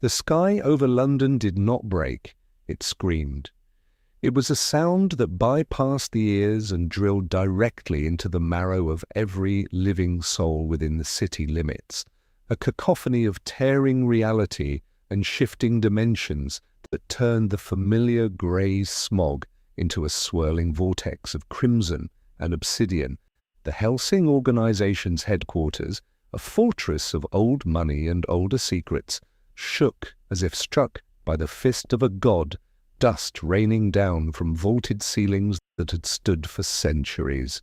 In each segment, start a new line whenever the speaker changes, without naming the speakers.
The sky over London did not break, it screamed. It was a sound that bypassed the ears and drilled directly into the marrow of every living soul within the city limits, a cacophony of tearing reality and shifting dimensions that turned the familiar grey smog into a swirling vortex of crimson and obsidian. The Hellsing Organization's headquarters, a fortress of old money and older secrets, shook as if struck by the fist of a god, dust raining down from vaulted ceilings that had stood for centuries.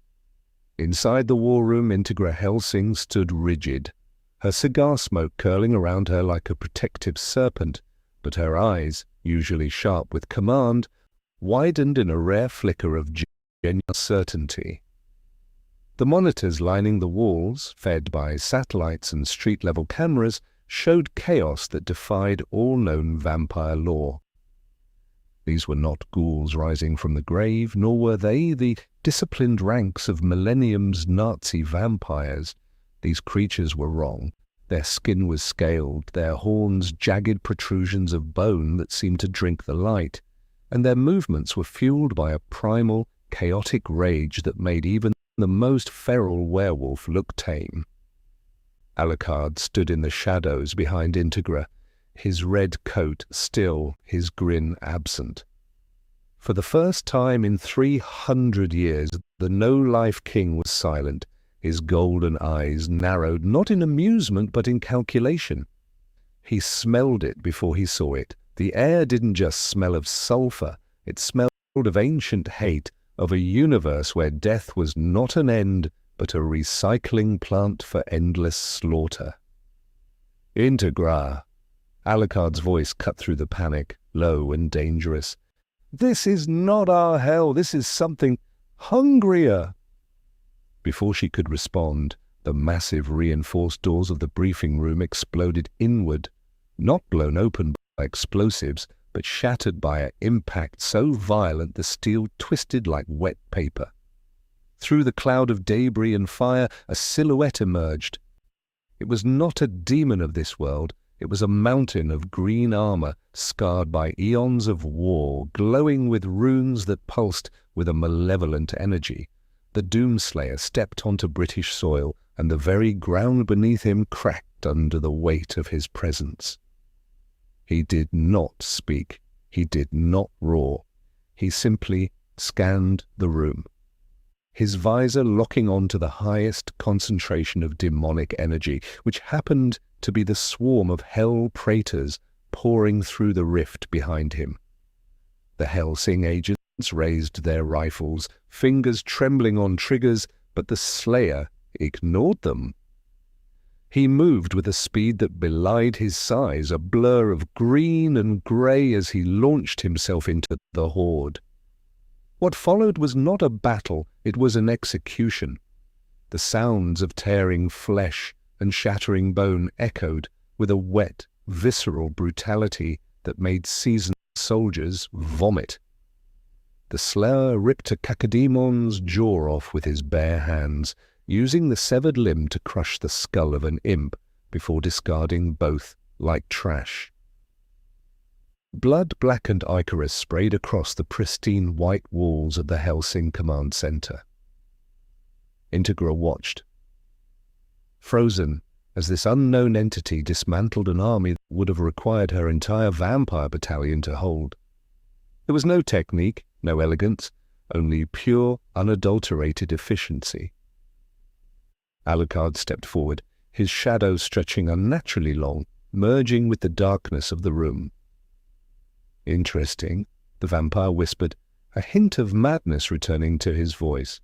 Inside the war room, Integra Hellsing stood rigid, her cigar smoke curling around her like a protective serpent, but her eyes, usually sharp with command, widened in a rare flicker of genuine certainty. The monitors lining the walls, fed by satellites and street-level cameras, showed chaos that defied all known vampire lore. These were not ghouls rising from the grave, nor were they the disciplined ranks of millennium's Nazi vampires. These creatures were wrong. Their skin was scaled, their horns jagged protrusions of bone that seemed to drink the light, and their movements were fueled by a primal, chaotic rage that made even the most feral werewolf look tame. Alucard stood in the shadows behind Integra, his red coat still, his grin absent. For the first time in 300 years, the no-life king was silent, his golden eyes narrowed not in amusement but in calculation. He smelled it before he saw it. The air didn't just smell of sulphur, it smelled of ancient hate, of a universe where death was not an end, but a recycling plant for endless slaughter. Integra. Alucard's voice cut through the panic, low and dangerous. This is not our hell, this is something hungrier. Before she could respond, the massive reinforced doors of the briefing room exploded inward, not blown open by explosives, but shattered by an impact so violent the steel twisted like wet paper. Through the cloud of debris and fire, a silhouette emerged. It was not a demon of this world. It was a mountain of green armor, scarred by eons of war, glowing with runes that pulsed with a malevolent energy. The Doomslayer stepped onto British soil, and the very ground beneath him cracked under the weight of his presence. He did not speak. He did not roar. He simply scanned the room, his visor locking on to the highest concentration of demonic energy, which happened to be the swarm of hell praetors pouring through the rift behind him. The Hellsing agents raised their rifles, fingers trembling on triggers, but the Slayer ignored them. He moved with a speed that belied his size, a blur of green and grey as he launched himself into the horde. What followed was not a battle, it was an execution. The sounds of tearing flesh and shattering bone echoed with a wet, visceral brutality that made seasoned soldiers vomit. The Slayer ripped a Cacademon's jaw off with his bare hands, using the severed limb to crush the skull of an imp before discarding both like trash. Blood-blackened Icarus sprayed across the pristine white walls of the Hellsing Command Center. Integra watched, frozen as this unknown entity dismantled an army that would have required her entire vampire battalion to hold. There was no technique, no elegance, only pure, unadulterated efficiency. Alucard stepped forward, his shadow stretching unnaturally long, merging with the darkness of the room. Interesting, the vampire whispered, a hint of madness returning to his voice.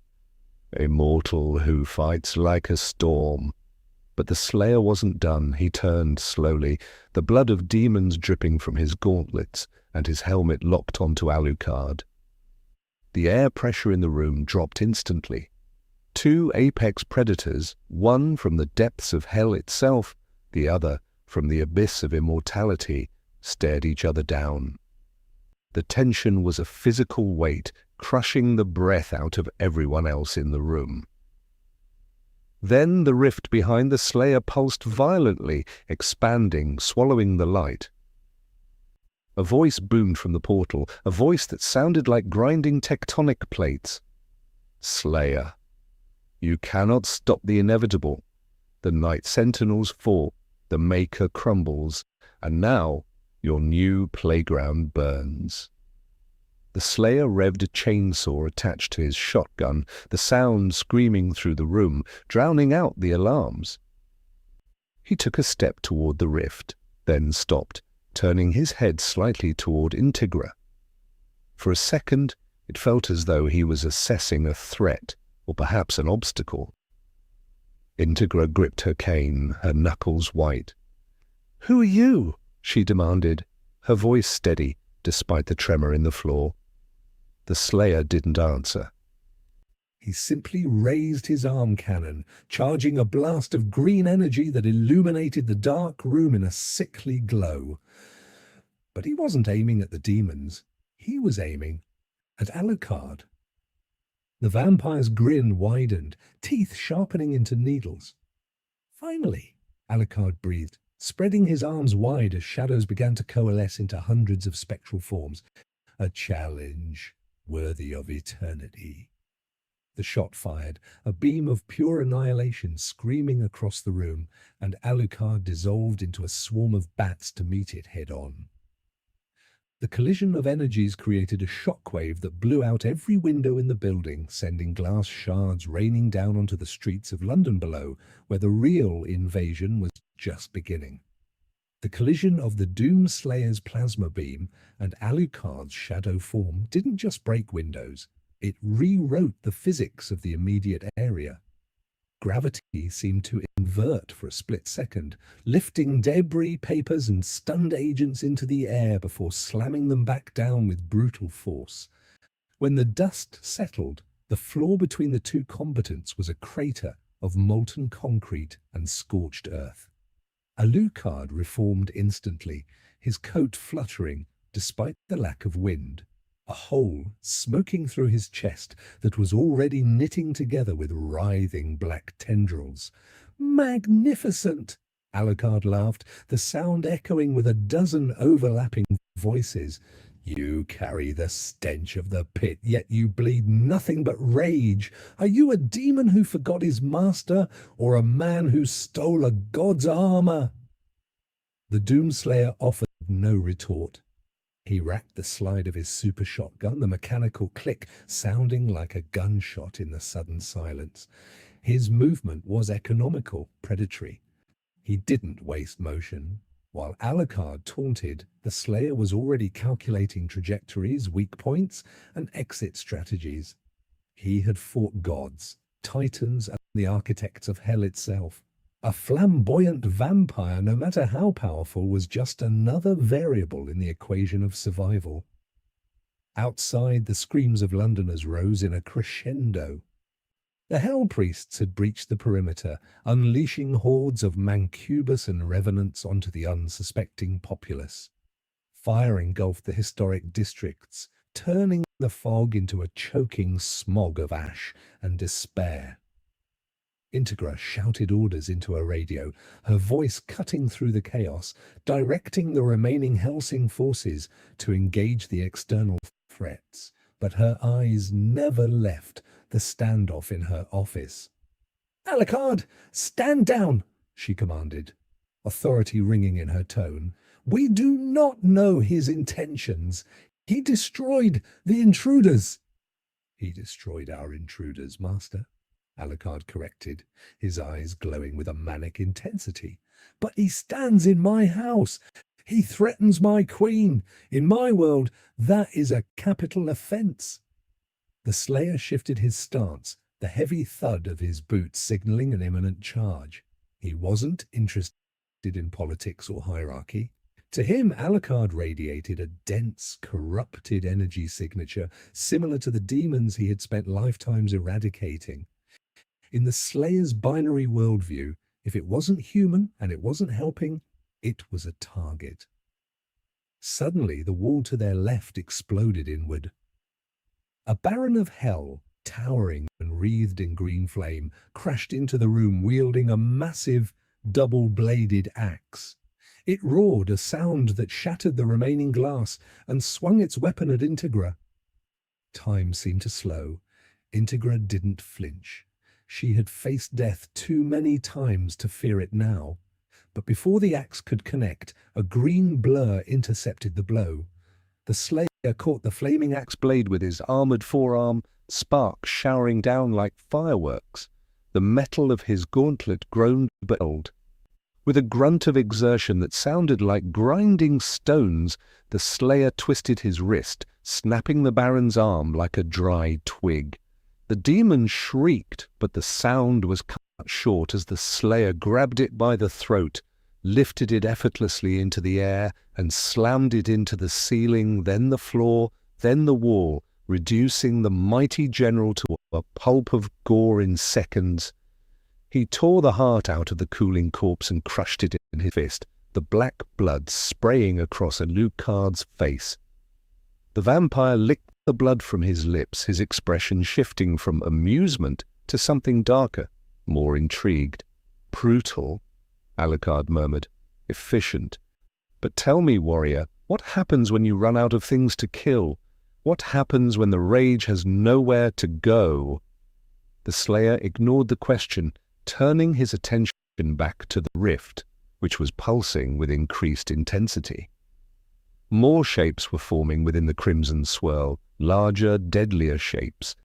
A mortal who fights like a storm. But the Slayer wasn't done. He turned slowly, the blood of demons dripping from his gauntlets, and his helmet locked onto Alucard. The air pressure in the room dropped instantly. Two apex predators, one from the depths of hell itself, the other from the abyss of immortality, stared each other down. The tension was a physical weight, crushing the breath out of everyone else in the room. Then the rift behind the Slayer pulsed violently, expanding, swallowing the light. A voice boomed from the portal, a voice that sounded like grinding tectonic plates. Slayer, you cannot stop the inevitable. The Night Sentinels fall, the Maykr crumbles, and now your new playground burns. The Slayer revved a chainsaw attached to his shotgun, the sound screaming through the room, drowning out the alarms. He took a step toward the rift, then stopped, turning his head slightly toward Integra. For a second, it felt as though he was assessing a threat, or perhaps an obstacle. Integra gripped her cane, her knuckles white. "Who are you?" she demanded, her voice steady, despite the tremor in the floor. The Slayer didn't answer. He simply raised his arm cannon, charging a blast of green energy that illuminated the dark room in a sickly glow. But he wasn't aiming at the demons. He was aiming at Alucard. The vampire's grin widened, teeth sharpening into needles. "Finally," Alucard breathed, spreading his arms wide as shadows began to coalesce into hundreds of spectral forms. "A challenge worthy of eternity." The shot fired, a beam of pure annihilation screaming across the room, and Alucard dissolved into a swarm of bats to meet it head-on. The collision of energies created a shockwave that blew out every window in the building, sending glass shards raining down onto the streets of London below, where the real invasion was just beginning. The collision of the Doom Slayer's plasma beam and Alucard's shadow form didn't just break windows, it rewrote the physics of the immediate area. Gravity seemed to invert for a split second, lifting debris, papers, and stunned agents into the air before slamming them back down with brutal force. When the dust settled, the floor between the two combatants was a crater of molten concrete and scorched earth. Alucard reformed instantly, his coat fluttering despite the lack of wind, a hole smoking through his chest that was already knitting together with writhing black tendrils. "Magnificent!" Alucard laughed, the sound echoing with a dozen overlapping voices. "You carry the stench of the pit, yet you bleed nothing but rage. Are you a demon who forgot his master, or a man who stole a god's armor?" The Doomslayer offered no retort. He racked the slide of his super shotgun, the mechanical click sounding like a gunshot in the sudden silence. His movement was economical, predatory. He didn't waste motion. While Alucard taunted, the Slayer was already calculating trajectories, weak points, and exit strategies. He had fought gods, titans, and the architects of hell itself. A flamboyant vampire, no matter how powerful, was just another variable in the equation of survival. Outside, the screams of Londoners rose in a crescendo. The Hell Priests had breached the perimeter, unleashing hordes of Mancubus and Revenants onto the unsuspecting populace. Fire engulfed the historic districts, turning the fog into a choking smog of ash and despair. Integra shouted orders into a radio, her voice cutting through the chaos, directing the remaining Hellsing forces to engage the external threats. But her eyes never left the standoff in her office. "Alucard, stand down," she commanded, authority ringing in her tone. "We do not know his intentions. He destroyed the intruders." "He destroyed our intruders, Master," Alucard corrected, his eyes glowing with a manic intensity. "But he stands in my house. He threatens my queen. In my world, that is a capital offense." The Slayer shifted his stance, the heavy thud of his boots signaling an imminent charge. He wasn't interested in politics or hierarchy. To him, Alucard radiated a dense, corrupted energy signature similar to the demons he had spent lifetimes eradicating. In the Slayer's binary worldview, if it wasn't human and it wasn't helping, it was a target. Suddenly, the wall to their left exploded inward. A Baron of Hell, towering and wreathed in green flame, crashed into the room wielding a massive, double-bladed axe. It roared, a sound that shattered the remaining glass, and swung its weapon at Integra. Time seemed to slow. Integra didn't flinch. She had faced death too many times to fear it now. But before the axe could connect, a green blur intercepted the blow. The Slayer caught the flaming axe blade with his armored forearm, sparks showering down like fireworks. The metal of his gauntlet groaned but held. With a grunt of exertion that sounded like grinding stones, the Slayer twisted his wrist, snapping the Baron's arm like a dry twig. The demon shrieked, but the sound was cut short as the Slayer grabbed it by the throat, lifted it effortlessly into the air, and slammed it into the ceiling, then the floor, then the wall, reducing the mighty general to a pulp of gore in seconds. He tore the heart out of the cooling corpse and crushed it in his fist, the black blood spraying across Alucard's face. The vampire licked the blood from his lips, his expression shifting from amusement to something darker, more intrigued. Brutal, Alucard murmured. Efficient. But tell me, warrior, what happens when you run out of things to kill? What happens when the rage has nowhere to go? The Slayer ignored the question, turning his attention back to the rift, which was pulsing with increased intensity. More shapes were forming within the crimson swirl, larger, deadlier shapes.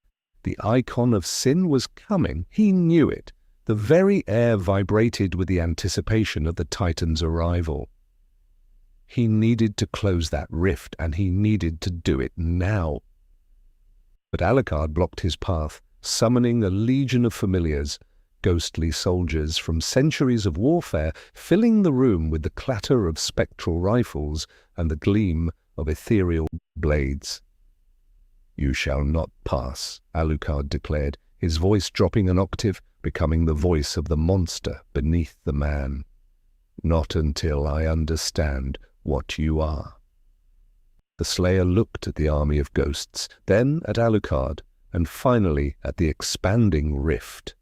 The icon of sin was coming. He knew it. The very air vibrated with the anticipation of the Titan's arrival. He needed to close that rift, and he needed to do it now. But Alucard blocked his path, summoning a legion of familiars, ghostly soldiers from centuries of warfare, filling the room with the clatter of spectral rifles and the gleam of ethereal blades. "You shall not pass," Alucard declared, his voice dropping an octave, becoming the voice of the monster beneath the man. "Not until I understand what you are." The Slayer looked at the army of ghosts, then at Alucard, and finally at the expanding rift.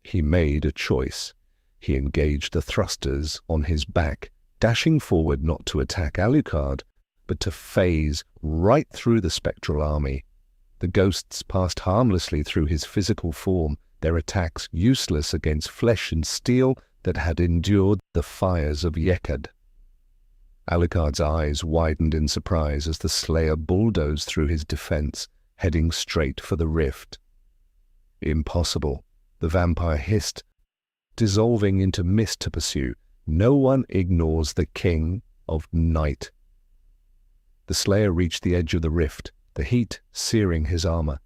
He made a choice. He engaged the thrusters on his back, dashing forward not to attack Alucard, but to phase right through the spectral army. The ghosts passed harmlessly through his physical form, their attacks useless against flesh and steel that had endured the fires of Yekkad. Alucard's eyes widened in surprise as the Slayer bulldozed through his defense, heading straight for the rift. "Impossible," the vampire hissed, dissolving into mist to pursue. "No one ignores the King of Night." The Slayer reached the edge of the rift, the heat searing his armor.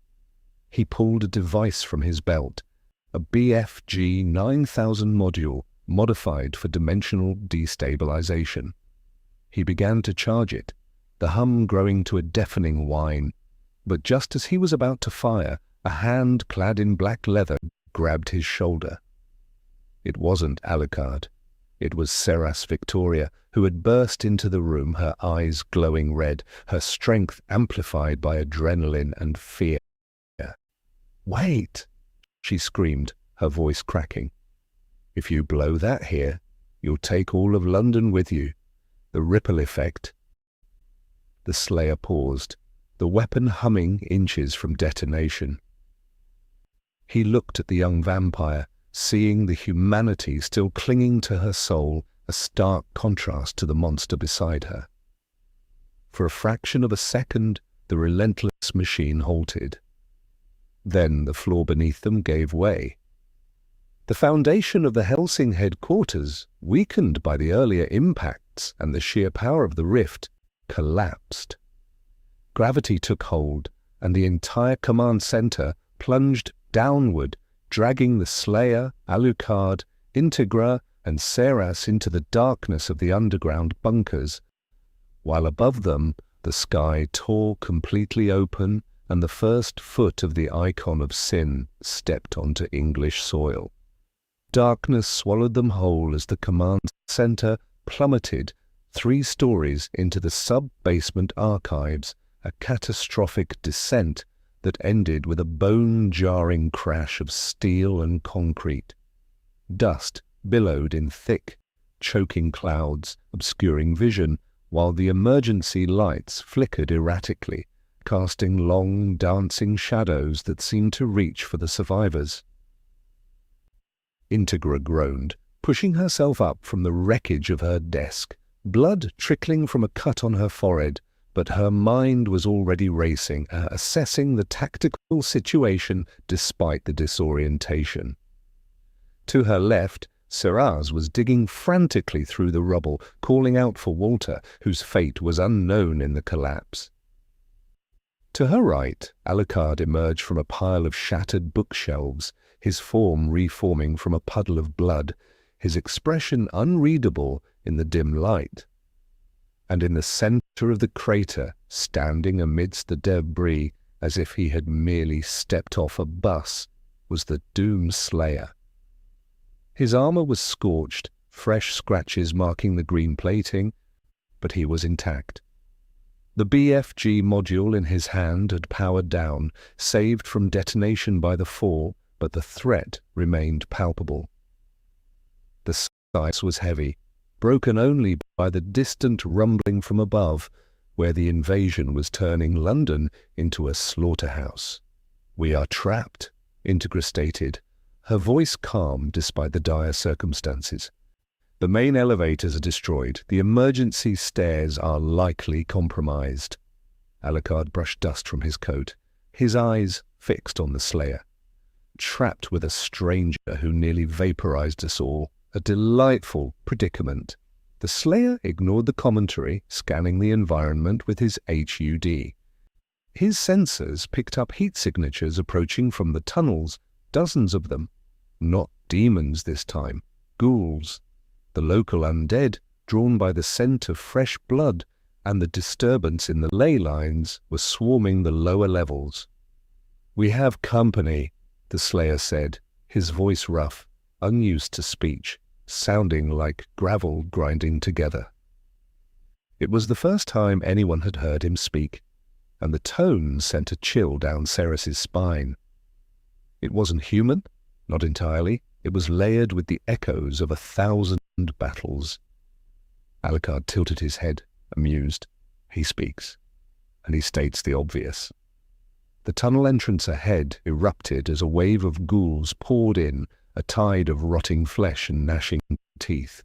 He pulled a device from his belt, a BFG 9000 module modified for dimensional destabilization. He began to charge it, the hum growing to a deafening whine. But just as he was about to fire, a hand clad in black leather grabbed his shoulder. It wasn't Alucard. It was Seras Victoria, who had burst into the room, her eyes glowing red, her strength amplified by adrenaline and fear. "Wait!" she screamed, her voice cracking. "If you blow that here, you'll take all of London with you. The ripple effect." The Slayer paused, the weapon humming inches from detonation. He looked at the young vampire, seeing the humanity still clinging to her soul, a stark contrast to the monster beside her. For a fraction of a second, the relentless machine halted. Then the floor beneath them gave way. The foundation of the Hellsing headquarters, weakened by the earlier impacts and the sheer power of the rift, collapsed. Gravity took hold, and the entire command center plunged downward, dragging the Slayer, Alucard, Integra, and Seras into the darkness of the underground bunkers, while above them the sky tore completely open and the first foot of the icon of sin stepped onto English soil. Darkness swallowed them whole as the command center plummeted 3 stories into the sub-basement archives, a catastrophic descent that ended with a bone-jarring crash of steel and concrete. Dust billowed in thick, choking clouds obscuring vision, while the emergency lights flickered erratically, casting long, dancing shadows that seemed to reach for the survivors. Integra groaned, pushing herself up from the wreckage of her desk, blood trickling from a cut on her forehead, but her mind was already racing, assessing the tactical situation despite the disorientation. To her left, Siraz was digging frantically through the rubble, calling out for Walter, whose fate was unknown in the collapse. To her right, Alucard emerged from a pile of shattered bookshelves, his form reforming from a puddle of blood, his expression unreadable in the dim light. And in the center of the crater, standing amidst the debris as if he had merely stepped off a bus, was the Doom Slayer. His armor was scorched, fresh scratches marking the green plating, but he was intact. The BFG module in his hand had powered down, saved from detonation by the fall, but the threat remained palpable. The silence was heavy, broken only by the distant rumbling from above, where the invasion was turning London into a slaughterhouse. "We are trapped," Integra stated, her voice calm despite the dire circumstances. "The main elevators are destroyed. The emergency stairs are likely compromised." Alucard brushed dust from his coat, his eyes fixed on the Slayer. "Trapped with a stranger who nearly vaporized us all. A delightful predicament." The Slayer ignored the commentary, scanning the environment with his HUD. His sensors picked up heat signatures approaching from the tunnels, dozens of them. Not demons this time, ghouls. The local undead, drawn by the scent of fresh blood and the disturbance in the ley lines, were swarming the lower levels. "We have company," the Slayer said, his voice rough, unused to speech, sounding like gravel grinding together. It was the first time anyone had heard him speak, and the tone sent a chill down Ceras's spine. It wasn't human, not entirely. It was layered with the echoes of 1,000 battles. Alucard tilted his head, amused. He speaks, and he states the obvious. The tunnel entrance ahead erupted as a wave of ghouls poured in, a tide of rotting flesh and gnashing teeth.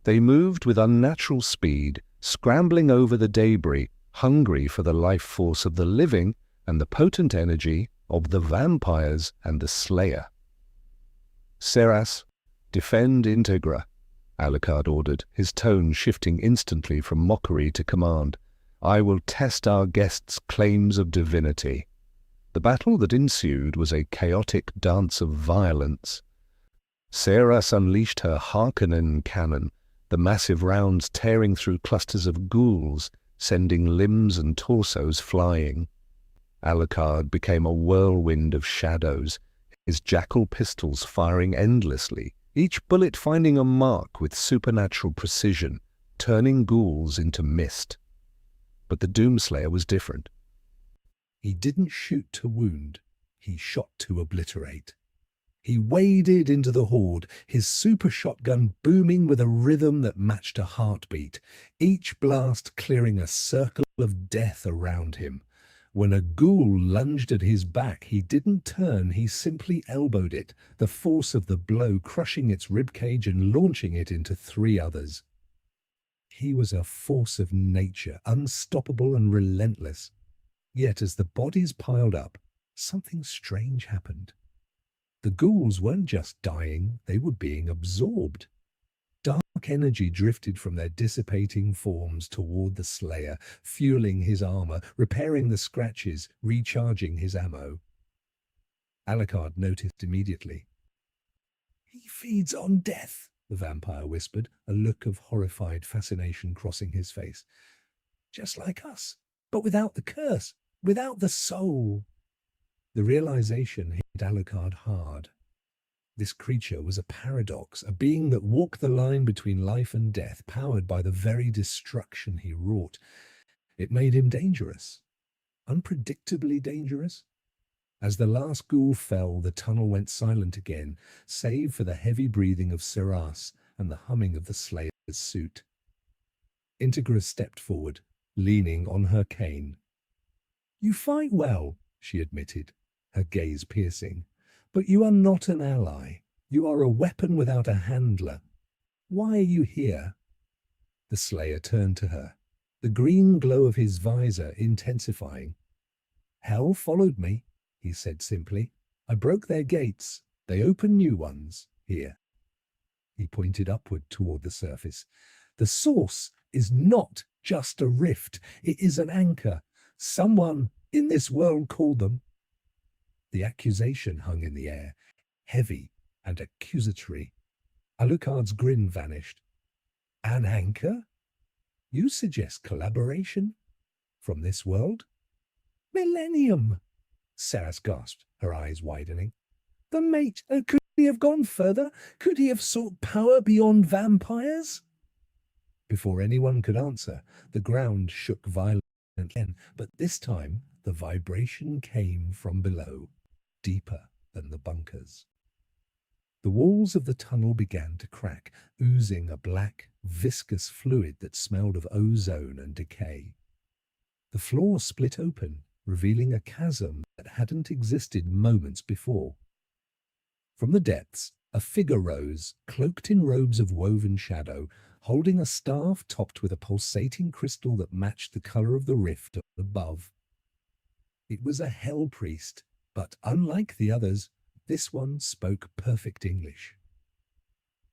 They moved with unnatural speed, scrambling over the debris, hungry for the life force of the living and the potent energy of the vampires and the Slayer. "Ceras, defend Integra," Alucard ordered, his tone shifting instantly from mockery to command. "I will test our guest's claims of divinity." The battle that ensued was a chaotic dance of violence. Ceras unleashed her Harkonnen cannon, the massive rounds tearing through clusters of ghouls, sending limbs and torsos flying. Alucard became a whirlwind of shadows, his jackal pistols firing endlessly, each bullet finding a mark with supernatural precision, turning ghouls into mist. But the Doomslayer was different. He didn't shoot to wound, he shot to obliterate. He waded into the horde, his super shotgun booming with a rhythm that matched a heartbeat, each blast clearing a circle of death around him. When a ghoul lunged at his back, he didn't turn, he simply elbowed it, the force of the blow crushing its ribcage and launching it into 3 others. He was a force of nature, unstoppable and relentless. Yet as the bodies piled up, something strange happened. The ghouls weren't just dying, they were being absorbed. Dark energy drifted from their dissipating forms toward the Slayer, fueling his armor, repairing the scratches, recharging his ammo. Alucard noticed immediately. "He feeds on death," the vampire whispered, a look of horrified fascination crossing his face. "Just like us, but without the curse, without the soul." The realization hit Alucard hard. This creature was a paradox, a being that walked the line between life and death, powered by the very destruction he wrought. It made him dangerous, unpredictably dangerous. As the last ghoul fell, the tunnel went silent again, save for the heavy breathing of Ceras, and the humming of the Slayer's suit. Integra stepped forward, leaning on her cane. "You fight well," she admitted, her gaze piercing, "but you are not an ally. You are a weapon without a handler. Why are you here?" The Slayer turned to her, the green glow of his visor intensifying. "Hell followed me," he said simply. "I broke their gates. They open new ones here." He pointed upward toward the surface. "The source is not just a rift. It is an anchor. Someone in this world called them." The accusation hung in the air, heavy and accusatory. Alucard's grin vanished. "An anchor? You suggest collaboration? From this world?" "Millennium!" Saras gasped, her eyes widening. "The mate, could he have gone further? Could he have sought power beyond vampires?" Before anyone could answer, the ground shook violently again, but this time the vibration came from below, deeper than the bunkers. The walls of the tunnel began to crack, oozing a black, viscous fluid that smelled of ozone and decay. The floor split open, revealing a chasm that hadn't existed moments before. From the depths, a figure rose, cloaked in robes of woven shadow, holding a staff topped with a pulsating crystal that matched the color of the rift above. It was a hell priest, but unlike the others, this one spoke perfect English.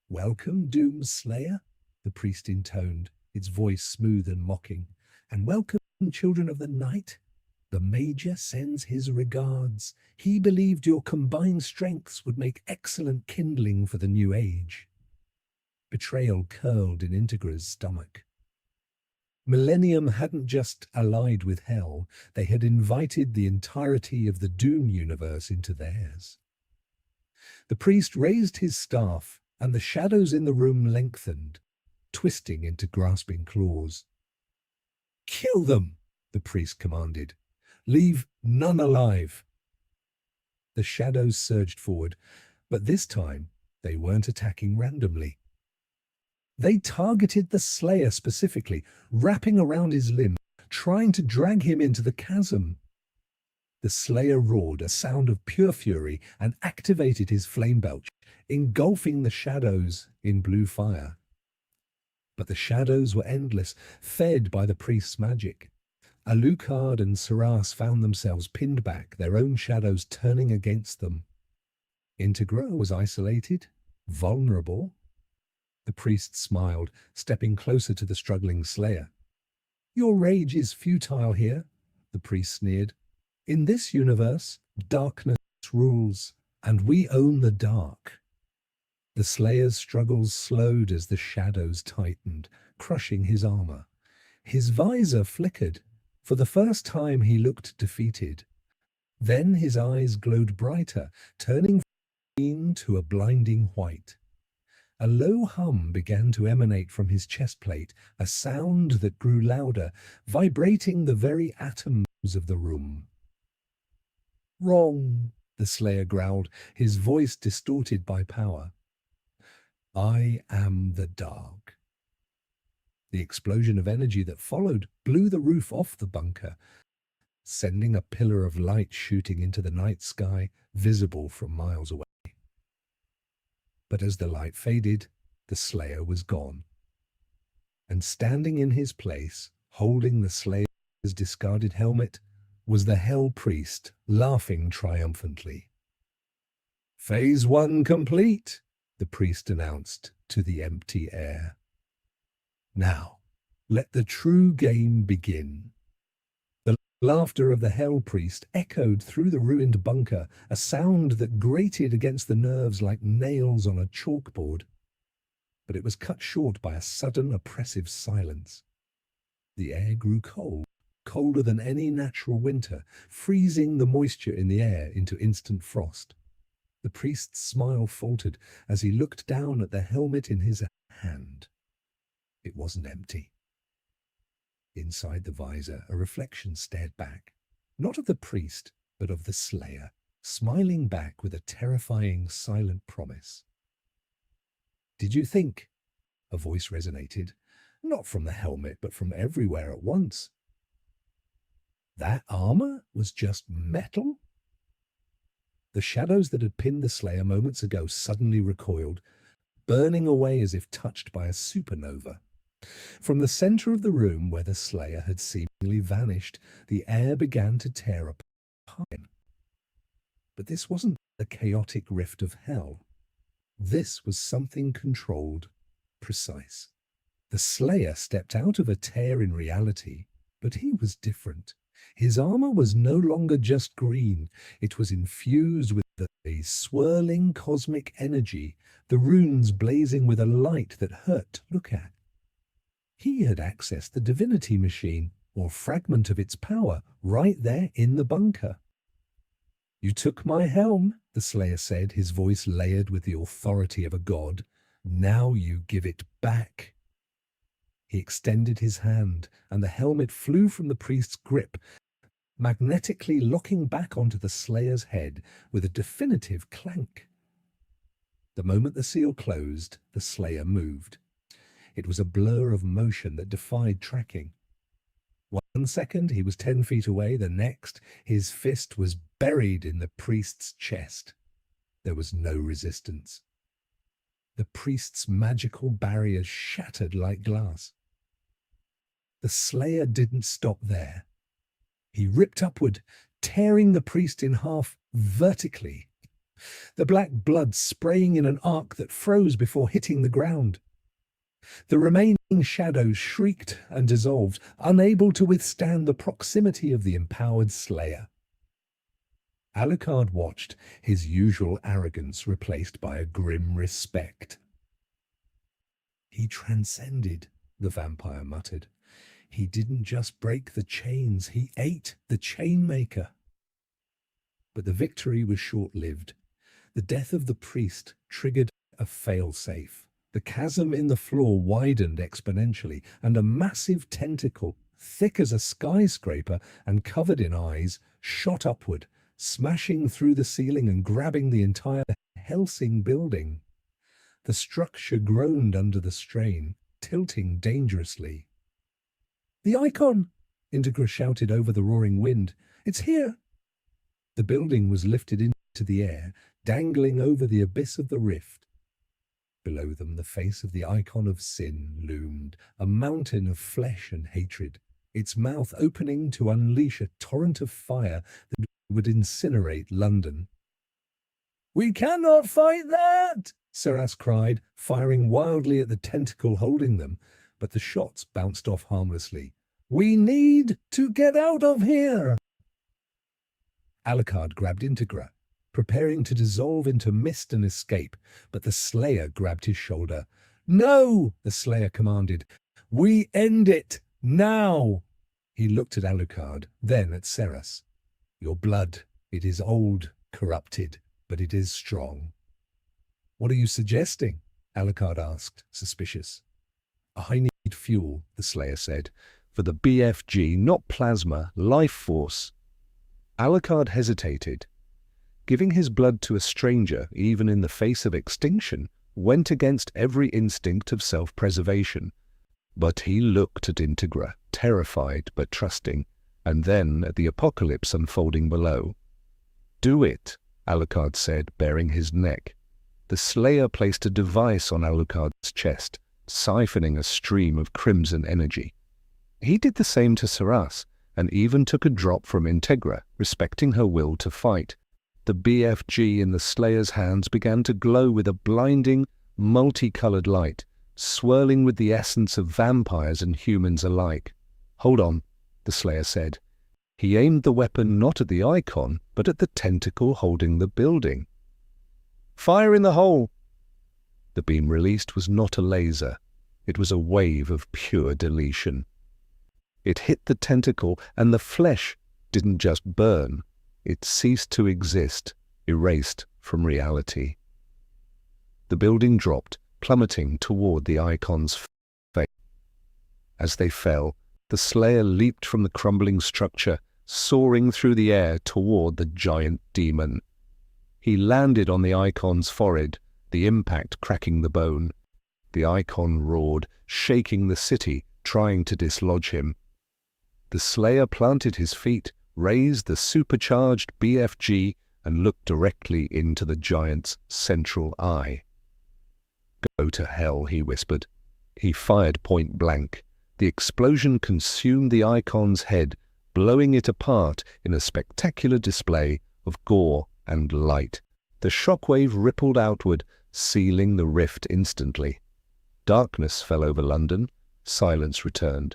"Welcome, Doom Slayer," the priest intoned, its voice smooth and mocking. "And welcome, children of the night. The Major sends his regards. He believed your combined strengths would make excellent kindling for the new age." Betrayal curled in Integra's stomach. Millennium hadn't just allied with Hell, they had invited the entirety of the Doom universe into theirs. The priest raised his staff, and the shadows in the room lengthened, twisting into grasping claws. "Kill them," the priest commanded. "Leave none alive." The shadows surged forward, but this time they weren't attacking randomly. They targeted the Slayer specifically, wrapping around his limb, trying to drag him into the chasm. The Slayer roared, a sound of pure fury, and activated his flame belch, engulfing the shadows in blue fire. But the shadows were endless, fed by the priest's magic. Alucard and Saras found themselves pinned back, their own shadows turning against them. Integra was isolated, vulnerable. The priest smiled, stepping closer to the struggling Slayer. "Your rage is futile here," the priest sneered. "In this universe, darkness rules, and we own the dark." The Slayer's struggles slowed as the shadows tightened, crushing his armor. His visor flickered. For the first time he looked defeated. Then his eyes glowed brighter, turning from green to a blinding white. A low hum began to emanate from his chest plate, a sound that grew louder, vibrating the very atoms of the room. "Wrong," the Slayer growled, his voice distorted by power. "I am the dark." The explosion of energy that followed blew the roof off the bunker, sending a pillar of light shooting into the night sky, visible from miles away. But as the light faded, the Slayer was gone. And standing in his place, holding the Slayer's discarded helmet, was the Hell Priest, laughing triumphantly. "Phase 1 complete," the priest announced to the empty air. "Now, let the true game begin." The laughter of the Hell Priest echoed through the ruined bunker, a sound that grated against the nerves like nails on a chalkboard. But it was cut short by a sudden oppressive silence. The air grew cold, colder than any natural winter, freezing the moisture in the air into instant frost. The priest's smile faltered as he looked down at the helmet in his hand. It wasn't empty. Inside the visor, a reflection stared back, not of the priest, but of the Slayer, smiling back with a terrifying, silent promise. "Did you think a voice resonated, not from the helmet, but from everywhere at once. That armor was just metal? The shadows that had pinned the Slayer moments ago suddenly recoiled, burning away as if touched by a supernova. From the center of the room where the Slayer had seemingly vanished, the air began to tear apart. But this wasn't the chaotic rift of hell. This was something controlled, precise. The Slayer stepped out of a tear in reality, but he was different. His armor was no longer just green. It was infused with a swirling cosmic energy, the runes blazing with a light that hurt to look at. He had accessed the divinity machine, or fragment of its power, right there in the bunker. "You took my helm," the Slayer said, his voice layered with the authority of a god. "Now you give it back." He extended his hand, and the helmet flew from the priest's grip, magnetically locking back onto the Slayer's head with a definitive clank. The moment the seal closed, the Slayer moved. It was a blur of motion that defied tracking. 1 second he was 10 feet away, the next his fist was buried in the priest's chest. There was no resistance. The priest's magical barriers shattered like glass. The Slayer didn't stop there. He ripped upward, tearing the priest in half vertically, the black blood spraying in an arc that froze before hitting the ground. The remaining shadows shrieked and dissolved, unable to withstand the proximity of the empowered Slayer. Alucard watched, his usual arrogance replaced by a grim respect. "He transcended," the vampire muttered. "He didn't just break the chains, he ate the Chainmaker." But the victory was short-lived. The death of the priest triggered a fail-safe. The chasm in the floor widened exponentially, and a massive tentacle, thick as a skyscraper and covered in eyes, shot upward, smashing through the ceiling and grabbing the entire Hellsing building. The structure groaned under the strain, tilting dangerously. "The icon!" Integra shouted over the roaring wind. "It's here!" The building was lifted into the air, dangling over the abyss of the rift. Below them, the face of the icon of sin loomed, a mountain of flesh and hatred, its mouth opening to unleash a torrent of fire that would incinerate London. "We cannot fight that!" Seras cried, firing wildly at the tentacle holding them, but the shots bounced off harmlessly. "We need to get out of here!" Alucard grabbed Integra, preparing to dissolve into mist and escape, but the Slayer grabbed his shoulder. "No!" the Slayer commanded. "We end it, now!" He looked at Alucard, then at Seras. "Your blood, it is old, corrupted, but it is strong." "What are you suggesting?" Alucard asked, suspicious. "I need fuel," the Slayer said, "for the BFG, not plasma, life force." Alucard hesitated. Giving his blood to a stranger, even in the face of extinction, went against every instinct of self-preservation. But he looked at Integra, terrified but trusting, and then at the apocalypse unfolding below. "Do it," Alucard said, baring his neck. The Slayer placed a device on Alucard's chest, siphoning a stream of crimson energy. He did the same to Seras, and even took a drop from Integra, respecting her will to fight. The BFG in the Slayer's hands began to glow with a blinding, multicolored light, swirling with the essence of vampires and humans alike. "Hold on," the Slayer said. He aimed the weapon not at the icon, but at the tentacle holding the building. "Fire in the hole!" The beam released was not a laser. It was a wave of pure deletion. It hit the tentacle, and the flesh didn't just burn. It ceased to exist, erased from reality. The building dropped, plummeting toward the icon's face. As they fell, the Slayer leaped from the crumbling structure, soaring through the air toward the giant demon. He landed on the icon's forehead, the impact cracking the bone. The icon roared, shaking the city, trying to dislodge him. The Slayer planted his feet, raised the supercharged BFG, and looked directly into the giant's central eye. "Go to hell," he whispered. He fired point blank. The explosion consumed the icon's head, blowing it apart in a spectacular display of gore and light. The shockwave rippled outward, sealing the rift instantly. Darkness fell over London. Silence returned.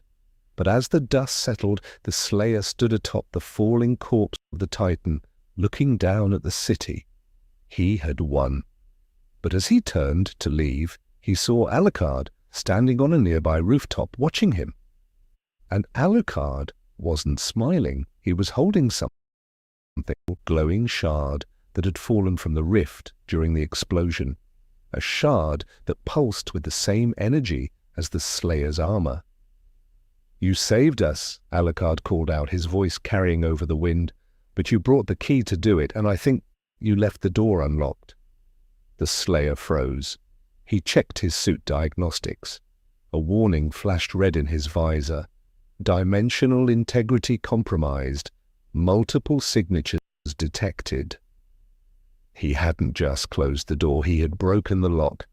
But as the dust settled, the Slayer stood atop the falling corpse of the Titan, looking down at the city. He had won. But as he turned to leave, he saw Alucard standing on a nearby rooftop watching him. And Alucard wasn't smiling. He was holding something, a glowing shard that had fallen from the rift during the explosion, a shard that pulsed with the same energy as the Slayer's armor. "You saved us," Alucard called out, his voice carrying over the wind. "But you brought the key to do it, and I think you left the door unlocked." The Slayer froze. He checked his suit diagnostics. A warning flashed red in his visor. Dimensional integrity compromised. Multiple signatures detected. He hadn't just closed the door, he had broken the lock.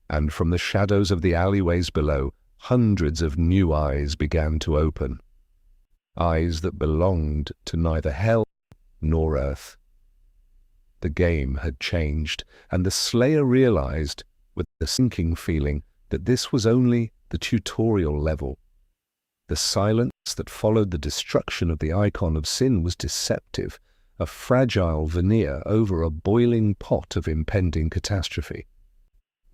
And from the shadows of the alleyways below, hundreds of new eyes began to open. Eyes that belonged to neither hell nor earth. The game had changed, and the Slayer realized, with a sinking feeling, that this was only the tutorial level. The silence that followed the destruction of the icon of sin was deceptive, a fragile veneer over a boiling pot of impending catastrophe.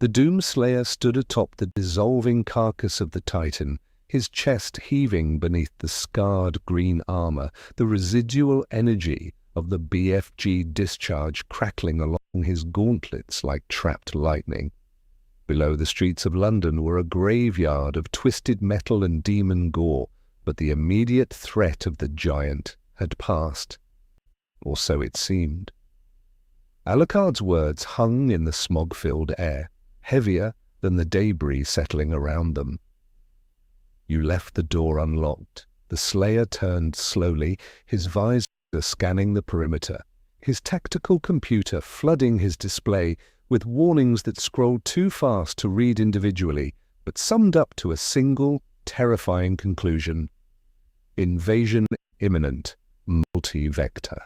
The Doomslayer stood atop the dissolving carcass of the Titan, his chest heaving beneath the scarred green armor, the residual energy of the BFG discharge crackling along his gauntlets like trapped lightning. Below, the streets of London were a graveyard of twisted metal and demon gore, but the immediate threat of the giant had passed. Or so it seemed. Alucard's words hung in the smog-filled air, heavier than the debris settling around them. "You left the door unlocked." The Slayer turned slowly, his visor scanning the perimeter, his tactical computer flooding his display with warnings that scrolled too fast to read individually, but summed up to a single, terrifying conclusion. Invasion imminent, multi-vector.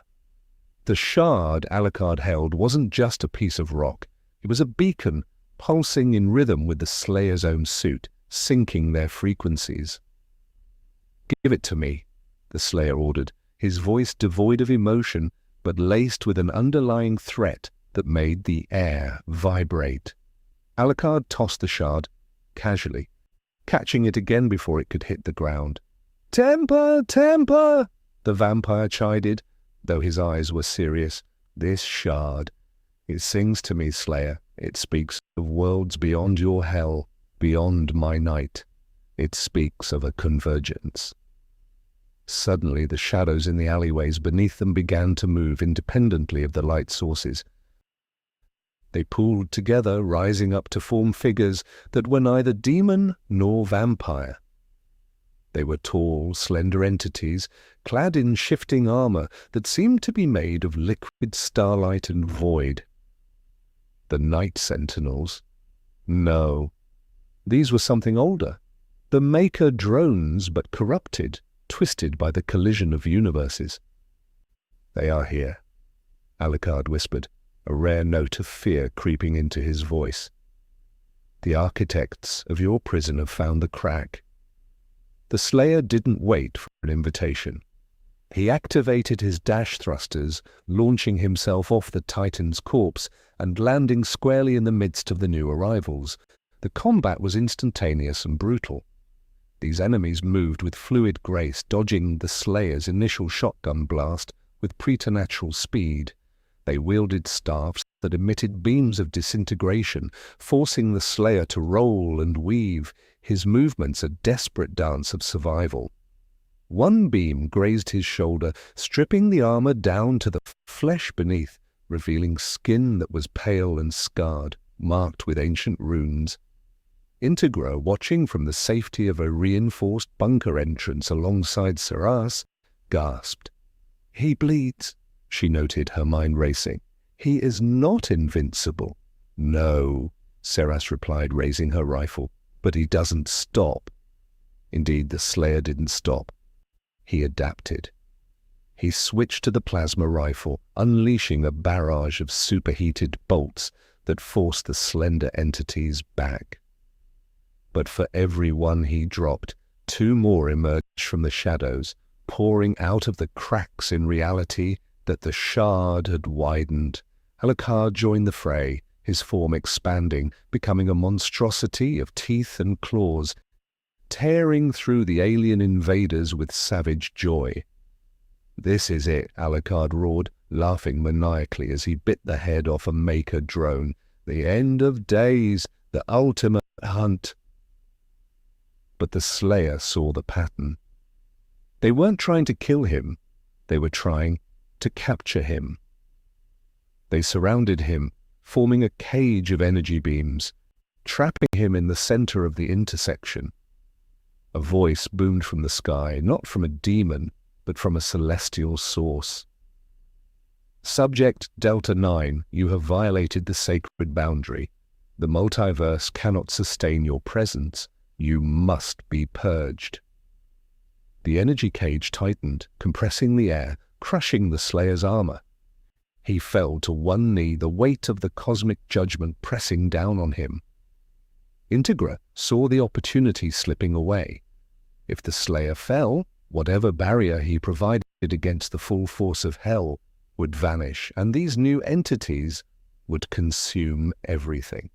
The shard Alucard held wasn't just a piece of rock. It was a beacon, pulsing in rhythm with the Slayer's own suit, syncing their frequencies. "Give it to me," the Slayer ordered, his voice devoid of emotion, but laced with an underlying threat that made the air vibrate. Alucard tossed the shard, casually, catching it again before it could hit the ground. "Temper! Temper!" the vampire chided, though his eyes were serious. "This shard, it sings to me, Slayer. It speaks of worlds beyond your hell, beyond my night. It speaks of a convergence." Suddenly, the shadows in the alleyways beneath them began to move independently of the light sources. They pooled together, rising up to form figures that were neither demon nor vampire. They were tall, slender entities, clad in shifting armor that seemed to be made of liquid starlight and void. The Night Sentinels? No. These were something older. The Maykr drones, but corrupted, twisted by the collision of universes. "They are here," Alucard whispered, a rare note of fear creeping into his voice. "The architects of your prison have found the crack." The Slayer didn't wait for an invitation. He activated his dash thrusters, launching himself off the Titan's corpse and landing squarely in the midst of the new arrivals. The combat was instantaneous and brutal. These enemies moved with fluid grace, dodging the Slayer's initial shotgun blast with preternatural speed. They wielded staffs that emitted beams of disintegration, forcing the Slayer to roll and weave, his movements a desperate dance of survival. One beam grazed his shoulder, stripping the armor down to the flesh beneath, revealing skin that was pale and scarred, marked with ancient runes. Integra, watching from the safety of a reinforced bunker entrance alongside Seras, gasped. "He bleeds," she noted, her mind racing. "He is not invincible." "No," Seras replied, raising her rifle, "but he doesn't stop." Indeed, the Slayer didn't stop. He adapted. He switched to the plasma rifle, unleashing a barrage of superheated bolts that forced the slender entities back. But for every one he dropped, two more emerged from the shadows, pouring out of the cracks in reality that the shard had widened. Alucard joined the fray, his form expanding, becoming a monstrosity of teeth and claws, tearing through the alien invaders with savage joy. "This is it," Alucard roared, laughing maniacally as he bit the head off a Maykr drone. "The end of days, the ultimate hunt." But the Slayer saw the pattern. They weren't trying to kill him, they were trying to capture him. They surrounded him, forming a cage of energy beams, trapping him in the center of the intersection. A voice boomed from the sky, not from a demon, but from a celestial source. "Subject Delta 9, you have violated the sacred boundary. The multiverse cannot sustain your presence. You must be purged." The energy cage tightened, compressing the air, crushing the Slayer's armor. He fell to one knee, the weight of the cosmic judgment pressing down on him. Integra saw the opportunity slipping away. If the Slayer fell, whatever barrier he provided against the full force of hell would vanish, and these new entities would consume everything.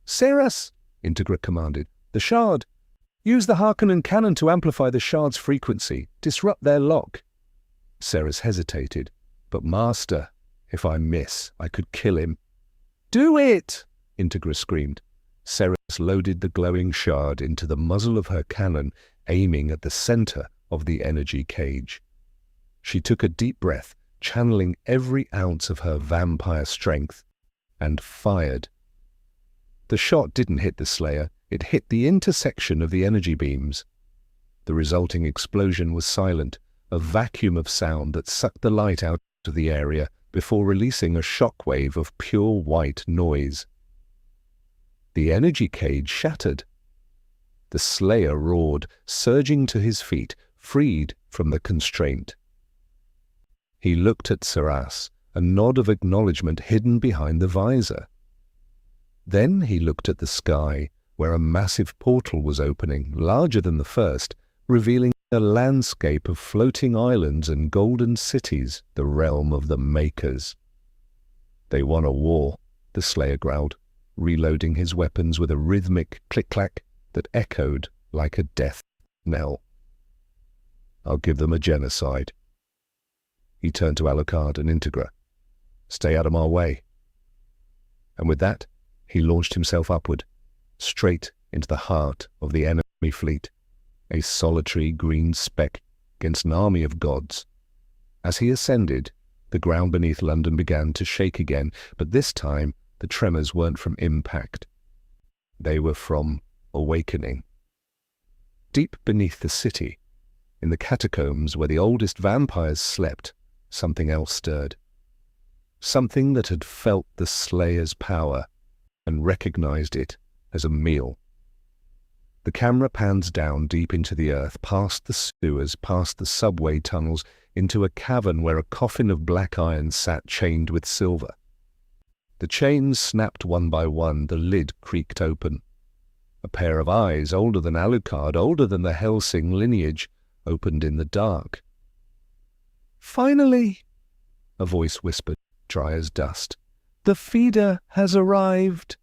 "Seras!" Integra commanded. "The shard! Use the Harkonnen cannon to amplify the shard's frequency. Disrupt their lock." Seras hesitated. "But Master, if I miss, I could kill him." "Do it!" Integra screamed. Seras loaded the glowing shard into the muzzle of her cannon, aiming at the center of the energy cage. She took a deep breath, channeling every ounce of her vampire strength, and fired. The shot didn't hit the Slayer, it hit the intersection of the energy beams. The resulting explosion was silent, a vacuum of sound that sucked the light out of the area before releasing a shockwave of pure white noise. The energy cage shattered. The Slayer roared, surging to his feet, freed from the constraint. He looked at Seras, a nod of acknowledgement hidden behind the visor. Then he looked at the sky, where a massive portal was opening, larger than the first, revealing a landscape of floating islands and golden cities, the realm of the Maykrs. "They won a war," the Slayer growled, reloading his weapons with a rhythmic click-clack that echoed like a death knell. "I'll give them a genocide." He turned to Alucard and Integra. "Stay out of my way." And with that, he launched himself upward, straight into the heart of the enemy fleet, a solitary green speck against an army of gods. As he ascended, the ground beneath London began to shake again, but this time the tremors weren't from impact. They were from awakening. Deep beneath the city, in the catacombs where the oldest vampires slept, something else stirred. Something that had felt the Slayer's power and recognized it as a meal. The camera pans down deep into the earth, past the sewers, past the subway tunnels, into a cavern where a coffin of black iron sat chained with silver. The chains snapped one by one, the lid creaked open. A pair of eyes, older than Alucard, older than the Hellsing lineage, opened in the dark. "Finally," a voice whispered, dry as dust. "The feeder has arrived."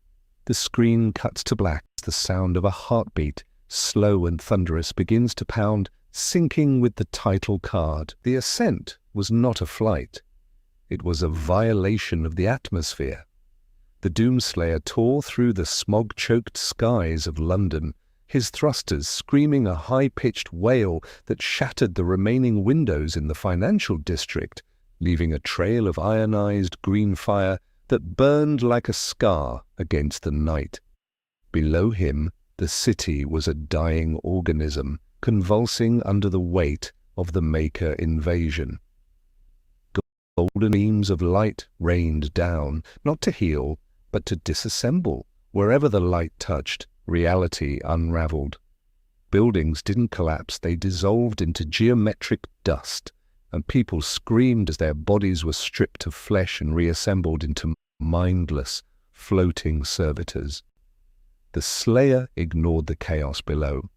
The screen cuts to black as the sound of a heartbeat, slow and thunderous, begins to pound, syncing with the title card. The ascent was not a flight. It was a violation of the atmosphere. The Doomslayer tore through the smog-choked skies of London, his thrusters screaming a high-pitched wail that shattered the remaining windows in the financial district, leaving a trail of ionized green fire that burned like a scar against the night. Below him, the city was a dying organism, convulsing under the weight of the Maykr invasion. Golden beams of light rained down, not to heal, but to disassemble. Wherever the light touched, reality unraveled. Buildings didn't collapse, they dissolved into geometric dust, and people screamed as their bodies were stripped of flesh and reassembled into mindless, floating servitors. The Slayer ignored the chaos below.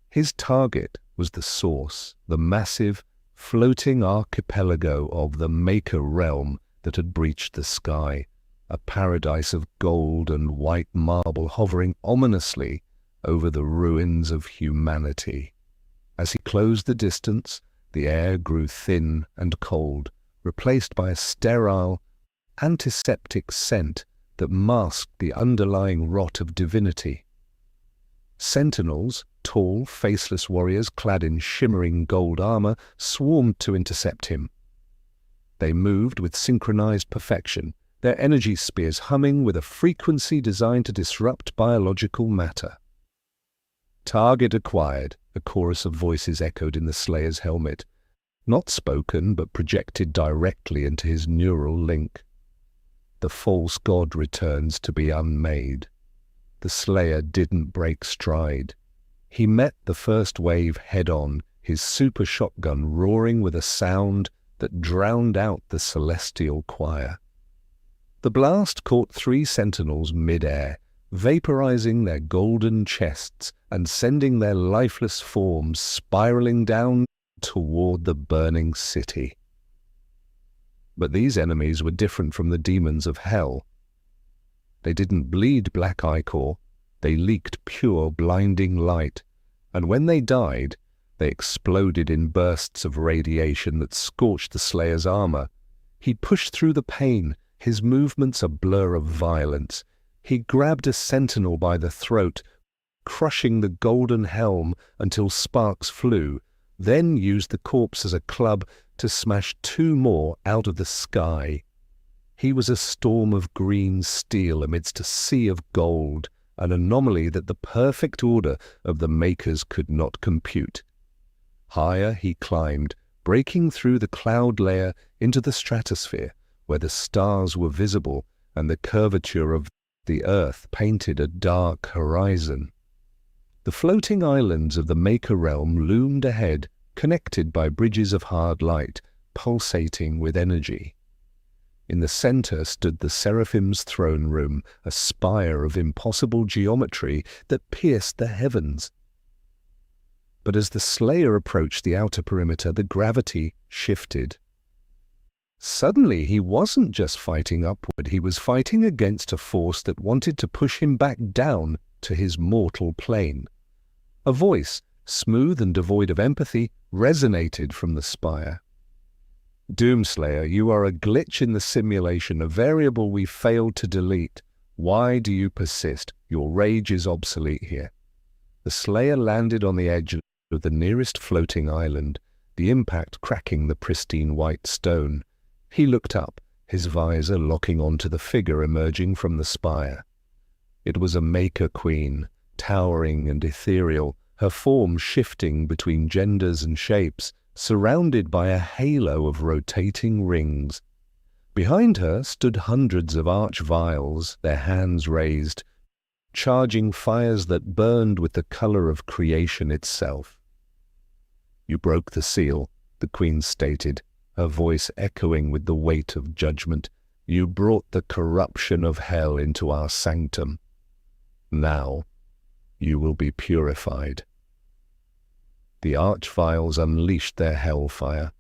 His target was the source, the massive, floating archipelago of the Maykr Realm that had breached the sky, a paradise of gold and white marble hovering ominously over the ruins of humanity. As he closed the distance, the air grew thin and cold, replaced by a sterile, antiseptic scent that masked the underlying rot of divinity. Sentinels, tall, faceless warriors clad in shimmering gold armor, swarmed to intercept him. They moved with synchronized perfection, their energy spears humming with a frequency designed to disrupt biological matter. "Target acquired," a chorus of voices echoed in the Slayer's helmet, not spoken but projected directly into his neural link. The false god returns to be unmade. The Slayer didn't break stride. He met the first wave head-on, his super shotgun roaring with a sound that drowned out the celestial choir. The blast caught 3 sentinels mid-air, vaporizing their golden chests and sending their lifeless forms spiraling down toward the burning city. But these enemies were different from the demons of hell. They didn't bleed black ichor, they leaked pure blinding light, and when they died, they exploded in bursts of radiation that scorched the Slayer's armor. He pushed through the pain, his movements a blur of violence. He grabbed a sentinel by the throat, crushing the golden helm until sparks flew, then used the corpse as a club to smash 2 more out of the sky. He was a storm of green steel amidst a sea of gold, an anomaly that the perfect order of the Maykrs could not compute. Higher he climbed, breaking through the cloud layer into the stratosphere, where the stars were visible and the curvature of the earth painted a dark horizon. The floating islands of the Maykr Realm loomed ahead, connected by bridges of hard light, pulsating with energy. In the center stood the Seraphim's throne room, a spire of impossible geometry that pierced the heavens. But as the Slayer approached the outer perimeter, the gravity shifted. Suddenly, he wasn't just fighting upward, he was fighting against a force that wanted to push him back down to his mortal plane. A voice, smooth and devoid of empathy, resonated from the spire. "Doomslayer, you are a glitch in the simulation, a variable we failed to delete. Why do you persist? Your rage is obsolete here." The Slayer landed on the edge of the nearest floating island, the impact cracking the pristine white stone. He looked up, his visor locking onto the figure emerging from the spire. It was a Maykr queen, towering and ethereal, her form shifting between genders and shapes, surrounded by a halo of rotating rings. Behind her stood hundreds of arch-vials, their hands raised, charging fires that burned with the color of creation itself. "You broke the seal," the queen stated, her voice echoing with the weight of judgment. "You brought the corruption of hell into our sanctum. Now you will be purified." The arch-vials unleashed their hellfire.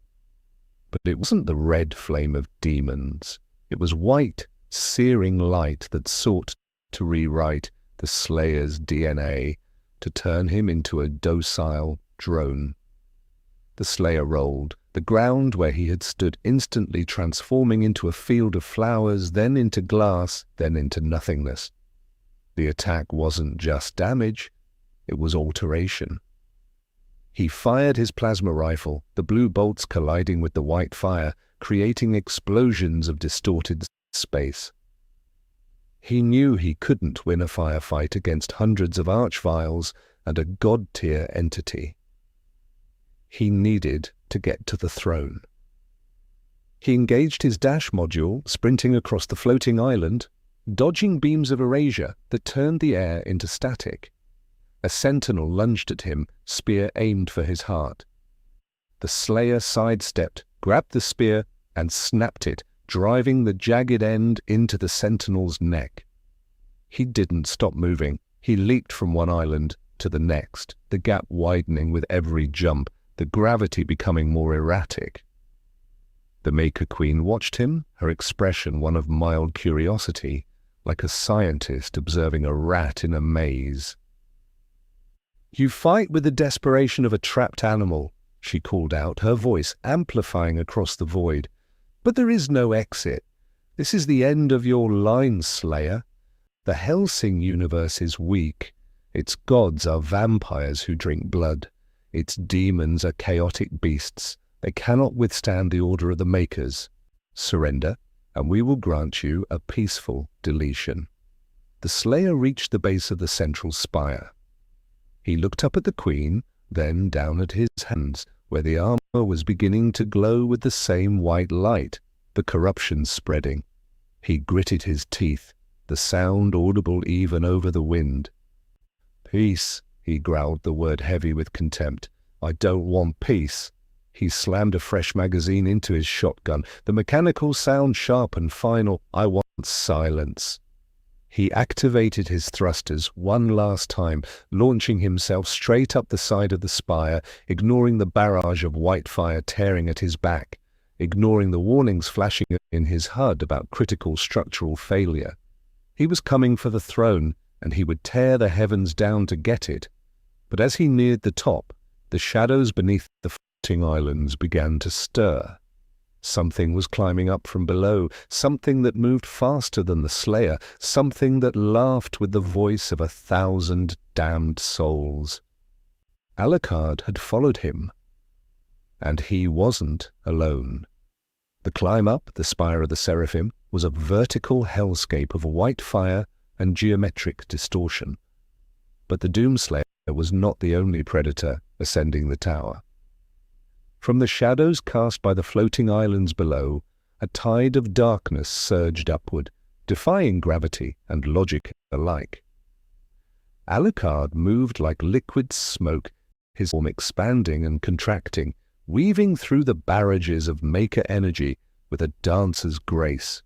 But it wasn't the red flame of demons. It was white, searing light that sought to rewrite the Slayer's DNA, to turn him into a docile drone. The Slayer rolled, the ground where he had stood instantly transforming into a field of flowers, then into glass, then into nothingness. The attack wasn't just damage, it was alteration. He fired his plasma rifle, the blue bolts colliding with the white fire, creating explosions of distorted space. He knew he couldn't win a firefight against hundreds of archviles and a god-tier entity. He needed to get to the throne. He engaged his dash module, sprinting across the floating island, dodging beams of erasure that turned the air into static. A sentinel lunged at him, spear aimed for his heart. The Slayer sidestepped, grabbed the spear, and snapped it, driving the jagged end into the sentinel's neck. He didn't stop moving. He leaped from one island to the next, the gap widening with every jump, the gravity becoming more erratic. The Maykr Queen watched him, her expression one of mild curiosity, like a scientist observing a rat in a maze. "You fight with the desperation of a trapped animal," she called out, her voice amplifying across the void. "But there is no exit. This is the end of your line, Slayer. The Hellsing Universe is weak. Its gods are vampires who drink blood. Its demons are chaotic beasts. They cannot withstand the order of the Maykrs. Surrender, and we will grant you a peaceful deletion." The Slayer reached the base of the central spire. He looked up at the Queen, then down at his hands, where the armor was beginning to glow with the same white light, the corruption spreading. He gritted his teeth, the sound audible even over the wind. "Peace," he growled, the word heavy with contempt. "I don't want peace." He slammed a fresh magazine into his shotgun, the mechanical sound sharp and final. "I want silence." He activated his thrusters one last time, launching himself straight up the side of the spire, ignoring the barrage of white fire tearing at his back, ignoring the warnings flashing in his HUD about critical structural failure. He was coming for the throne, and he would tear the heavens down to get it. But as he neared the top, the shadows beneath the floating islands began to stir. Something was climbing up from below, something that moved faster than the Slayer, something that laughed with the voice of 1,000 damned souls. Alucard had followed him, and he wasn't alone. The climb up the spire of the Seraphim was a vertical hellscape of white fire and geometric distortion. But the Doomslayer was not the only predator ascending the tower. From the shadows cast by the floating islands below, a tide of darkness surged upward, defying gravity and logic alike. Alucard moved like liquid smoke, his form expanding and contracting, weaving through the barrages of Maykr energy with a dancer's grace.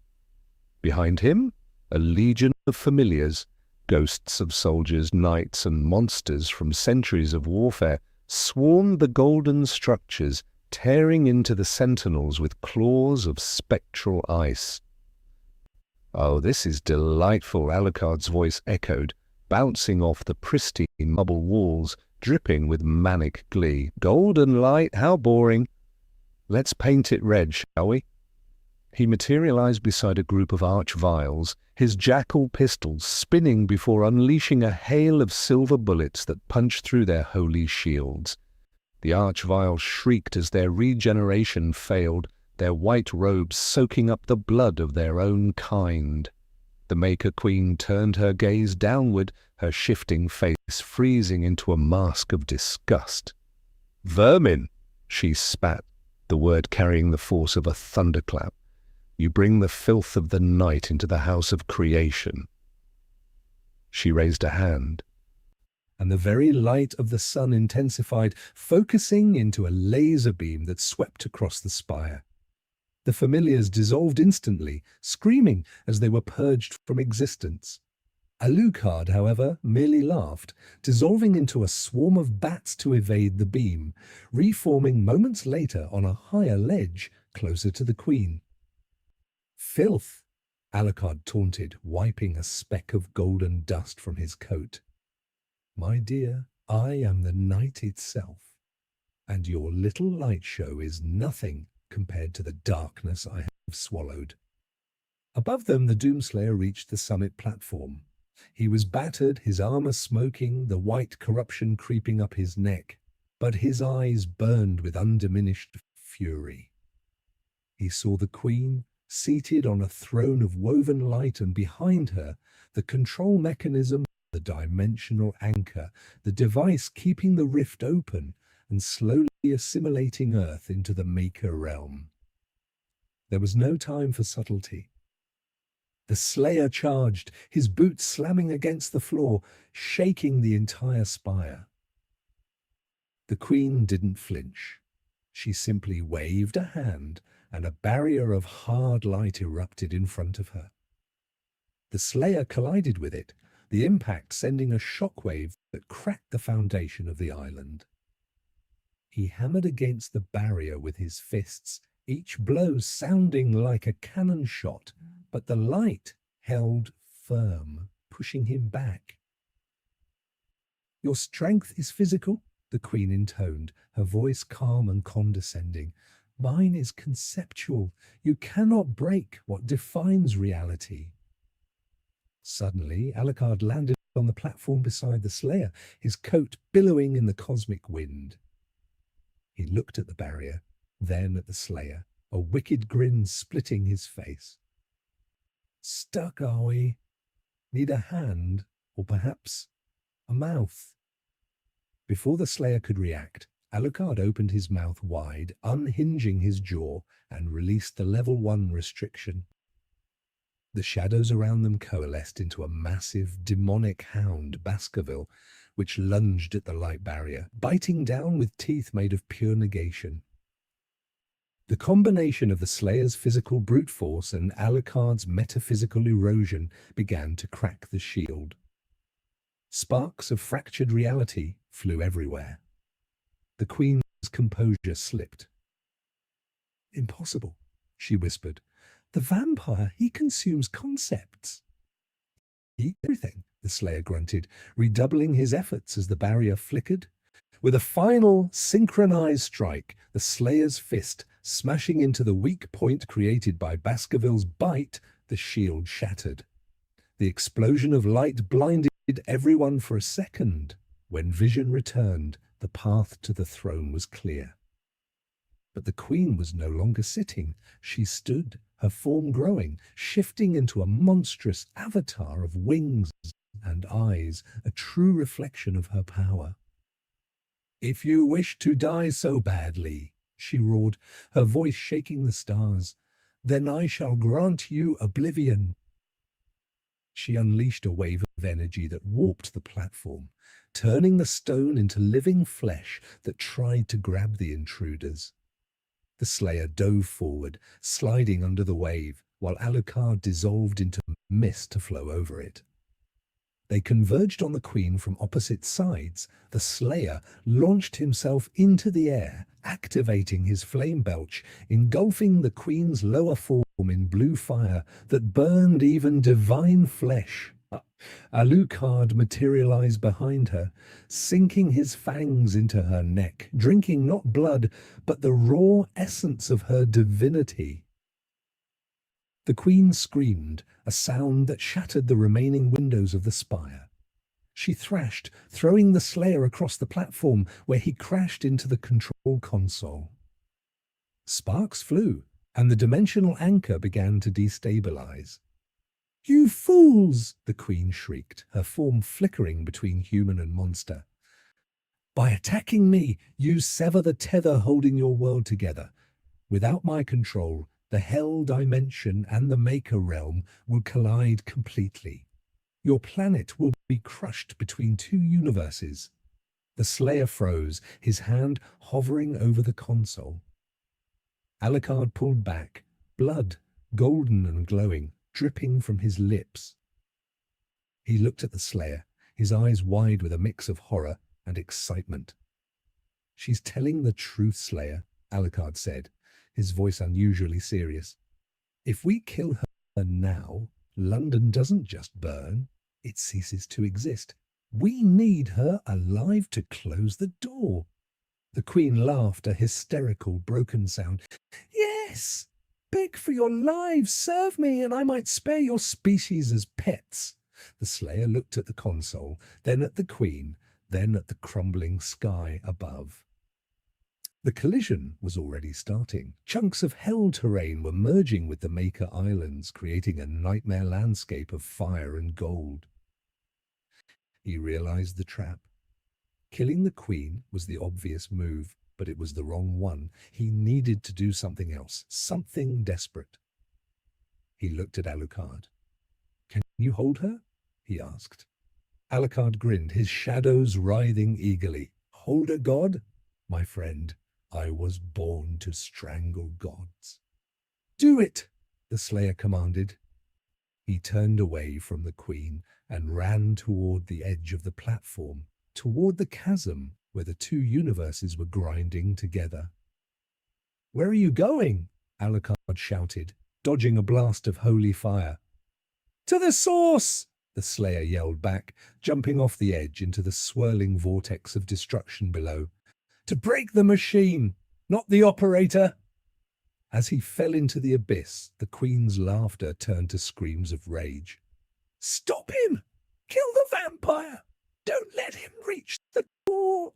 Behind him, a legion of familiars, ghosts of soldiers, knights, and monsters from centuries of warfare, swarmed the golden structures, tearing into the sentinels with claws of spectral ice. "Oh, this is delightful," Alucard's voice echoed, bouncing off the pristine marble walls, dripping with manic glee. "Golden light, how boring. Let's paint it red, shall we?" He materialized beside a group of archviles, his jackal pistols spinning before unleashing a hail of silver bullets that punched through their holy shields. The archviles shrieked as their regeneration failed, their white robes soaking up the blood of their own kind. The Maykr Queen turned her gaze downward, her shifting face freezing into a mask of disgust. "Vermin!" she spat, the word carrying the force of a thunderclap. "You bring the filth of the night into the house of creation." She raised a hand, and the very light of the sun intensified, focusing into a laser beam that swept across the spire. The familiars dissolved instantly, screaming as they were purged from existence. Alucard, however, merely laughed, dissolving into a swarm of bats to evade the beam, reforming moments later on a higher ledge closer to the Queen. "Filth!" Alucard taunted, wiping a speck of golden dust from his coat. "My dear, I am the night itself, and your little light show is nothing compared to the darkness I have swallowed." Above them, the Doomslayer reached the summit platform. He was battered, his armor smoking, the white corruption creeping up his neck, but his eyes burned with undiminished fury. He saw the Queen seated on a throne of woven light, and behind her, the control mechanism, the dimensional anchor, the device keeping the rift open and slowly assimilating Earth into the Maykr Realm. There was no time for subtlety. The Slayer charged, his boots slamming against the floor, shaking the entire spire. The Queen didn't flinch. She simply waved a hand, and a barrier of hard light erupted in front of her. The Slayer collided with it, the impact sending a shockwave that cracked the foundation of the island. He hammered against the barrier with his fists, each blow sounding like a cannon shot, but the light held firm, pushing him back. "Your strength is physical," the Queen intoned, her voice calm and condescending. "Mine is conceptual. You cannot break what defines reality." Suddenly, Alucard landed on the platform beside the Slayer, his coat billowing in the cosmic wind. He looked at the barrier, then at the Slayer, a wicked grin splitting his face. "Stuck, are we? Need a hand, or perhaps a mouth?" Before the Slayer could react, Alucard opened his mouth wide, unhinging his jaw, and released the level 1 restriction. The shadows around them coalesced into a massive, demonic hound, Baskerville, which lunged at the light barrier, biting down with teeth made of pure negation. The combination of the Slayer's physical brute force and Alucard's metaphysical erosion began to crack the shield. Sparks of fractured reality flew everywhere. The Queen's composure slipped. "Impossible," she whispered. "The vampire, he consumes concepts." "Eat everything," the Slayer grunted, redoubling his efforts as the barrier flickered. With a final synchronized strike, the Slayer's fist smashing into the weak point created by Baskerville's bite, the shield shattered. The explosion of light blinded everyone for a second. When vision returned, the path to the throne was clear. But the Queen was no longer sitting. She stood, her form growing, shifting into a monstrous avatar of wings and eyes, a true reflection of her power. "If you wish to die so badly," she roared, her voice shaking the stars, "then I shall grant you oblivion." She unleashed a wave of energy that warped the platform, turning the stone into living flesh that tried to grab the intruders. The Slayer dove forward, sliding under the wave, while Alucard dissolved into mist to flow over it. They converged on the Queen from opposite sides. The Slayer launched himself into the air, activating his flame belch, engulfing the Queen's lower form in blue fire that burned even divine flesh. Alucard materialized behind her, sinking his fangs into her neck, drinking not blood, but the raw essence of her divinity. The Queen screamed, a sound that shattered the remaining windows of the spire. She thrashed, throwing the Slayer across the platform, where he crashed into the control console. Sparks flew, and the dimensional anchor began to destabilize. "You fools!" the Queen shrieked, her form flickering between human and monster. "By attacking me, you sever the tether holding your world together. Without my control, the Hell Dimension and the Maykr Realm will collide completely. Your planet will be crushed between two universes." The Slayer froze, his hand hovering over the console. Alucard pulled back, blood, golden and glowing, dripping from his lips. He looked at the Slayer, his eyes wide with a mix of horror and excitement. "She's telling the truth, Slayer," Alucard said, his voice unusually serious. "If we kill her now, London doesn't just burn, it ceases to exist. We need her alive to close the door." The Queen laughed, a hysterical, broken sound. "Yes! Beg for your lives, serve me, and I might spare your species as pets." The Slayer looked at the console, then at the Queen, then at the crumbling sky above. The collision was already starting. Chunks of hell terrain were merging with the Maykr Islands, creating a nightmare landscape of fire and gold. He realized the trap. Killing the queen was the obvious move, but it was the wrong one. He needed to do something else, something desperate. He looked at Alucard. "Can you hold her?" he asked. Alucard grinned, his shadows writhing eagerly. "Hold a god? My friend, I was born to strangle gods." "Do it!" the Slayer commanded. He turned away from the queen and ran toward the edge of the platform, toward the chasm where the two universes were grinding together. "Where are you going?" Alucard shouted, dodging a blast of holy fire. "To the source!" the Slayer yelled back, jumping off the edge into the swirling vortex of destruction below. "To break the machine, not the operator!" As he fell into the abyss, the queen's laughter turned to screams of rage. "Stop him! Kill the vampire! Don't let him reach the door!"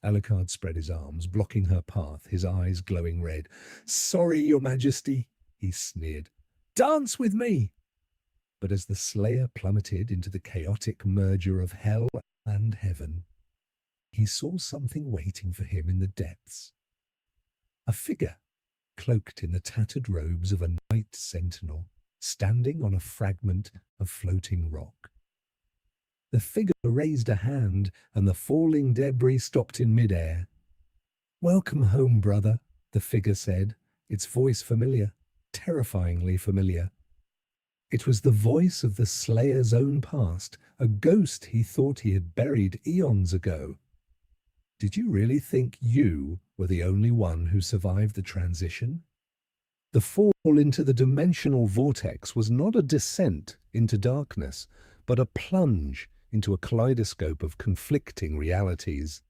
Alucard spread his arms, blocking her path, his eyes glowing red. "Sorry, Your Majesty," he sneered. "Dance with me!" But as the Slayer plummeted into the chaotic merger of hell and heaven, he saw something waiting for him in the depths. A figure, cloaked in the tattered robes of a night sentinel, standing on a fragment of floating rock. The figure raised a hand, and the falling debris stopped in midair. "Welcome home, brother," the figure said, its voice familiar, terrifyingly familiar. It was the voice of the Slayer's own past, a ghost he thought he had buried eons ago. "Did you really think you were the only one who survived the transition?" The fall into the dimensional vortex was not a descent into darkness, but a plunge into a kaleidoscope of conflicting realities.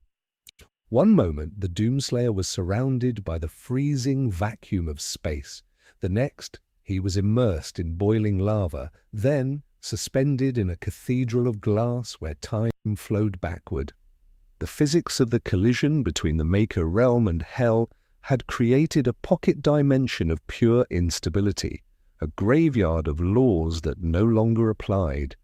One moment, the Doomslayer was surrounded by the freezing vacuum of space. The next, he was immersed in boiling lava, then suspended in a cathedral of glass where time flowed backward. The physics of the collision between the Maykr Realm and Hell had created a pocket dimension of pure instability, a graveyard of laws that no longer applied.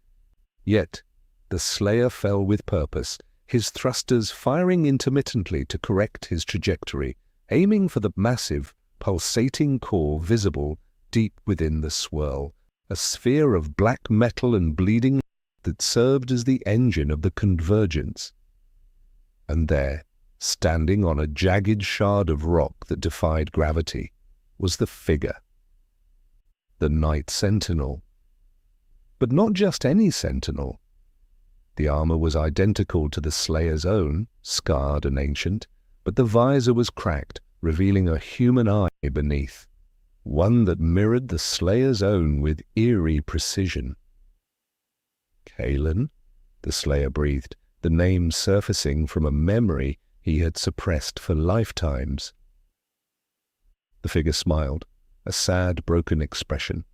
Yet, the Slayer fell with purpose, his thrusters firing intermittently to correct his trajectory, aiming for the massive, pulsating core visible deep within the swirl, a sphere of black metal and bleeding that served as the engine of the convergence. And there, standing on a jagged shard of rock that defied gravity, was the figure. The Night Sentinel. But not just any sentinel. The armor was identical to the Slayer's own, scarred and ancient, but the visor was cracked, revealing a human eye beneath, one that mirrored the Slayer's own with eerie precision. "Kalen?" the Slayer breathed, the name surfacing from a memory he had suppressed for lifetimes. The figure smiled, a sad, broken expression.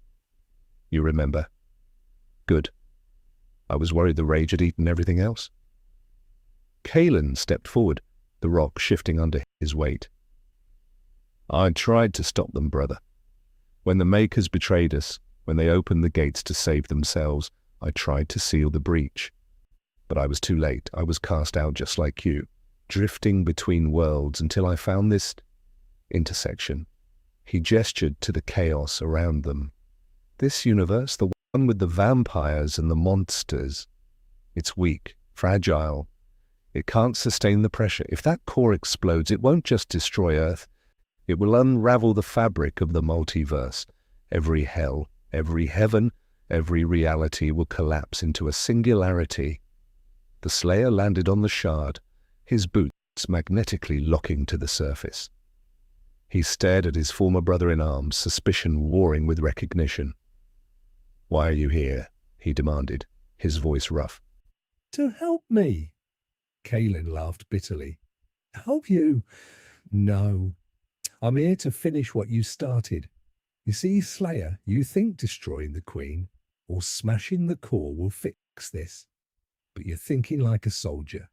"You remember? Good. I was worried the rage had eaten everything else." Kalen stepped forward, the rock shifting under his weight. "I tried to stop them, brother. When the Maykrs betrayed us, when they opened the gates to save themselves, I tried to seal the breach. But I was too late. I was cast out just like you, drifting between worlds until I found this intersection." He gestured to the chaos around them. "This universe, the one with the vampires and the monsters. It's weak, fragile. It can't sustain the pressure. If that core explodes, it won't just destroy Earth. It will unravel the fabric of the multiverse. Every hell, every heaven, every reality will collapse into a singularity." The Slayer landed on the shard, his boots magnetically locking to the surface. He stared at his former brother in arms, suspicion warring with recognition. "Why are you here?" he demanded, his voice rough. "To help me." Kalen laughed bitterly. "Help you? No. I'm here to finish what you started. You see, Slayer, you think destroying the Queen or smashing the core will fix this. But you're thinking like a soldier.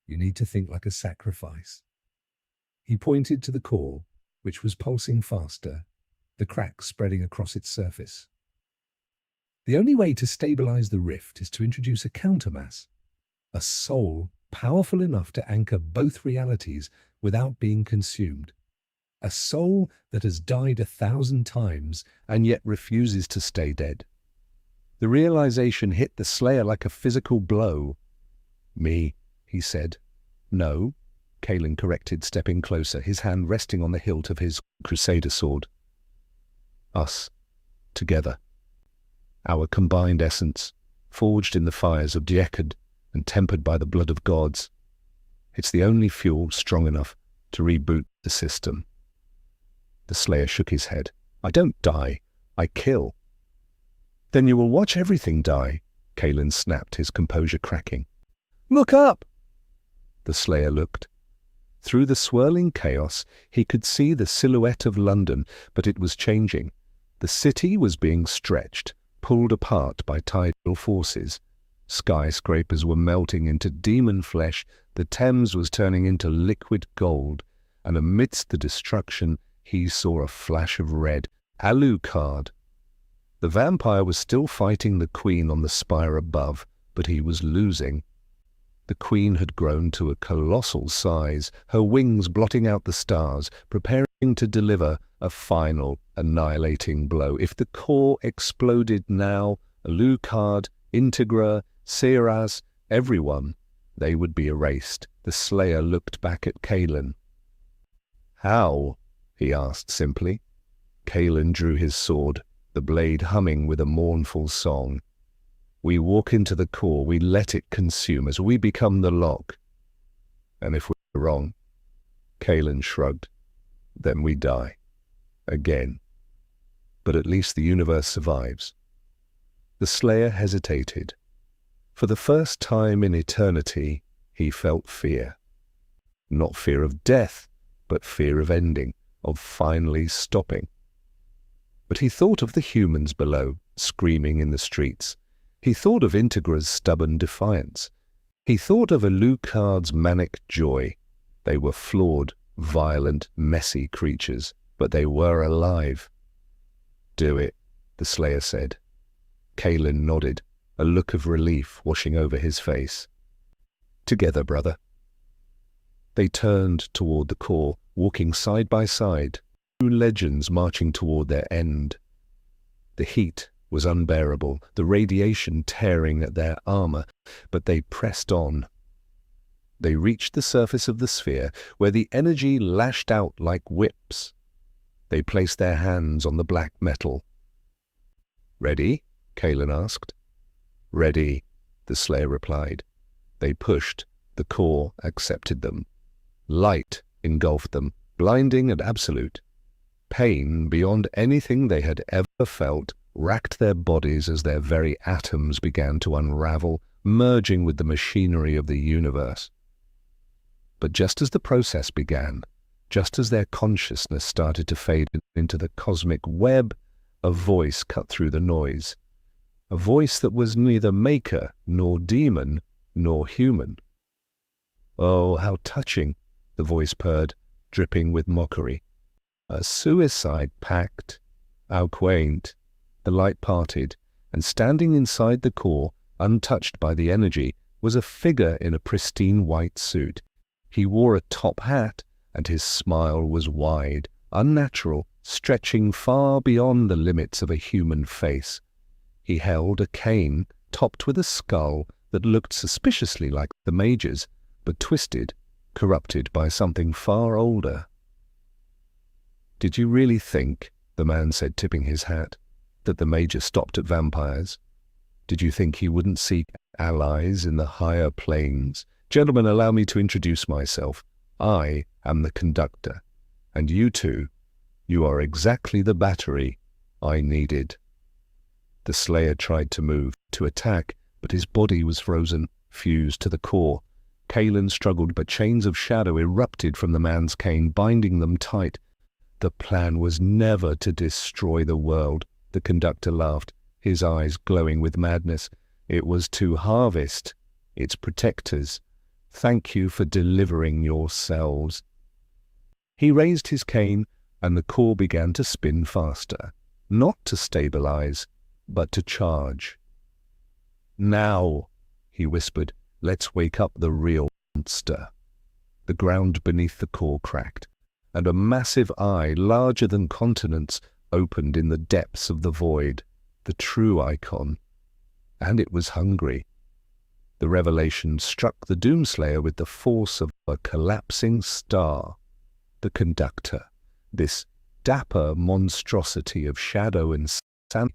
You need to think like a sacrifice. He pointed to the core, which was pulsing faster, the cracks spreading across its surface. The only way to stabilize the rift is to introduce a countermass, a soul powerful enough to anchor both realities without being consumed. A soul that has died 1,000 times and yet refuses to stay dead. The realization hit the Slayer like a physical blow. "Me," he said. "No," Kalen corrected, stepping closer, his hand resting on the hilt of his Crusader sword. "Us. Together. Our combined essence, forged in the fires of Diekad and tempered by the blood of gods. It's the only fuel strong enough to reboot the system." The Slayer shook his head. "I don't die. I kill." "Then you will watch everything die," Kalen snapped, his composure cracking. "Look up!" The Slayer looked. Through the swirling chaos, he could see the silhouette of London, but it was changing. The city was being stretched, pulled apart by tidal forces. Skyscrapers were melting into demon flesh, the Thames was turning into liquid gold, and amidst the destruction, he saw a flash of red. Alucard. The vampire was still fighting the Queen on the spire above, but he was losing. The Queen had grown to a colossal size, her wings blotting out the stars, preparing to deliver a final, annihilating blow. If the core exploded now, Alucard, Integra, Seras, everyone, they would be erased. The Slayer looked back at Kalen. "How?" he asked simply. Kalen drew his sword, the blade humming with a mournful song. "We walk into the core, we let it consume us, we become the lock. And if we're wrong," Kalen shrugged, "then we die. Again. But at least the universe survives." The Slayer hesitated. For the first time in eternity, he felt fear. Not fear of death, but fear of ending, of finally stopping. But he thought of the humans below, screaming in the streets. He thought of Integra's stubborn defiance. He thought of Alucard's manic joy. They were flawed, violent, messy creatures, but they were alive. "Do it," the Slayer said. Kalen nodded, a look of relief washing over his face. "Together, brother." They turned toward the core, walking side by side, two legends marching toward their end. The heat was unbearable, the radiation tearing at their armor, but they pressed on. They reached the surface of the sphere, where the energy lashed out like whips. They placed their hands on the black metal. "Ready?" Kalen asked. "Ready," the Slayer replied. They pushed. The core accepted them. Light engulfed them, blinding and absolute. Pain, beyond anything they had ever felt, racked their bodies as their very atoms began to unravel, merging with the machinery of the universe. But just as the process began, just as their consciousness started to fade into the cosmic web, a voice cut through the noise. A voice that was neither Maykr, nor demon, nor human. "Oh, how touching," the voice purred, dripping with mockery. "A suicide pact. How quaint." The light parted, and standing inside the core, untouched by the energy, was a figure in a pristine white suit. He wore a top hat, and his smile was wide, unnatural, stretching far beyond the limits of a human face. He held a cane topped with a skull that looked suspiciously like the Maykrs, but twisted, corrupted by something far older. "Did you really think," the man said, tipping his hat, "that the Major stopped at vampires? Did you think he wouldn't seek allies in the higher planes? Gentlemen, allow me to introduce myself. I am the Conductor, and you two, you are exactly the battery I needed." The Slayer tried to move, to attack, but his body was frozen, fused to the core. Kalen struggled, but chains of shadow erupted from the man's cane, binding them tight. "The plan was never to destroy the world," the Conductor laughed, his eyes glowing with madness. "It was to harvest its protectors. Thank you for delivering yourselves." He raised his cane, and the core began to spin faster, not to stabilize, but to charge. "Now," he whispered, "let's wake up the real monster." The ground beneath the core cracked, and a massive eye, larger than continents, opened in the depths of the void, the true icon. And it was hungry. The revelation struck the Doomslayer with the force of a collapsing star. The Conductor, this dapper monstrosity of shadow and sand,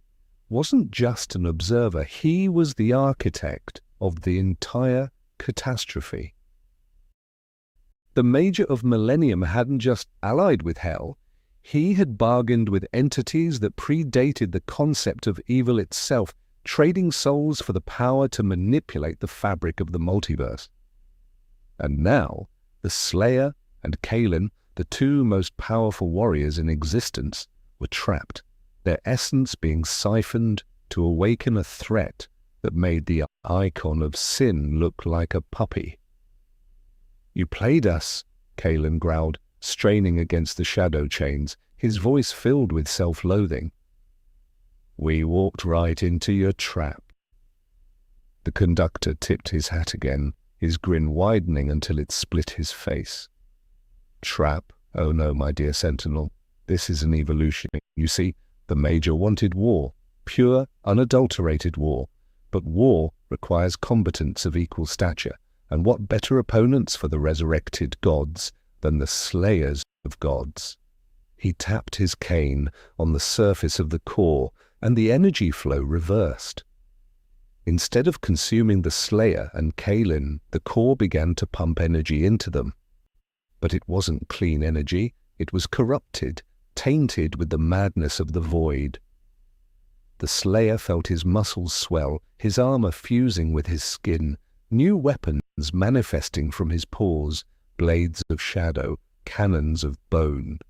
wasn't just an observer. He was the architect of the entire catastrophe. The Major of Millennium hadn't just allied with Hell, he had bargained with entities that predated the concept of evil itself, trading souls for the power to manipulate the fabric of the multiverse. And now, the Slayer and Kaelin, the two most powerful warriors in existence, were trapped, their essence being siphoned to awaken a threat that made the icon of sin look like a puppy. "You played us," Kaelin growled, straining against the shadow chains, his voice filled with self-loathing. "We walked right into your trap." The Conductor tipped his hat again, his grin widening until it split his face. "Trap? Oh no, my dear Sentinel. This is an evolution. You see, the Major wanted war, pure, unadulterated war. But war requires combatants of equal stature, and what better opponents for the resurrected gods than the slayers of gods? He tapped his cane on the surface of the core, and the energy flow reversed. Instead of consuming the Slayer and Kaelin, the core began to pump energy into them. But it wasn't clean energy, it was corrupted, tainted with the madness of the void. The Slayer felt his muscles swell, his armor fusing with his skin, new weapons manifesting from his pores, blades of shadow, cannons of bone.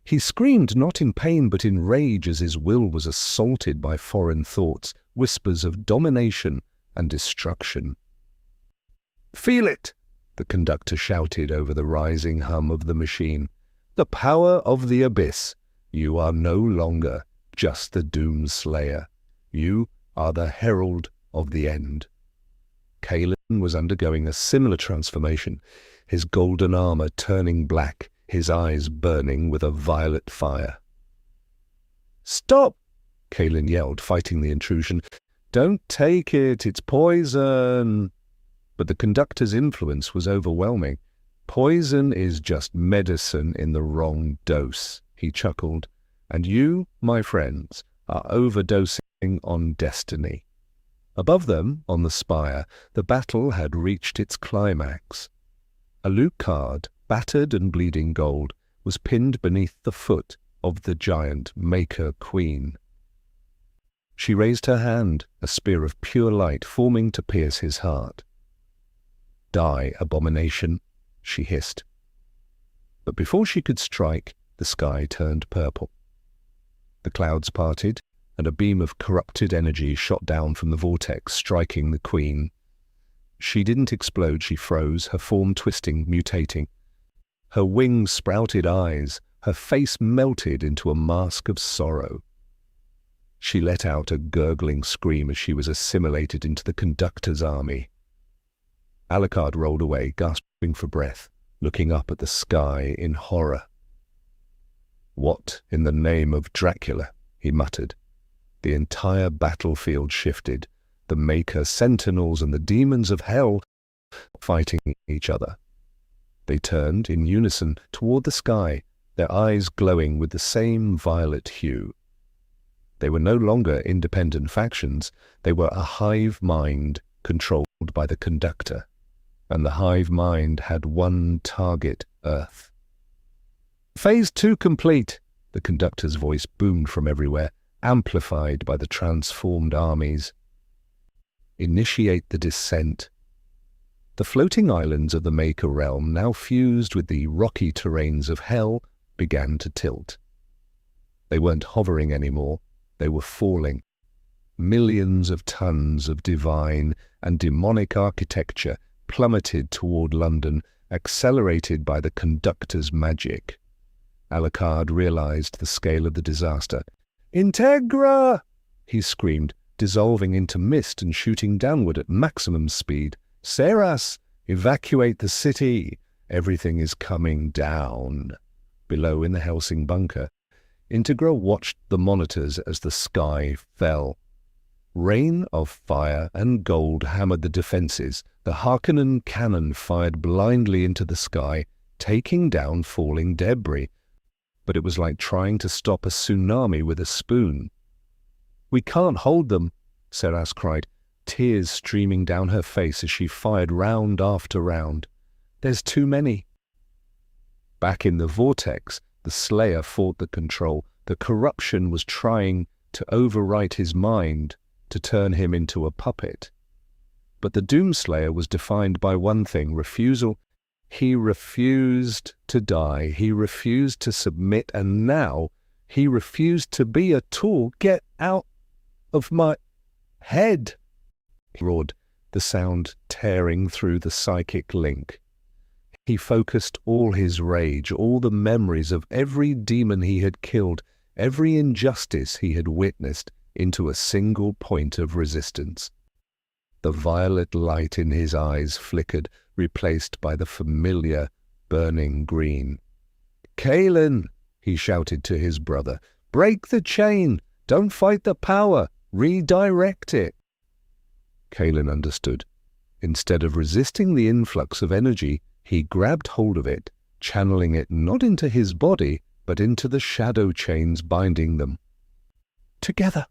He screamed not in pain but in rage as his will was assaulted by foreign thoughts, whispers of domination and destruction. "Feel it!" the Conductor shouted over the rising hum of the machine. "The power of the abyss. You are no longer just the Doom Slayer. You are the herald of the end." Kaelin was undergoing a similar transformation, his golden armor turning black, his eyes burning with a violet fire. "Stop!" Kaelin yelled, fighting the intrusion. "Don't take it, it's poison!" But the Conductor's influence was overwhelming. "Poison is just medicine in the wrong dose," he chuckled. "And you, my friends, are overdosing on destiny." Above them, on the spire, the battle had reached its climax. Alucard, battered and bleeding gold, was pinned beneath the foot of the giant Maykr Queen. She raised her hand, a spear of pure light forming to pierce his heart. "Die, abomination," she hissed. But before she could strike, the sky turned purple. The clouds parted, and a beam of corrupted energy shot down from the vortex, striking the Queen. She didn't explode, she froze, her form twisting, mutating. Her wings sprouted eyes, her face melted into a mask of sorrow. She let out a gurgling scream as she was assimilated into the Conductor's army. Alucard rolled away, gasping for breath, looking up at the sky in horror. "What in the name of Dracula?" he muttered. The entire battlefield shifted, the Maykr sentinels and the demons of hell fighting each other. They turned in unison toward the sky, their eyes glowing with the same violet hue. They were no longer independent factions, they were a hive mind controlled by the Conductor, and the hive mind had one target, Earth. "Phase 2 complete," the Conductor's voice boomed from everywhere, amplified by the transformed armies. "Initiate the descent." The floating islands of the Maykr Realm, now fused with the rocky terrains of Hell, began to tilt. They weren't hovering anymore, they were falling. Millions of tons of divine and demonic architecture plummeted toward London, accelerated by the Conductor's magic. Alucard realized the scale of the disaster. "Integra!" he screamed, dissolving into mist and shooting downward at maximum speed. "Seras! Evacuate the city! Everything is coming down!" Below in the Hellsing bunker, Integra watched the monitors as the sky fell. Rain of fire and gold hammered the defenses. The Harkonnen cannon fired blindly into the sky, taking down falling debris. But it was like trying to stop a tsunami with a spoon. "We can't hold them," Seras cried, tears streaming down her face as she fired round after round. "There's too many." Back in the vortex, the Slayer fought the control. The corruption was trying to overwrite his mind, to turn him into a puppet. But the Doomslayer was defined by one thing: refusal. He refused to die. He refused to submit, and now he refused to be a tool. "Get out of my head!" he roared, the sound tearing through the psychic link. He focused all his rage, all the memories of every demon he had killed, every injustice he had witnessed, into a single point of resistance. The violet light in his eyes flickered, replaced by the familiar burning green. "Kaelin!" he shouted to his brother. "Break the chain! Don't fight the power! Redirect it!" Kaelin understood. Instead of resisting the influx of energy, he grabbed hold of it, channeling it not into his body, but into the shadow chains binding them. "Together!"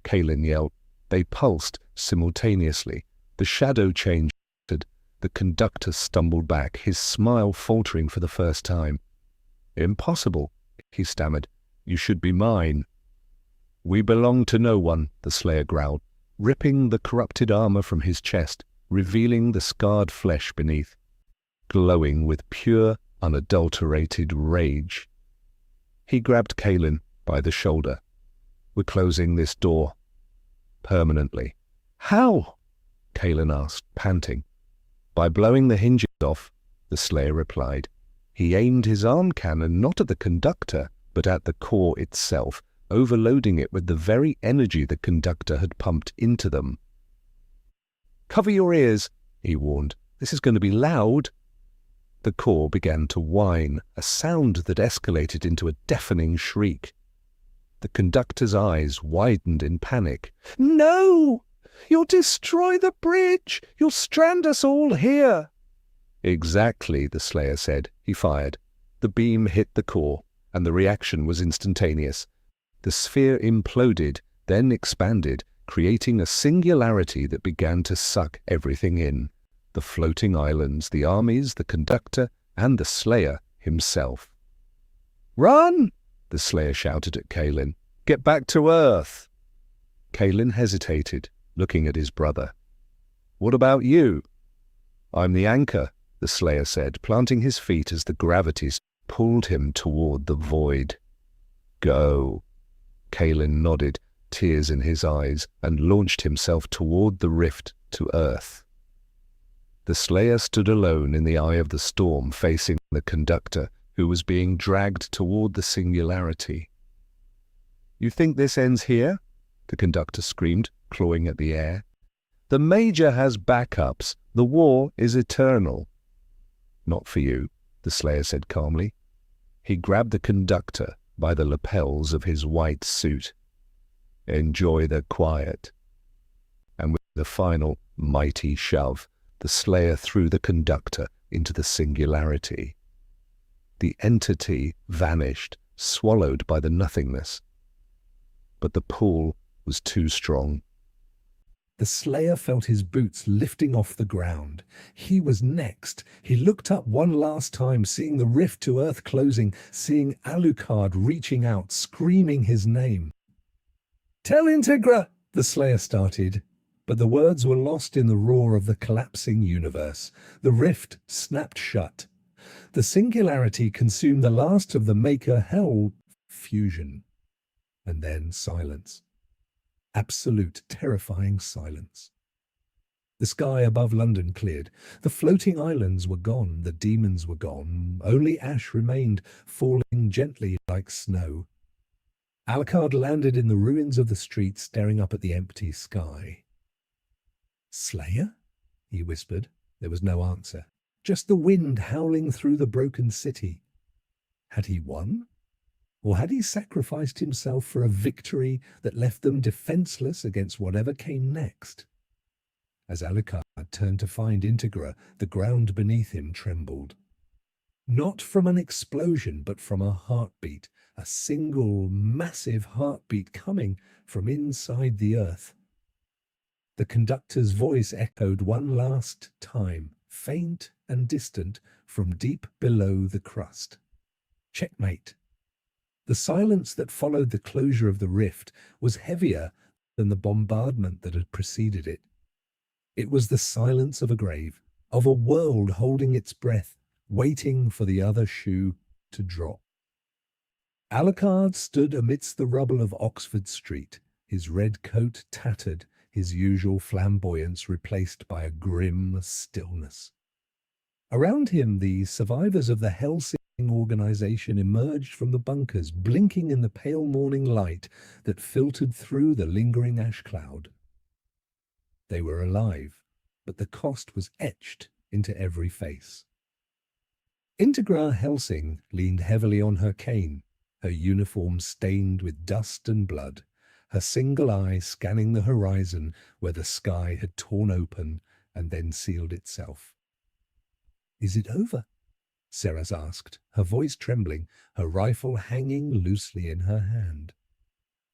Kaelin yelled. They pulsed simultaneously. The shadow chain shattered. The Conductor stumbled back, his smile faltering for the first time. "Impossible," he stammered. "You should be mine." "We belong to no one," the Slayer growled, ripping the corrupted armor from his chest, revealing the scarred flesh beneath, glowing with pure, unadulterated rage. He grabbed Kaelin by the shoulder. "We're closing this door. Permanently." "How?" Kaelin asked, panting. "By blowing the hinges off," the Slayer replied. He aimed his arm cannon not at the Conductor, but at the core itself, overloading it with the very energy the Conductor had pumped into them. "Cover your ears," he warned. "This is going to be loud." The core began to whine, a sound that escalated into a deafening shriek. The Conductor's eyes widened in panic. "No! You'll destroy the bridge! You'll strand us all here!" "Exactly," the Slayer said. He fired. The beam hit the core, and the reaction was instantaneous. The sphere imploded, then expanded, creating a singularity that began to suck everything in. The floating islands, the armies, the Conductor, and the Slayer himself. "Run!" the Slayer shouted at Kaelin. "Get back to Earth!" Kaelin hesitated, looking at his brother. "What about you?" "I'm the anchor," the Slayer said, planting his feet as the gravities pulled him toward the void. "Go." Kaelin nodded, tears in his eyes, and launched himself toward the rift to Earth. The Slayer stood alone in the eye of the storm, facing the Conductor, who was being dragged toward the singularity. "You think this ends here?" the Conductor screamed, clawing at the air. "The Major has backups. The war is eternal." "Not for you," the Slayer said calmly. He grabbed the Conductor by the lapels of his white suit. "Enjoy the quiet." And with the final mighty shove, the Slayer threw the Conductor into the singularity. The entity vanished, swallowed by the nothingness. But the pull was too strong. The Slayer felt his boots lifting off the ground. He was next. He looked up one last time, seeing the rift to Earth closing, seeing Alucard reaching out, screaming his name. "Tell Integra!" the Slayer started. But the words were lost in the roar of the collapsing universe. The rift snapped shut. The singularity consumed the last of the Maykr Hell fusion. And then silence. Absolute, terrifying silence. The sky above London cleared. The floating islands were gone, the demons were gone, only ash remained, falling gently like snow. Alucard landed in the ruins of the street, staring up at the empty sky. "Slayer?" he whispered. There was no answer, just the wind howling through the broken city. Had he won? Or had he sacrificed himself for a victory that left them defenseless against whatever came next? As Alucard turned to find Integra, the ground beneath him trembled. Not from an explosion, but from a heartbeat, a single, massive heartbeat coming from inside the earth. The conductor's voice echoed one last time, faint and distant, from deep below the crust. "Checkmate." The silence that followed the closure of the rift was heavier than the bombardment that had preceded it. It was the silence of a grave, of a world holding its breath, waiting for the other shoe to drop. Alucard stood amidst the rubble of Oxford Street, his red coat tattered, his usual flamboyance replaced by a grim stillness. Around him, the survivors of the Hellsing Organization emerged from the bunkers, blinking in the pale morning light that filtered through the lingering ash cloud. They were alive, but the cost was etched into every face. Integra Hellsing leaned heavily on her cane, her uniform stained with dust and blood, her single eye scanning the horizon where the sky had torn open and then sealed itself. "Is it over?" Seras asked, her voice trembling, her rifle hanging loosely in her hand.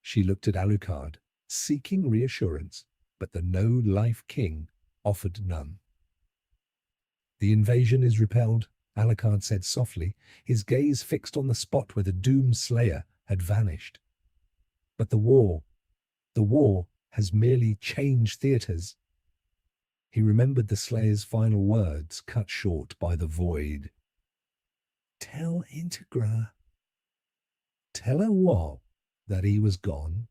She looked at Alucard, seeking reassurance, but the no-life king offered none. "The invasion is repelled," Alucard said softly, his gaze fixed on the spot where the doomed Slayer had vanished. "But the war has merely changed theaters." He remembered the Slayer's final words, cut short by the void. "Tell Integra." Tell her what? That he was gone?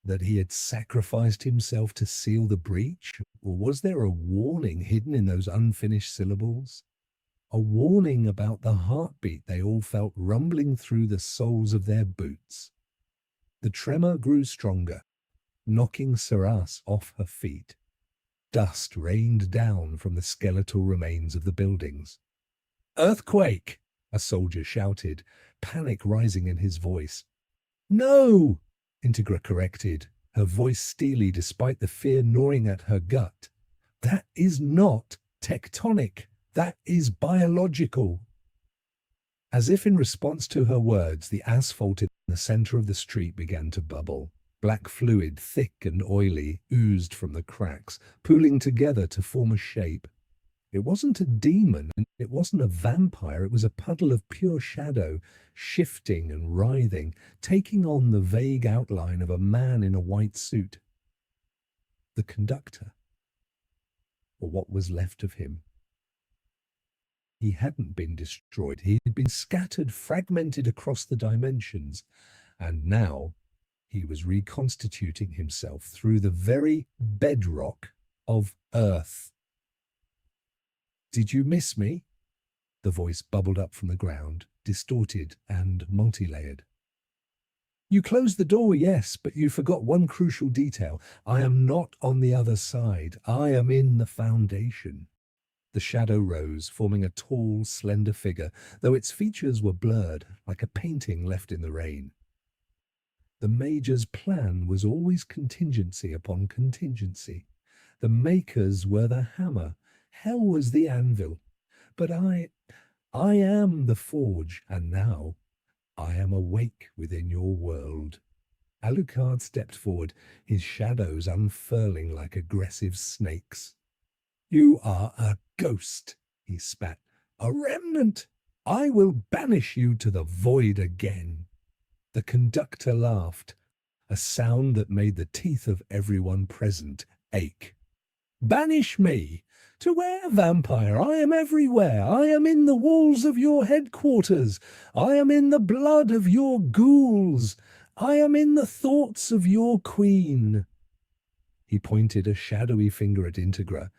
That he had sacrificed himself to seal the breach? Or was there a warning hidden in those unfinished syllables? A warning about the heartbeat they all felt rumbling through the soles of their boots. The tremor grew stronger, knocking Seras off her feet. Dust rained down from the skeletal remains of the buildings. "Earthquake!" a soldier shouted, panic rising in his voice. "No!" Integra corrected, her voice steely despite the fear gnawing at her gut. "That is not tectonic. That is biological." As if in response to her words, the asphalt in the center of the street began to bubble. Black fluid, thick and oily, oozed from the cracks, pooling together to form a shape. It wasn't a demon, and it wasn't a vampire, it was a puddle of pure shadow, shifting and writhing, taking on the vague outline of a man in a white suit. The conductor, or what was left of him. He hadn't been destroyed, he had been scattered, fragmented across the dimensions, and now he was reconstituting himself through the very bedrock of Earth. "Did you miss me?" The voice bubbled up from the ground, distorted and multi-layered. "You closed the door, yes, but you forgot one crucial detail. I am not on the other side. I am in the Foundation." The shadow rose, forming a tall, slender figure, though its features were blurred, like a painting left in the rain. The Major's plan was always contingency upon contingency. The Maykrs were the hammer. Hell was the anvil. But I am the forge, and now I am awake within your world. Alucard stepped forward, his shadows unfurling like aggressive snakes. "You are a ghost," he spat. "A remnant. I will banish you to the void again." The conductor laughed, a sound that made the teeth of everyone present ache. "Banish me? To where, vampire? I am everywhere. I am in the walls of your headquarters. I am in the blood of your ghouls. I am in the thoughts of your queen." He pointed a shadowy finger at Integra.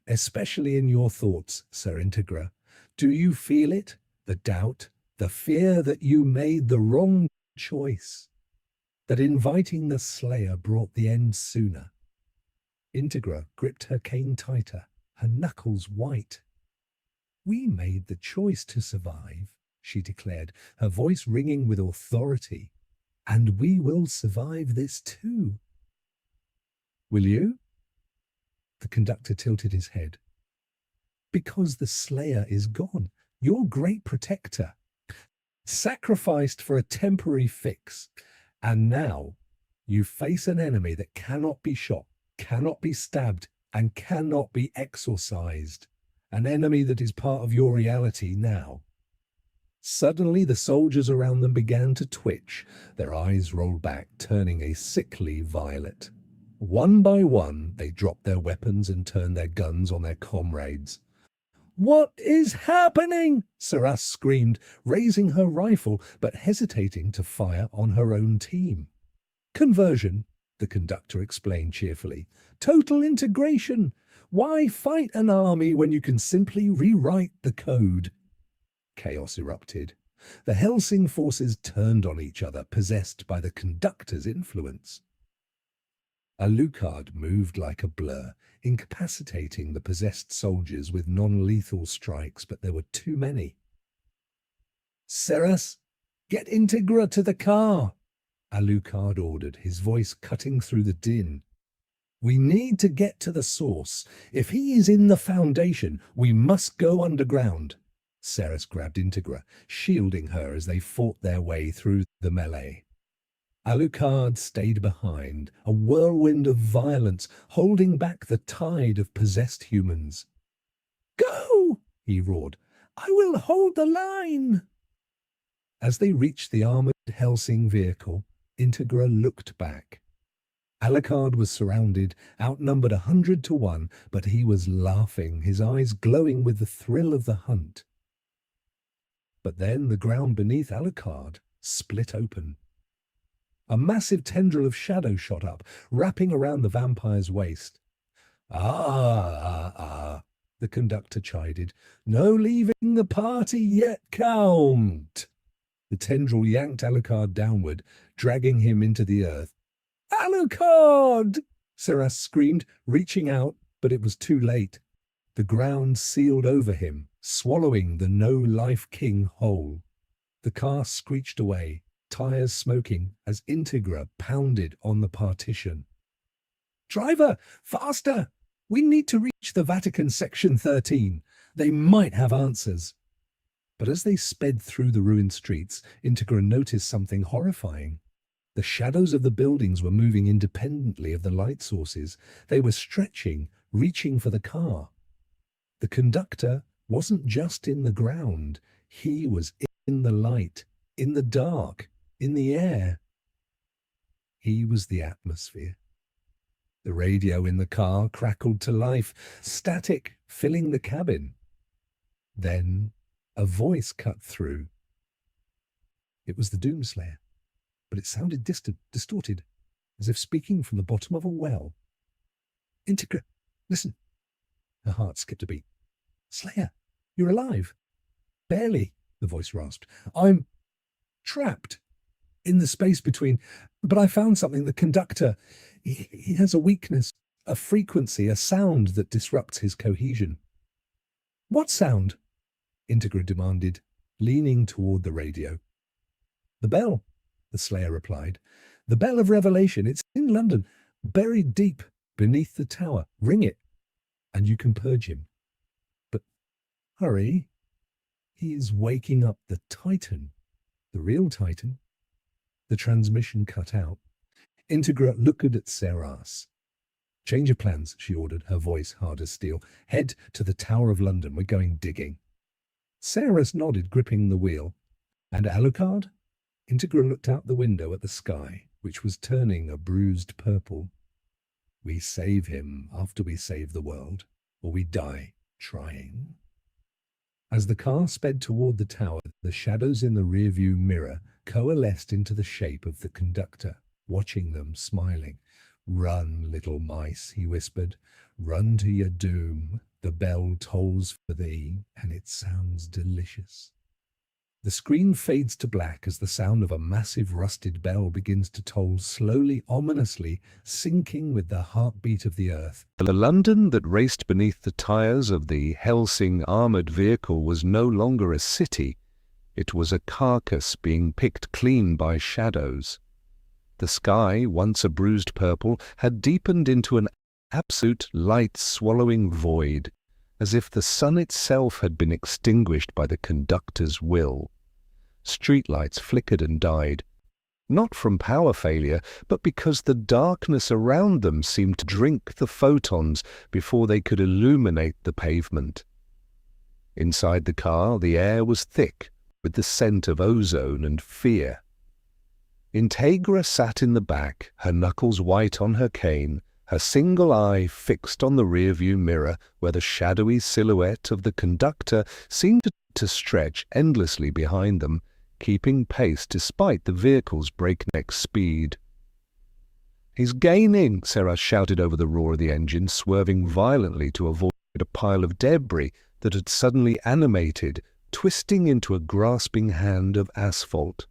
"Especially in your thoughts, Sir Integra. Do you feel it? The doubt, the fear that you made the wrong choice, that inviting the Slayer brought the end sooner?" Integra gripped her cane tighter, her knuckles white. "We made the choice to survive," she declared, her voice ringing with authority. "And we will survive this too." "Will you?" The conductor tilted his head. "Because the Slayer is gone, your great protector, sacrificed for a temporary fix. And now you face an enemy that cannot be shot, cannot be stabbed, and cannot be exorcised. An enemy that is part of your reality now." Suddenly the soldiers around them began to twitch. Their eyes rolled back, turning a sickly violet. One by one, they dropped their weapons and turned their guns on their comrades. "What is happening?" Saras screamed, raising her rifle but hesitating to fire on her own team. "Conversion," the conductor explained cheerfully. "Total integration. Why fight an army when you can simply rewrite the code?" Chaos erupted. The Hellsing forces turned on each other, possessed by the conductor's influence. Alucard moved like a blur, incapacitating the possessed soldiers with non-lethal strikes, but there were too many. "Seras, get Integra to the car," Alucard ordered, his voice cutting through the din. "We need to get to the source. If he is in the Foundation, we must go underground." Seras grabbed Integra, shielding her as they fought their way through the melee. Alucard stayed behind, a whirlwind of violence, holding back the tide of possessed humans. "Go!" he roared. "I will hold the line!" As they reached the armored Hellsing vehicle, Integra looked back. Alucard was surrounded, outnumbered 100-1, but he was laughing, his eyes glowing with the thrill of the hunt. But then the ground beneath Alucard split open. A massive tendril of shadow shot up, wrapping around the vampire's waist. The conductor chided. "No leaving the party yet, Count." The tendril yanked Alucard downward, dragging him into the earth. "Alucard!" Seras screamed, reaching out, but it was too late. The ground sealed over him, swallowing the no-life king whole. The car screeched away, tires smoking as Integra pounded on the partition. "Driver, faster! We need to reach the Vatican Section 13. They might have answers." But as they sped through the ruined streets, Integra noticed something horrifying. The shadows of the buildings were moving independently of the light sources. They were stretching, reaching for the car. The conductor wasn't just in the ground. He was in the light, in the dark, in the air. He was the atmosphere. The radio in the car crackled to life, static, filling the cabin. Then a voice cut through. It was the Doomslayer, but it sounded distant, distorted, as if speaking from the bottom of a well. "Integra, listen." Her heart skipped a beat. "Slayer, you're alive." "Barely," the voice rasped. "I'm trapped in the space between, but I found something. The conductor, he has a weakness, a frequency, a sound that disrupts his cohesion." "What sound?" Integra demanded, leaning toward the radio. "The bell," the Slayer replied. "The bell of revelation. It's in London, buried deep beneath the tower. Ring it, and you can purge him. But hurry. He is waking up the Titan, the real Titan." The transmission cut out. Integra looked at Seras. "Change of plans," she ordered, her voice hard as steel. "Head to the Tower of London. We're going digging." Seras nodded, gripping the wheel. "And Alucard?" Integra looked out the window at the sky, which was turning a bruised purple. "We save him after we save the world, or we die trying." As the car sped toward the tower, the shadows in the rearview mirror coalesced into the shape of the conductor, watching them, smiling. "Run, little mice," he whispered. "Run to your doom. The bell tolls for thee, and it sounds delicious." The screen fades to black as the sound of a massive rusted bell begins to toll slowly, ominously, syncing with the heartbeat of the earth. The London that raced beneath the tires of the Hellsing armored vehicle was no longer a city. It was a carcass being picked clean by shadows. The sky, once a bruised purple, had deepened into an absolute light-swallowing void, as if the sun itself had been extinguished by the Conductor's will. Streetlights flickered and died, not from power failure, but because the darkness around them seemed to drink the photons before they could illuminate the pavement. Inside the car, the air was thick with the scent of ozone and fear. Integra sat in the back, her knuckles white on her cane, her single eye fixed on the rearview mirror where the shadowy silhouette of the Conductor seemed to stretch endlessly behind them, keeping pace despite the vehicle's breakneck speed. "He's gaining," Sarah shouted over the roar of the engine, swerving violently to avoid a pile of debris that had suddenly animated, twisting into a grasping hand of asphalt.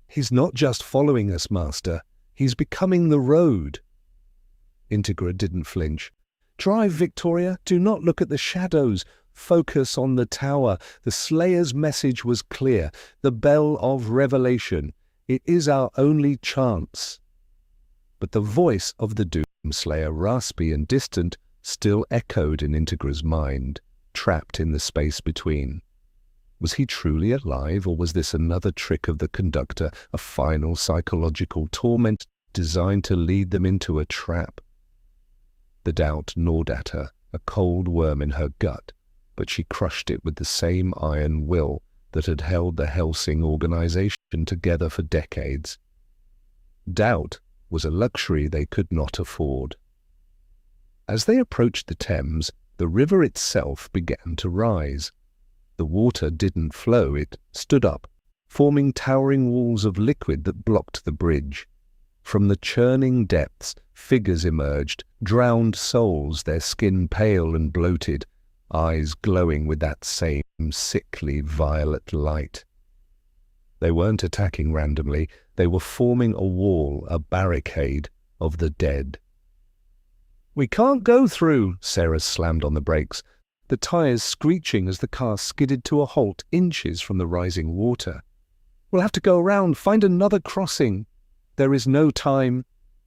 "He's not just following us, Master. He's becoming the road." Integra didn't flinch. "Drive, Victoria. Do not look at the shadows. Focus on the tower." The Slayer's message was clear. The bell of revelation. It is our only chance. But the voice of the Doomslayer, raspy and distant, still echoed in Integra's mind, trapped in the space between. Was he truly alive, or was this another trick of the Conductor, a final psychological torment designed to lead them into a trap? The doubt gnawed at her, a cold worm in her gut, but she crushed it with the same iron will that had held the Hellsing Organization together for decades. Doubt was a luxury they could not afford. As they approached the Thames, the river itself began to rise. The water didn't flow, it stood up, forming towering walls of liquid that blocked the bridge. From the churning depths, figures emerged, drowned souls, their skin pale and bloated, eyes glowing with that same sickly violet light. They weren't attacking randomly, they were forming a wall, a barricade of the dead. "We can't go through," Sarah slammed on the brakes, the tires screeching as the car skidded to a halt inches from the rising water. "We'll have to go around, find another crossing." "There is no time,"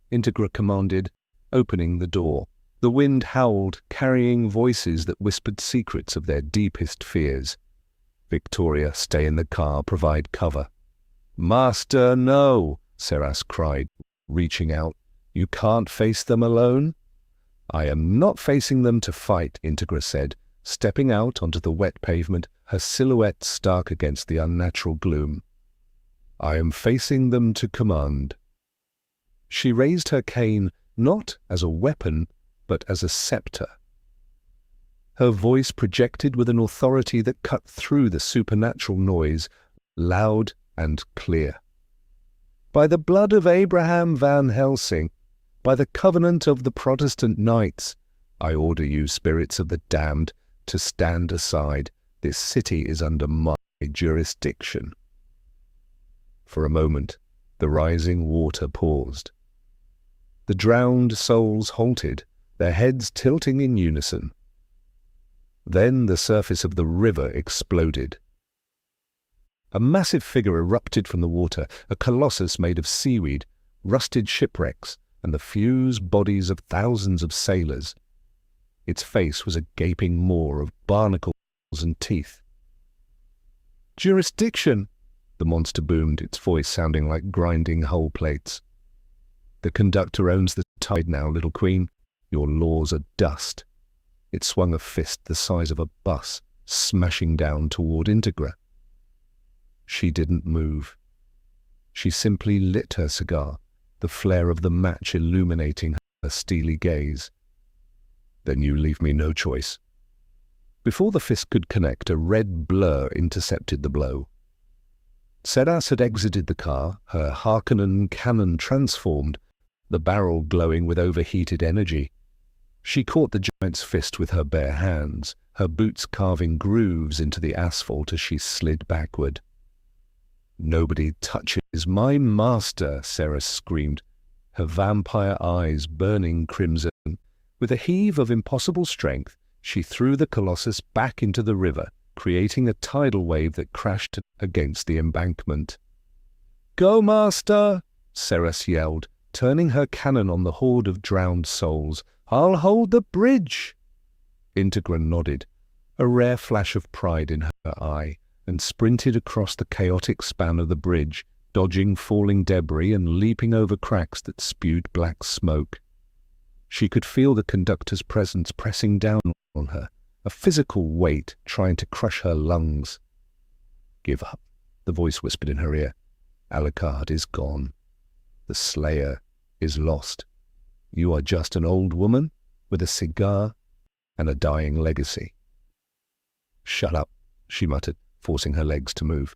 Integra commanded, opening the door. The wind howled, carrying voices that whispered secrets of their deepest fears. "Victoria, stay in the car, provide cover." "Master, no," Seras cried, reaching out. "You can't face them alone?" "I am not facing them to fight," Integra said, stepping out onto the wet pavement, her silhouette stark against the unnatural gloom. "I am facing them to command." She raised her cane not as a weapon, but as a scepter. Her voice projected with an authority that cut through the supernatural noise, loud and clear. "By the blood of Abraham van Helsing, by the covenant of the Protestant knights, I order you, spirits of the damned, to stand aside. This city is under my jurisdiction." For a moment, the rising water paused. The drowned souls halted, their heads tilting in unison. Then the surface of the river exploded. A massive figure erupted from the water, a colossus made of seaweed, rusted shipwrecks, and the fused bodies of thousands of sailors. Its face was a gaping maw of barnacles and teeth. "Jurisdiction!" the monster boomed, its voice sounding like grinding hull plates. "The Conductor owns the tide now, little queen. Your laws are dust." It swung a fist the size of a bus, smashing down toward Integra. She didn't move. She simply lit her cigar, the flare of the match illuminating her steely gaze. "Then you leave me no choice." Before the fist could connect, a red blur intercepted the blow. Seras had exited the car, her Harkonnen cannon transformed, the barrel glowing with overheated energy. She caught the giant's fist with her bare hands, her boots carving grooves into the asphalt as she slid backward. "Nobody touches my master," Sarah screamed, her vampire eyes burning crimson. With a heave of impossible strength, she threw the colossus back into the river, creating a tidal wave that crashed against the embankment. "Go, master!" Ceres yelled, turning her cannon on the horde of drowned souls. "I'll hold the bridge!" Integra nodded, a rare flash of pride in her eye, and sprinted across the chaotic span of the bridge, dodging falling debris and leaping over cracks that spewed black smoke. She could feel the conductor's presence pressing down on her, a physical weight trying to crush her lungs. "Give up," the voice whispered in her ear. "Alucard is gone. The Slayer is lost. You are just an old woman with a cigar and a dying legacy." "Shut up," she muttered, forcing her legs to move.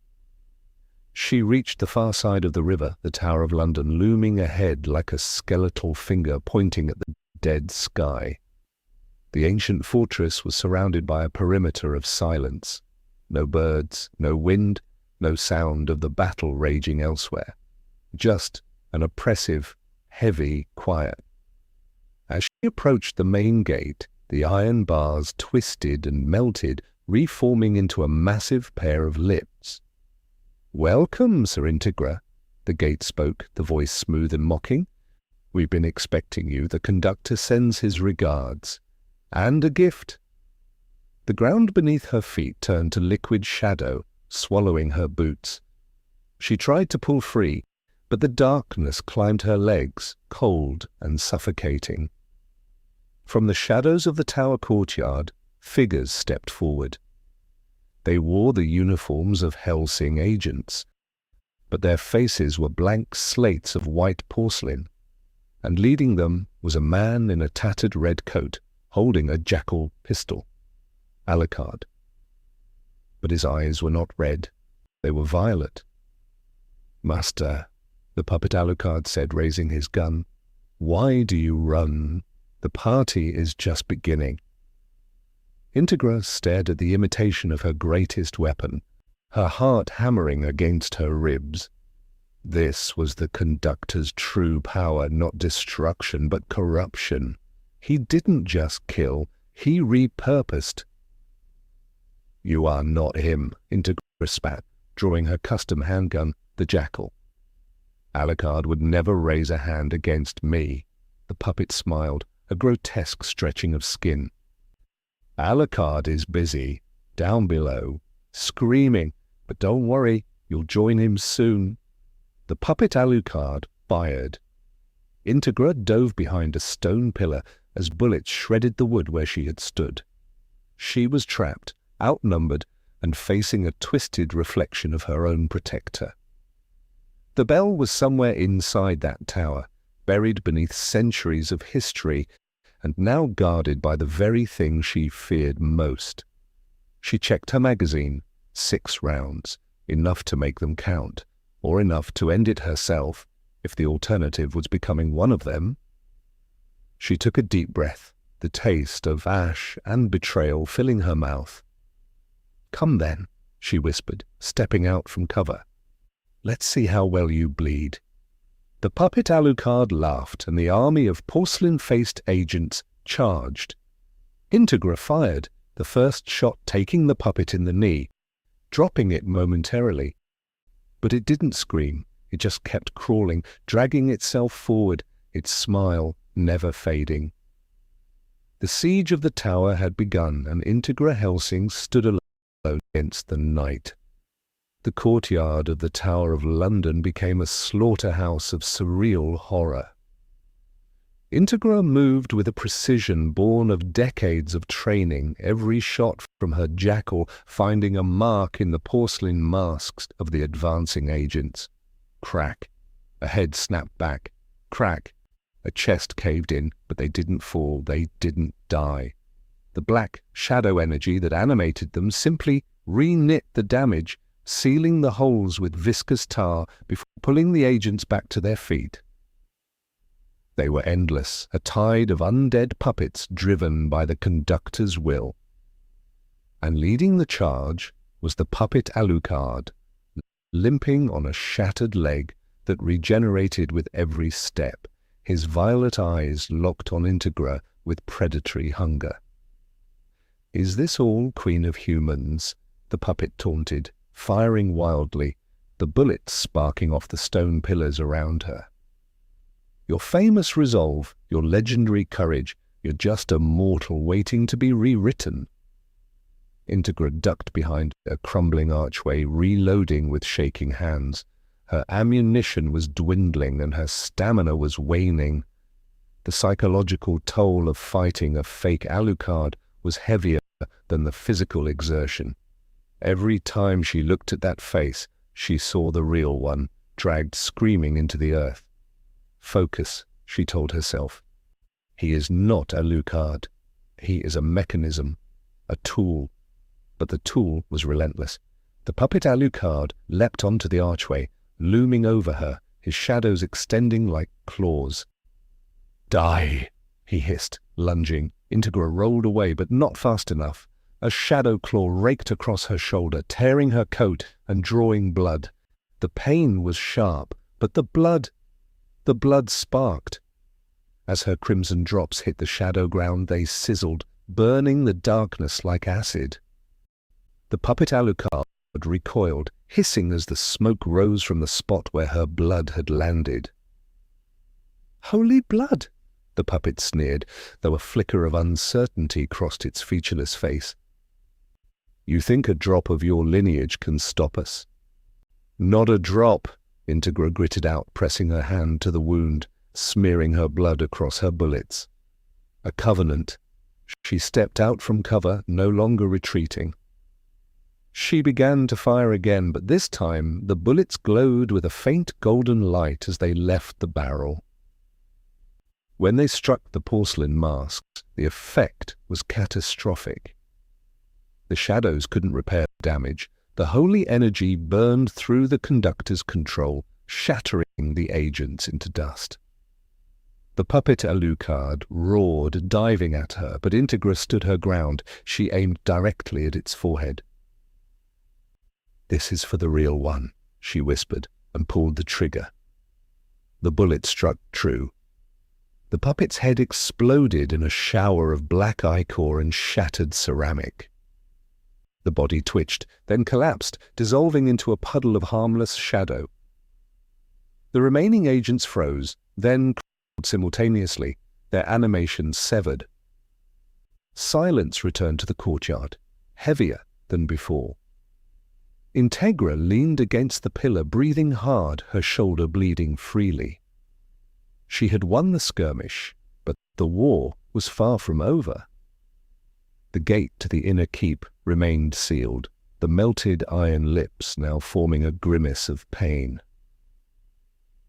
She reached the far side of the river, the Tower of London looming ahead like a skeletal finger pointing at the dead sky. The ancient fortress was surrounded by a perimeter of silence. No birds, no wind, no sound of the battle raging elsewhere. Just an oppressive, heavy quiet. As she approached the main gate, the iron bars twisted and melted, reforming into a massive pair of lips. "Welcome, Sir Integra," the gate spoke, the voice smooth and mocking. "We've been expecting you. The conductor sends his regards. And a gift." The ground beneath her feet turned to liquid shadow, swallowing her boots. She tried to pull free, but the darkness climbed her legs, cold and suffocating. From the shadows of the tower courtyard, figures stepped forward. They wore the uniforms of Hellsing agents, but their faces were blank slates of white porcelain, and leading them was a man in a tattered red coat, holding a jackal pistol. Alucard. But his eyes were not red, they were violet. "Master," the puppet Alucard said, raising his gun, "why do you run? The party is just beginning." Integra stared at the imitation of her greatest weapon, her heart hammering against her ribs. This was the conductor's true power, not destruction, but corruption. He didn't just kill, he repurposed. "You are not him," Integra spat, drawing her custom handgun, the jackal. "Alucard would never raise a hand against me." The puppet smiled, a grotesque stretching of skin. "Alucard is busy, down below, screaming, but don't worry, you'll join him soon." The puppet Alucard fired. Integra dove behind a stone pillar as bullets shredded the wood where she had stood. She was trapped, outnumbered, and facing a twisted reflection of her own protector. The bell was somewhere inside that tower, buried beneath centuries of history, and now guarded by the very thing she feared most. She checked her magazine. 6 rounds, enough to make them count, or enough to end it herself, if the alternative was becoming one of them. She took a deep breath, the taste of ash and betrayal filling her mouth. "Come then," she whispered, stepping out from cover. "Let's see how well you bleed." The puppet Alucard laughed, and the army of porcelain-faced agents charged. Integra fired, the first shot taking the puppet in the knee, dropping it momentarily. But it didn't scream, it just kept crawling, dragging itself forward, its smile never fading. The siege of the tower had begun, and Integra Hellsing stood alone against the night. The courtyard of the Tower of London became a slaughterhouse of surreal horror. Integra moved with a precision born of decades of training, every shot from her jackal finding a mark in the porcelain masks of the advancing agents. Crack. A head snapped back. Crack. A chest caved in, but they didn't fall, they didn't die. The black shadow energy that animated them simply re-knit the damage, sealing the holes with viscous tar before pulling the agents back to their feet. They were endless, a tide of undead puppets driven by the Conductor's will. And leading the charge was the puppet Alucard, limping on a shattered leg that regenerated with every step, his violet eyes locked on Integra with predatory hunger. "Is this all, Queen of Humans?" the puppet taunted, firing wildly, the bullets sparking off the stone pillars around her. "Your famous resolve, your legendary courage, you're just a mortal waiting to be rewritten." Integra ducked behind a crumbling archway, reloading with shaking hands. Her ammunition was dwindling and her stamina was waning. The psychological toll of fighting a fake Alucard was heavier than the physical exertion. Every time she looked at that face, she saw the real one, dragged screaming into the earth. "Focus," she told herself. "He is not Alucard. He is a mechanism, a tool." But the tool was relentless. The puppet Alucard leapt onto the archway, looming over her, his shadows extending like claws. "Die!" he hissed, lunging. Integra rolled away, but not fast enough. A shadow claw raked across her shoulder, tearing her coat and drawing blood. The pain was sharp, but the blood sparked. As her crimson drops hit the shadow ground, they sizzled, burning the darkness like acid. The puppet Alucard recoiled, hissing as the smoke rose from the spot where her blood had landed. "Holy blood!" the puppet sneered, though a flicker of uncertainty crossed its featureless face. "You think a drop of your lineage can stop us?" "Not a drop," Integra gritted out, pressing her hand to the wound, smearing her blood across her bullets. "A covenant." She stepped out from cover, no longer retreating. She began to fire again, but this time the bullets glowed with a faint golden light as they left the barrel. When they struck the porcelain masks, the effect was catastrophic. The shadows couldn't repair the damage. The holy energy burned through the Conductor's control, shattering the agents into dust. The puppet Alucard roared, diving at her, but Integra stood her ground. She aimed directly at its forehead. "This is for the real one," she whispered, and pulled the trigger. The bullet struck true. The puppet's head exploded in a shower of black ichor and shattered ceramic. The body twitched, then collapsed, dissolving into a puddle of harmless shadow. The remaining agents froze, then crumbled simultaneously, their animations severed. Silence returned to the courtyard, heavier than before. Integra leaned against the pillar, breathing hard, her shoulder bleeding freely. She had won the skirmish, but the war was far from over. The gate to the inner keep remained sealed, the melted iron lips now forming a grimace of pain.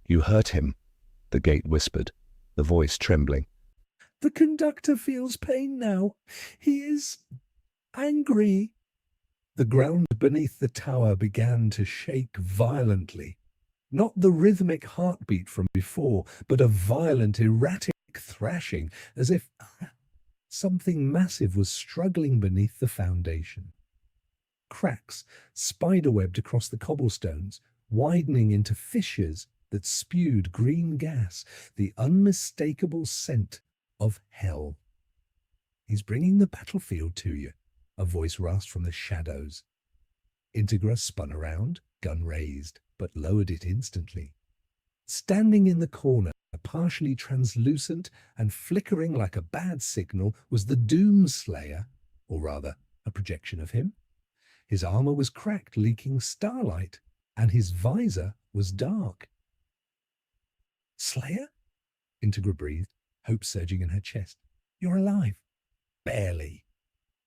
"You hurt him," the gate whispered, the voice trembling.
"The Conductor feels pain now. He is angry." The ground beneath the tower began to shake violently. Not the rhythmic heartbeat from before, but a violent, erratic thrashing, as if something massive was struggling beneath the foundation. Cracks spiderwebbed across the cobblestones, widening into fissures that spewed green gas, the unmistakable scent of hell. "He's bringing the battlefield to you," a voice rasped from the shadows. Integra spun around, gun raised, but lowered it instantly. Standing in the corner, partially translucent and flickering like a bad signal, was the Slayer, or rather, a projection of him. His armor was cracked, leaking starlight, and his visor was dark. "Slayer?" Integra breathed, hope surging in her chest. "You're alive." "Barely,"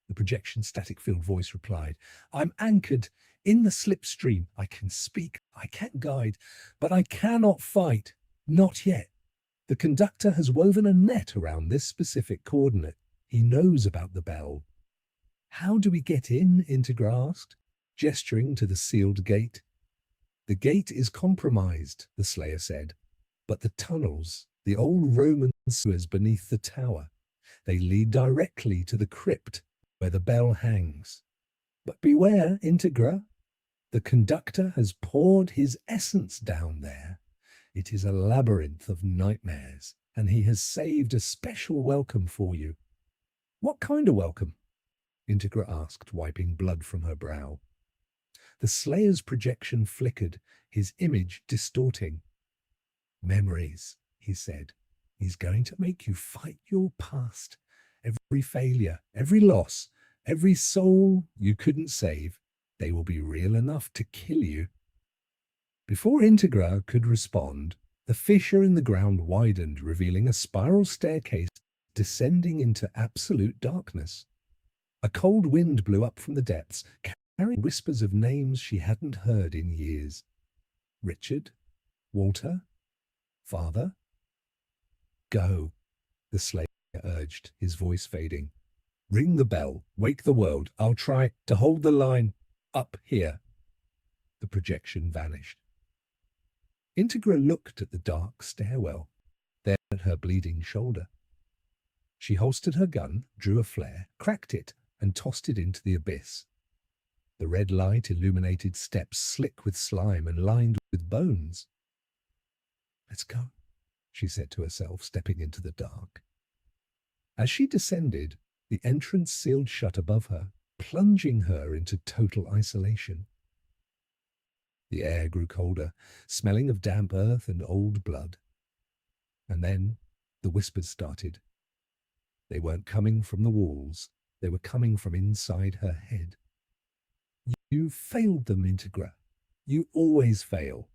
the projection static-filled voice replied. "I'm anchored in the slipstream. I can speak, I can guide, but I cannot fight. Not yet. The Conductor has woven a net around this specific coordinate. He knows about the bell." "How do we get in?" Integra asked, gesturing to the sealed gate. "The gate is compromised," the Slayer said, "but the tunnels The old Roman sewers beneath the tower. They lead directly to the crypt where the bell hangs. But beware, Integra. The conductor has poured his essence down there. It is a labyrinth of nightmares, and he has saved a special welcome for you. What kind of welcome? Integra asked, wiping blood from her brow. The Slayer's projection flickered, his image distorting. Memories, he said. He's going to make you fight your past. Every failure, every loss, every soul you couldn't save, they will be real enough to kill you. Before Integra could respond, the fissure in the ground widened, revealing a spiral staircase descending into absolute darkness. A cold wind blew up from the depths, carrying whispers of names she hadn't heard in years. Richard? Walter? Father? Go, the Slayer urged, his voice fading. Ring the bell, wake the world. I'll try to hold the line up here. The projection vanished. Integra looked at the dark stairwell, then at her bleeding shoulder. She holstered her gun, drew a flare, cracked it, and tossed it into the abyss. The red light illuminated steps slick with slime and lined with bones. Let's go, she said to herself, stepping into the dark. As she descended, the entrance sealed shut above her, plunging her into total isolation. The air grew colder, smelling of damp earth and old blood. And then the whispers started. They weren't coming from the walls. They were coming from inside her head. You failed them, Integra. You always fail.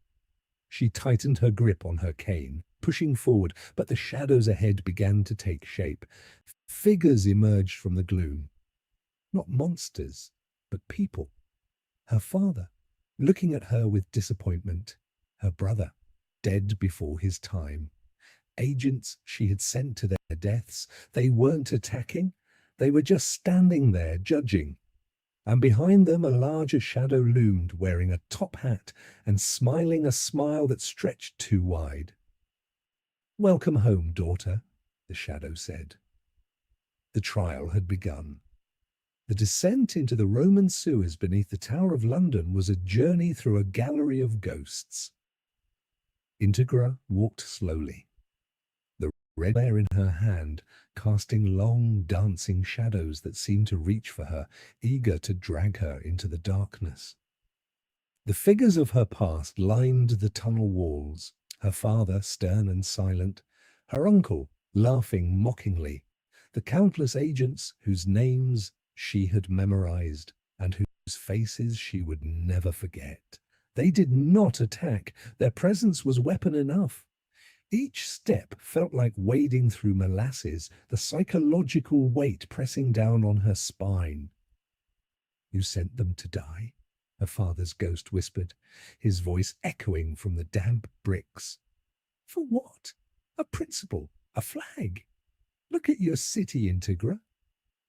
She tightened her grip on her cane, pushing forward, but the shadows ahead began to take shape. Figures emerged from the gloom. Not monsters, but people. Her father, looking at her with disappointment. Her brother, dead before his time. Agents she had sent to their deaths. They weren't attacking. They were just standing there, judging. And behind them a larger shadow loomed, wearing a top hat and smiling a smile that stretched too wide. Welcome home, daughter, the shadow said. The trial had begun. The descent into the Roman sewers beneath the Tower of London was a journey through a gallery of ghosts. Integra walked slowly, the red flare in her hand casting long, dancing shadows that seemed to reach for her, eager to drag her into the darkness. The figures of her past lined the tunnel walls, her father stern and silent, her uncle laughing mockingly, the countless agents whose names she had memorized and whose faces she would never forget. They did not attack. Their presence was weapon enough. Each step felt like wading through molasses, the psychological weight pressing down on her spine. You sent them to die, her father's ghost whispered, his voice echoing from the damp bricks. For what? A principle, a flag. Look at your city, Integra.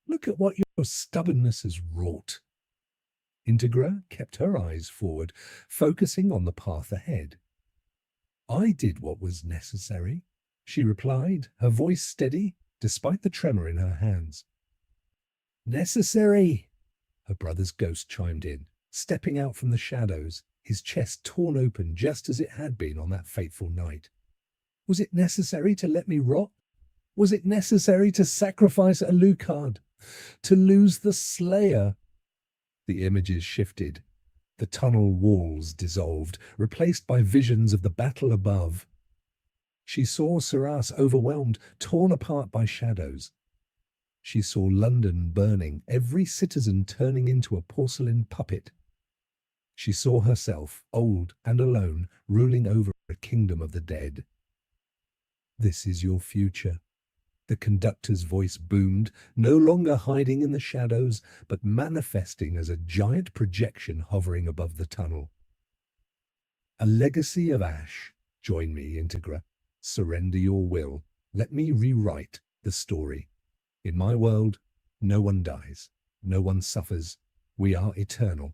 Look at what your stubbornness has wrought. Integra kept her eyes forward, focusing on the path ahead. I did what was necessary, she replied, her voice steady, despite the tremor in her hands. Necessary, her brother's ghost chimed in, stepping out from the shadows, his chest torn open just as it had been on that fateful night. Was it necessary to let me rot? Was it necessary to sacrifice Alucard? To lose the Slayer? The images shifted. The tunnel walls dissolved, replaced by visions of the battle above. She saw Saras overwhelmed, torn apart by shadows. She saw London burning, every citizen turning into a porcelain puppet. She saw herself, old and alone, ruling over a kingdom of the dead. This is your future. The conductor's voice boomed, no longer hiding in the shadows, but manifesting as a giant projection hovering above the tunnel. A legacy of ash. Join me, Integra. Surrender your will. Let me rewrite the story. In my world, no one dies. No one suffers. We are eternal.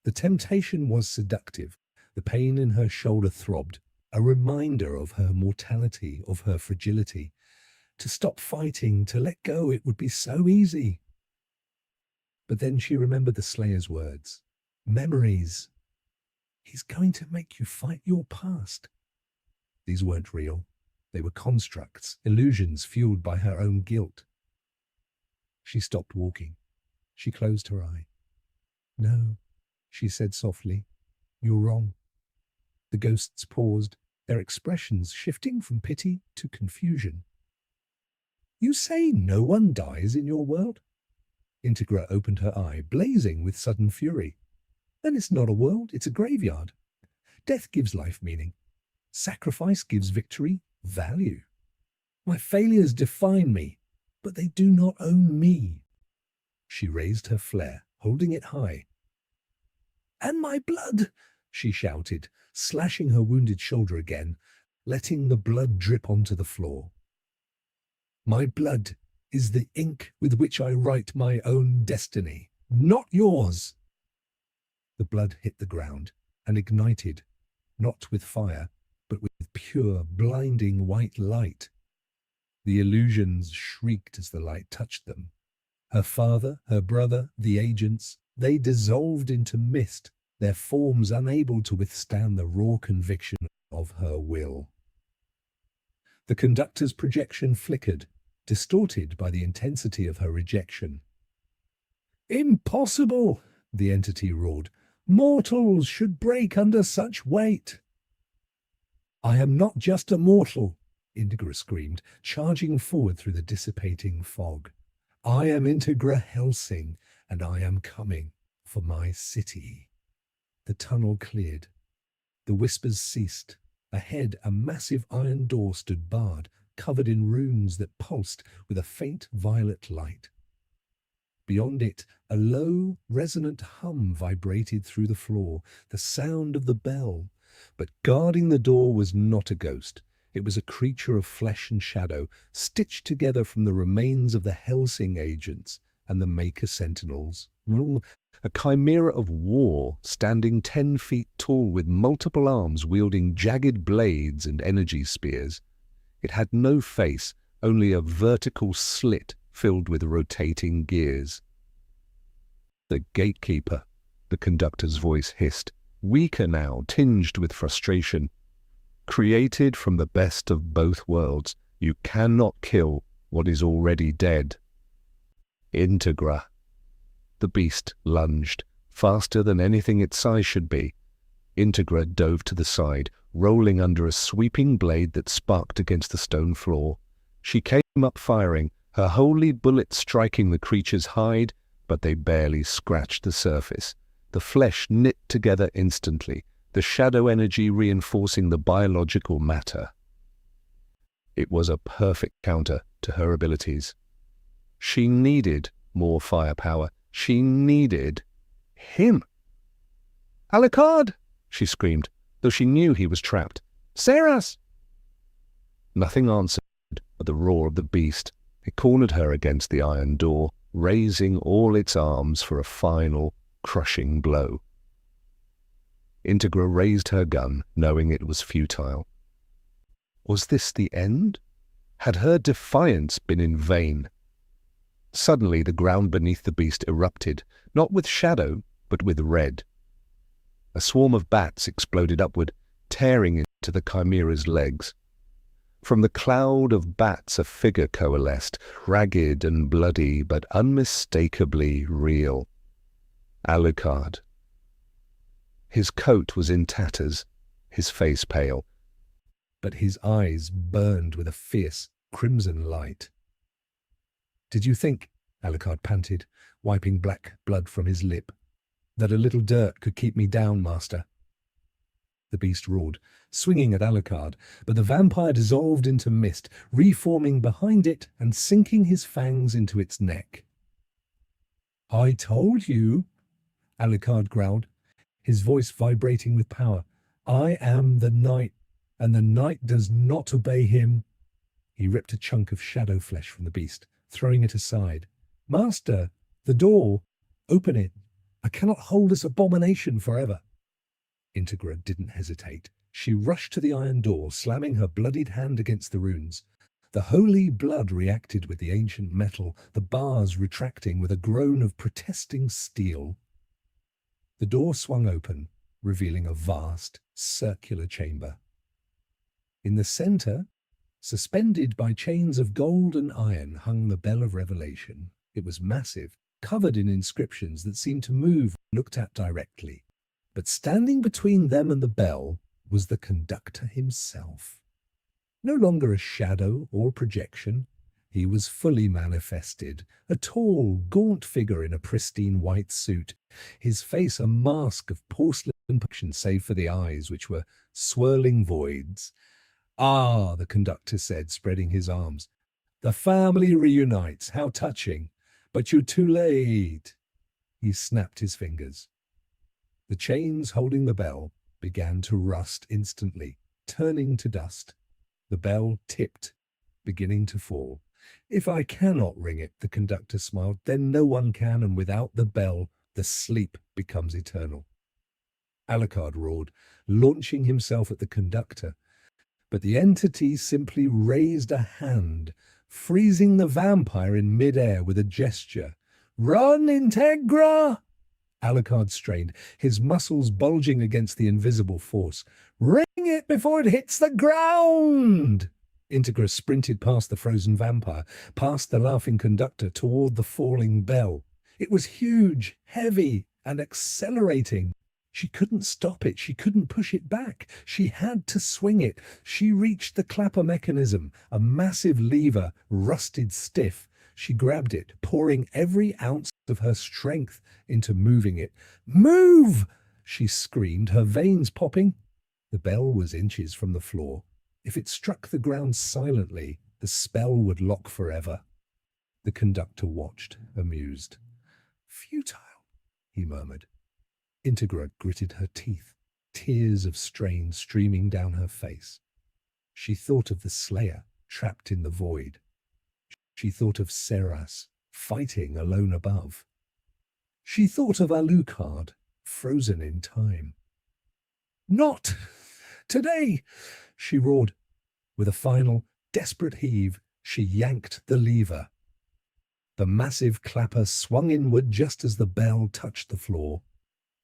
The temptation was seductive. The pain in her shoulder throbbed. a reminder of her mortality, of her fragility. To stop fighting, to let go, it would be so easy. But then she remembered the Slayer's words. Memories. He's going to make you fight your past. These weren't real. They were constructs, illusions fueled by her own guilt. She stopped walking. She closed her eye. No, she said softly. You're wrong. The ghosts paused, their expressions shifting from pity to confusion. You say no one dies in your world? Integra opened her eye, blazing with sudden fury. Then it's not a world, it's a graveyard. Death gives life meaning. Sacrifice gives victory value. My failures define me, but they do not own me. She raised her flare, holding it high. And my blood, she shouted, slashing her wounded shoulder again, letting the blood drip onto the floor. My blood is the ink with which I write my own destiny, not yours. The blood hit the ground and ignited, not with fire, but with pure, blinding white light. The illusions shrieked as the light touched them. Her father, her brother, the agents, they dissolved into mist, their forms unable to withstand the raw conviction of her will. The conductor's projection flickered, distorted by the intensity of her rejection. Impossible, the entity roared. Mortals should break under such weight. I am not just a mortal, Integra screamed, charging forward through the dissipating fog. I am Integra Hellsing, and I am coming for my city. The tunnel cleared. The whispers ceased. Ahead, a massive iron door stood barred, covered in runes that pulsed with a faint violet light. Beyond it, a low, resonant hum vibrated through the floor, the sound of the bell. But guarding the door was not a ghost. It was a creature of flesh and shadow, stitched together from the remains of the Hellsing agents and the Maykr sentinels. A chimera of war, standing 10 feet tall with multiple arms wielding jagged blades and energy spears. It had no face, only a vertical slit filled with rotating gears. The gatekeeper, the conductor's voice hissed, weaker now, tinged with frustration. Created from the best of both worlds, you cannot kill what is already dead. Integra. The beast lunged, faster than anything its size should be. Integra dove to the side, rolling under a sweeping blade that sparked against the stone floor. She came up firing, her holy bullet striking the creature's hide, but they barely scratched the surface. The flesh knit together instantly, the shadow energy reinforcing the biological matter. It was a perfect counter to her abilities. She needed more firepower. She needed him. "Alucard!" she screamed, though she knew he was trapped. "Save us!" Nothing answered but the roar of the beast. It cornered her against the iron door, raising all its arms for a final, crushing blow. Integra raised her gun, knowing it was futile. Was this the end? Had her defiance been in vain? Suddenly the ground beneath the beast erupted, not with shadow, but with red. A swarm of bats exploded upward, tearing into the chimera's legs. From the cloud of bats a figure coalesced, ragged and bloody, but unmistakably real. Alucard. His coat was in tatters, his face pale, but his eyes burned with a fierce crimson light. "Did you think," Alucard panted, wiping black blood from his lip, "that a little dirt could keep me down, Master?" The beast roared, swinging at Alucard, but the vampire dissolved into mist, reforming behind it and sinking his fangs into its neck. "I told you," Alucard growled, his voice vibrating with power. "I am the night, and the night does not obey him." He ripped a chunk of shadow flesh from the beast, throwing it aside. "Master, the door! Open it! I cannot hold this abomination forever." Integra didn't hesitate. She rushed to the iron door, slamming her bloodied hand against the runes. The holy blood reacted with the ancient metal, the bars retracting with a groan of protesting steel. The door swung open, revealing a vast, circular chamber. In the center, suspended by chains of gold and iron, hung the Bell of Revelation. It was massive, covered in inscriptions that seemed to move when looked at directly. But standing between them and the bell was the Conductor himself. No longer a shadow or projection, he was fully manifested, a tall, gaunt figure in a pristine white suit, his face a mask of porcelain perfection save for the eyes, which were swirling voids. "Ah," the Conductor said, spreading his arms. "The family reunites, how touching! But you're too late." He snapped his fingers. The chains holding the bell began to rust instantly, turning to dust. The bell tipped, beginning to fall. "If I cannot ring it," the Conductor smiled, "then no one can, and without the bell, the sleep becomes eternal." Alucard roared, launching himself at the Conductor. But the entity simply raised a hand, freezing the vampire in midair with a gesture. "Run, Integra!" Alucard strained, his muscles bulging against the invisible force. "Ring it before it hits the ground!" Integra sprinted past the frozen vampire, past the laughing Conductor, toward the falling bell. It was huge, heavy, and accelerating. She couldn't stop it. She couldn't push it back. She had to swing it. She reached the clapper mechanism, a massive lever, rusted stiff. She grabbed it, pouring every ounce of her strength into moving it. "Move!" she screamed, her veins popping. The bell was inches from the floor. If it struck the ground silently, the spell would lock forever. The Conductor watched, amused. "Futile," he murmured. Integra gritted her teeth, tears of strain streaming down her face. She thought of the Slayer, trapped in the void. She thought of Seras, fighting alone above. She thought of Alucard, frozen in time. "Not today!" she roared. With a final, desperate heave, she yanked the lever. The massive clapper swung inward just as the bell touched the floor.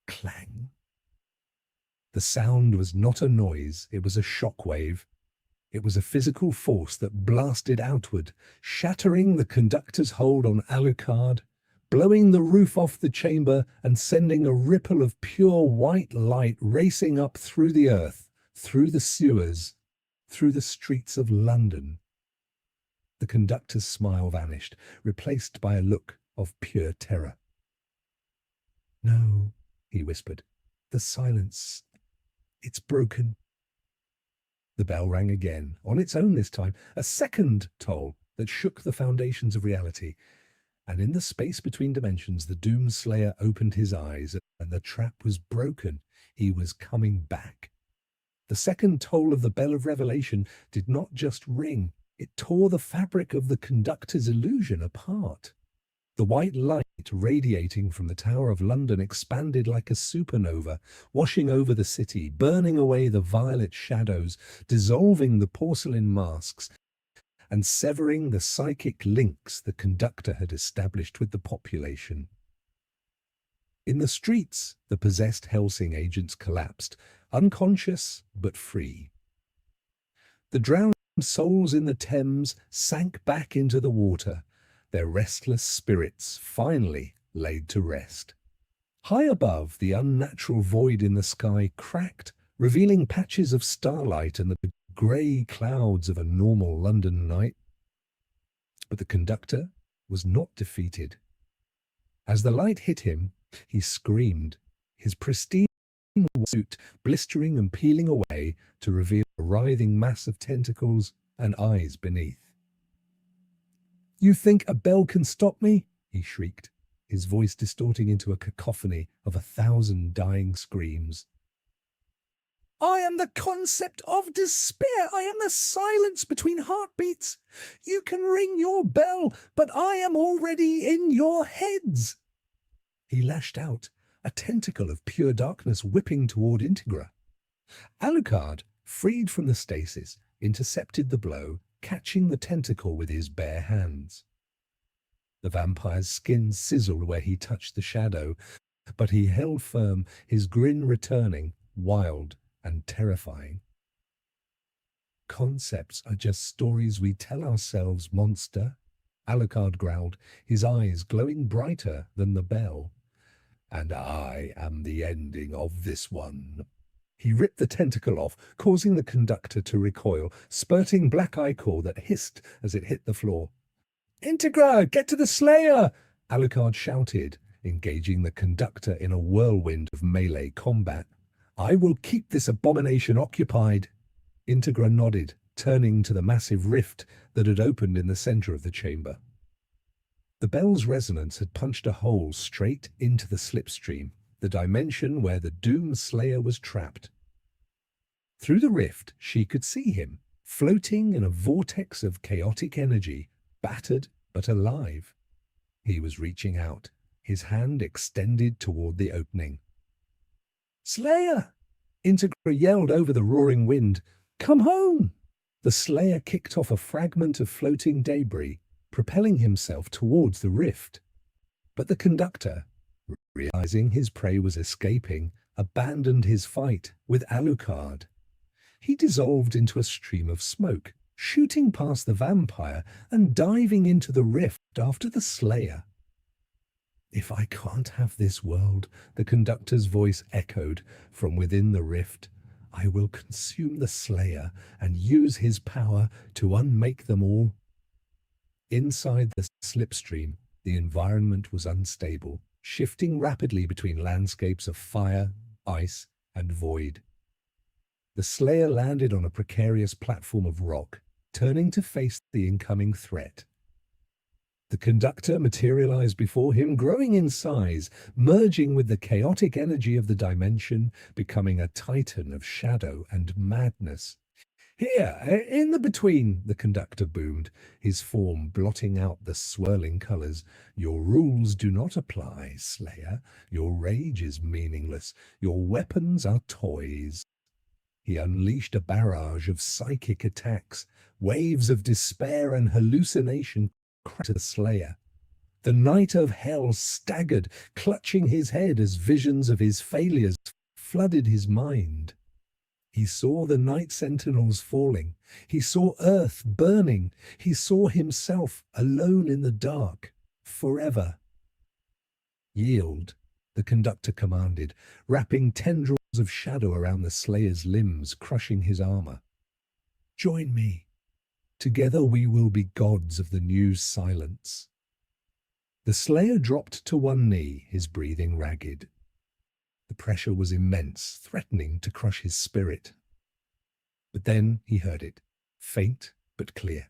Clang. The sound was not a noise, it was a shockwave. It was a physical force that blasted outward, shattering the Conductor's hold on Alucard, blowing the roof off the chamber and sending a ripple of pure white light racing up through the earth, through the sewers, through the streets of London. The Conductor's smile vanished, replaced by a look of pure terror. "No," he whispered. "The silence. It's broken." The bell rang again, on its own this time, a second toll that shook the foundations of reality. And in the space between dimensions, the Doom Slayer opened his eyes, and the trap was broken. He was coming back. The second toll of the Bell of Revelation did not just ring, it tore the fabric of the Conductor's illusion apart. The white light radiating from the Tower of London expanded like a supernova, washing over the city, burning away the violet shadows, dissolving the porcelain masks, and severing the psychic links the Conductor had established with the population. In the streets, the possessed Hellsing agents collapsed, unconscious but free. The drowned souls in the Thames sank back into the water, their restless spirits finally laid to rest. High above, the unnatural void in the sky cracked, revealing patches of starlight and the grey clouds of a normal London night. But the Conductor was not defeated. As the light hit him, he screamed, his pristine suit blistering and peeling away to reveal a writhing mass of tentacles and eyes beneath. "You think a bell can stop me?" he shrieked, his voice distorting into a cacophony of 1,000 dying screams. "I am the concept of despair. I am the silence between heartbeats. You can ring your bell, but I am already in your heads." He lashed out, a tentacle of pure darkness whipping toward Integra. Alucard, freed from the stasis, intercepted the blow, catching the tentacle with his bare hands. The vampire's skin sizzled where he touched the shadow, but he held firm, his grin returning, wild and terrifying. "Concepts are just stories we tell ourselves, monster," Alucard growled, his eyes glowing brighter than the bell. "And I am the ending of this one." He ripped the tentacle off, causing the conductor to recoil, spurting black ichor that hissed as it hit the floor. "Integra, get to the Slayer!" Alucard shouted, engaging the conductor in a whirlwind of melee combat. "I will keep this abomination occupied." Integra nodded, turning to the massive rift that had opened in the center of the chamber. The bell's resonance had punched a hole straight into the slipstream, the dimension where the Doom Slayer was trapped. Through the rift, she could see him, floating in a vortex of chaotic energy, battered but alive. He was reaching out, his hand extended toward the opening. "Slayer!" Integra yelled over the roaring wind. "Come home!" The Slayer kicked off a fragment of floating debris, propelling himself towards the rift. But the conductor, realizing his prey was escaping, abandoned his fight with Alucard. He dissolved into a stream of smoke, shooting past the vampire and diving into the rift after the Slayer. "If I can't have this world," the conductor's voice echoed from within the rift, "I will consume the Slayer and use his power to unmake them all." Inside the slipstream, the environment was unstable, shifting rapidly between landscapes of fire, ice, and void. The Slayer landed on a precarious platform of rock, turning to face the incoming threat. The conductor materialized before him, growing in size, merging with the chaotic energy of the dimension, becoming a titan of shadow and madness. "Here, in the between," the conductor boomed, his form blotting out the swirling colors. "Your rules do not apply, Slayer. Your rage is meaningless. Your weapons are toys." He unleashed a barrage of psychic attacks, waves of despair and hallucination crashed the Slayer. The Knight of Hell staggered, clutching his head as visions of his failures flooded his mind. He saw the night sentinels falling. He saw Earth burning. He saw himself alone in the dark, forever. "Yield," the conductor commanded, wrapping tendrils of shadow around the Slayer's limbs, crushing his armor. "Join me. Together we will be gods of the new silence." The Slayer dropped to one knee, his breathing ragged. The pressure was immense, threatening to crush his spirit. But then he heard it, faint but clear.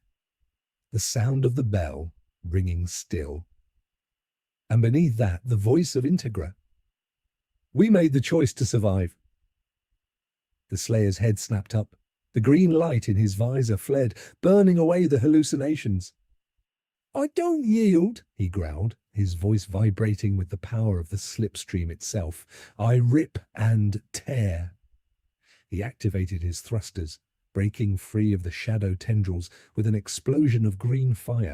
The sound of the bell, ringing still. And beneath that, the voice of Integra. "We made the choice to survive." The Slayer's head snapped up. The green light in his visor fled, burning away the hallucinations. "I don't yield," he growled, his voice vibrating with the power of the slipstream itself. "I rip and tear." He activated his thrusters, breaking free of the shadow tendrils with an explosion of green fire.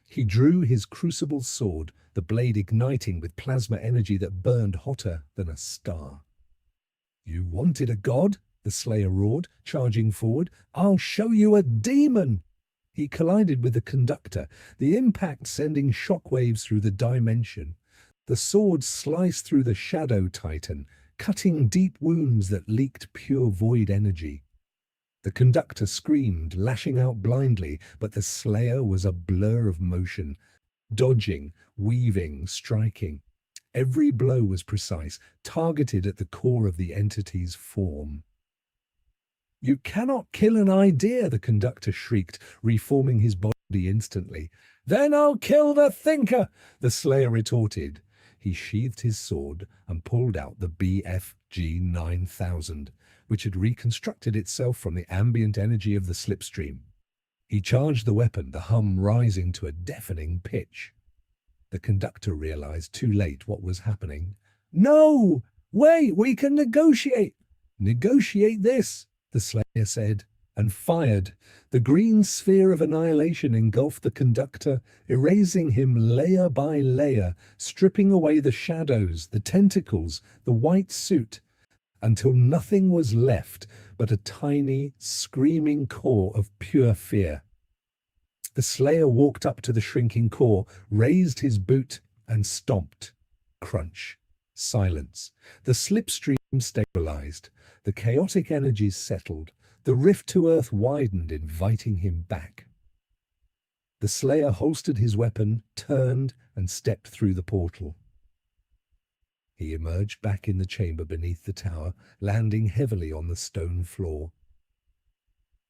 He drew his crucible sword, the blade igniting with plasma energy that burned hotter than a star. "You wanted a god?" the Slayer roared, charging forward. "I'll show you a demon!" He collided with the conductor, the impact sending shockwaves through the dimension. The sword sliced through the shadow titan, cutting deep wounds that leaked pure void energy. The conductor screamed, lashing out blindly, but the Slayer was a blur of motion, dodging, weaving, striking. Every blow was precise, targeted at the core of the entity's form. "You cannot kill an idea," the conductor shrieked, reforming his body instantly. "Then I'll kill the thinker," the Slayer retorted. He sheathed his sword and pulled out the BFG 9000, which had reconstructed itself from the ambient energy of the slipstream. He charged the weapon, the hum rising to a deafening pitch. The conductor realized too late what was happening. "No! Wait, we can negotiate!" "Negotiate this," the Slayer said, and fired. The green sphere of annihilation engulfed the Conductor, erasing him layer by layer, stripping away the shadows, the tentacles, the white suit, until nothing was left but a tiny, screaming core of pure fear. The Slayer walked up to the shrinking core, raised his boot, and stomped. Crunch. Silence. The slipstream stabilized. The chaotic energies settled. The rift to Earth widened, inviting him back. The Slayer holstered his weapon, turned, and stepped through the portal. He emerged back in the chamber beneath the tower, landing heavily on the stone floor.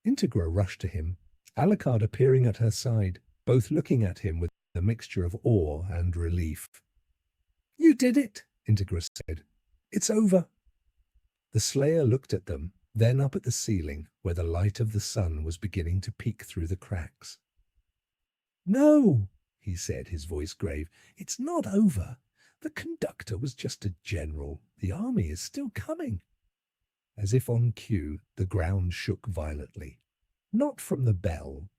Integra rushed to him, Alucard appearing at her side, both looking at him with a mixture of awe and relief. "You did it," Integra said. "It's over." The Slayer looked at them, then up at the ceiling, where the light of the sun was beginning to peek through the cracks. "No," he said, his voice grave. "It's not over. The Conductor was just a general. The army is still coming." As if on cue, the ground shook violently. Not from the bell,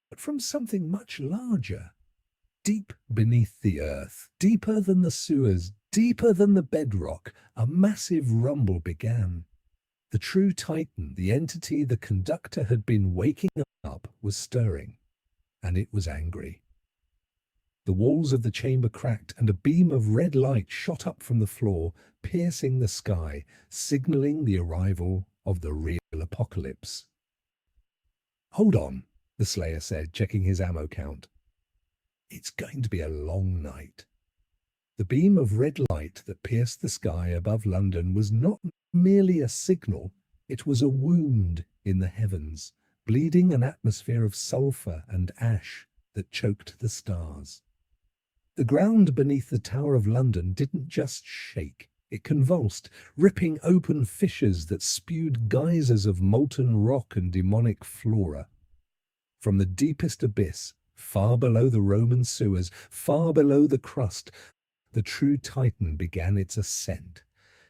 but from something much larger. Deep beneath the earth, deeper than the sewers, deeper than the bedrock, a massive rumble began. The true Titan, the entity the Conductor had been waking up, was stirring, and it was angry. The walls of the chamber cracked, and a beam of red light shot up from the floor, piercing the sky, signaling the arrival of the real apocalypse. "Hold on," the Slayer said, checking his ammo count. "It's going to be a long night." The beam of red light that pierced the sky above London was not merely a signal, it was a wound in the heavens, bleeding an atmosphere of sulfur and ash that choked the stars. The ground beneath the Tower of London didn't just shake, it convulsed, ripping open fissures that spewed geysers of molten rock and demonic flora. From the deepest abyss, far below the Roman sewers, far below the crust, the true Titan began its ascent.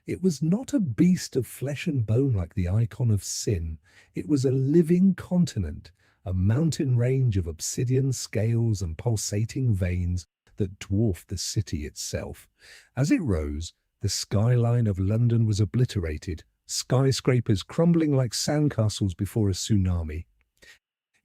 It was not a beast of flesh and bone like the icon of sin. It was a living continent, a mountain range of obsidian scales and pulsating veins that dwarfed the city itself. As it rose, the skyline of London was obliterated, skyscrapers crumbling like sandcastles before a tsunami.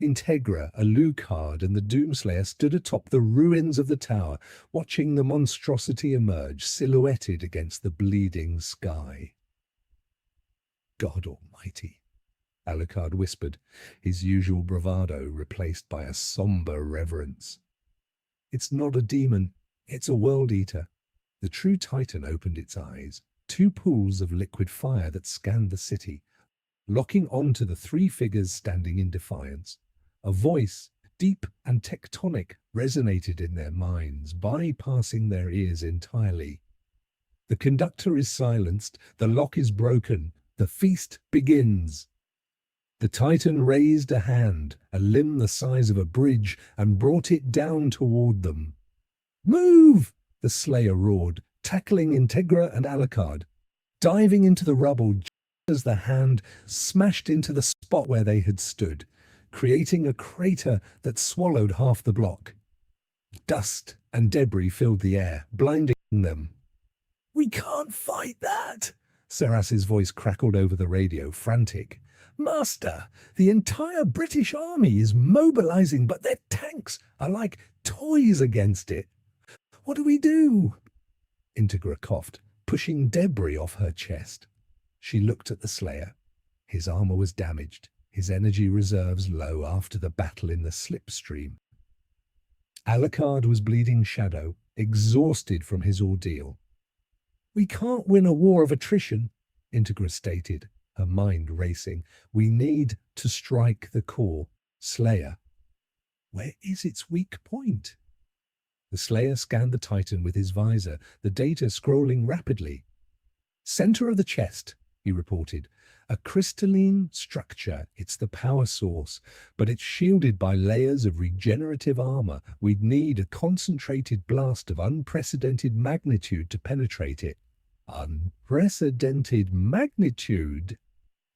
Integra, Alucard, and the Doomslayer stood atop the ruins of the tower, watching the monstrosity emerge, silhouetted against the bleeding sky. "God Almighty," Alucard whispered, his usual bravado replaced by a somber reverence. "It's not a demon, it's a world-eater." The true Titan opened its eyes, two pools of liquid fire that scanned the city, locking onto the three figures standing in defiance. A voice, deep and tectonic, resonated in their minds, bypassing their ears entirely. "The Conductor is silenced, the lock is broken, the feast begins." The Titan raised a hand, a limb the size of a bridge, and brought it down toward them. "Move!" the Slayer roared, tackling Integra and Alucard, diving into the rubble just as the hand smashed into the spot where they had stood, creating a crater that swallowed half the block. Dust and debris filled the air, blinding them. "We can't fight that!" Saras's voice crackled over the radio, frantic. "Master, the entire British army is mobilizing, but their tanks are like toys against it. What do we do?" Integra coughed, pushing debris off her chest. She looked at the Slayer. His armor was damaged, his energy reserves low after the battle in the slipstream. Alucard was bleeding shadow, exhausted from his ordeal. "We can't win a war of attrition," Integra stated, her mind racing. "We need to strike the core. Slayer, where is its weak point?" The Slayer scanned the Titan with his visor, the data scrolling rapidly. "Center of the chest," he reported. "A crystalline structure. It's the power source, but it's shielded by layers of regenerative armor. We'd need a concentrated blast of unprecedented magnitude to penetrate it." "Unprecedented magnitude?"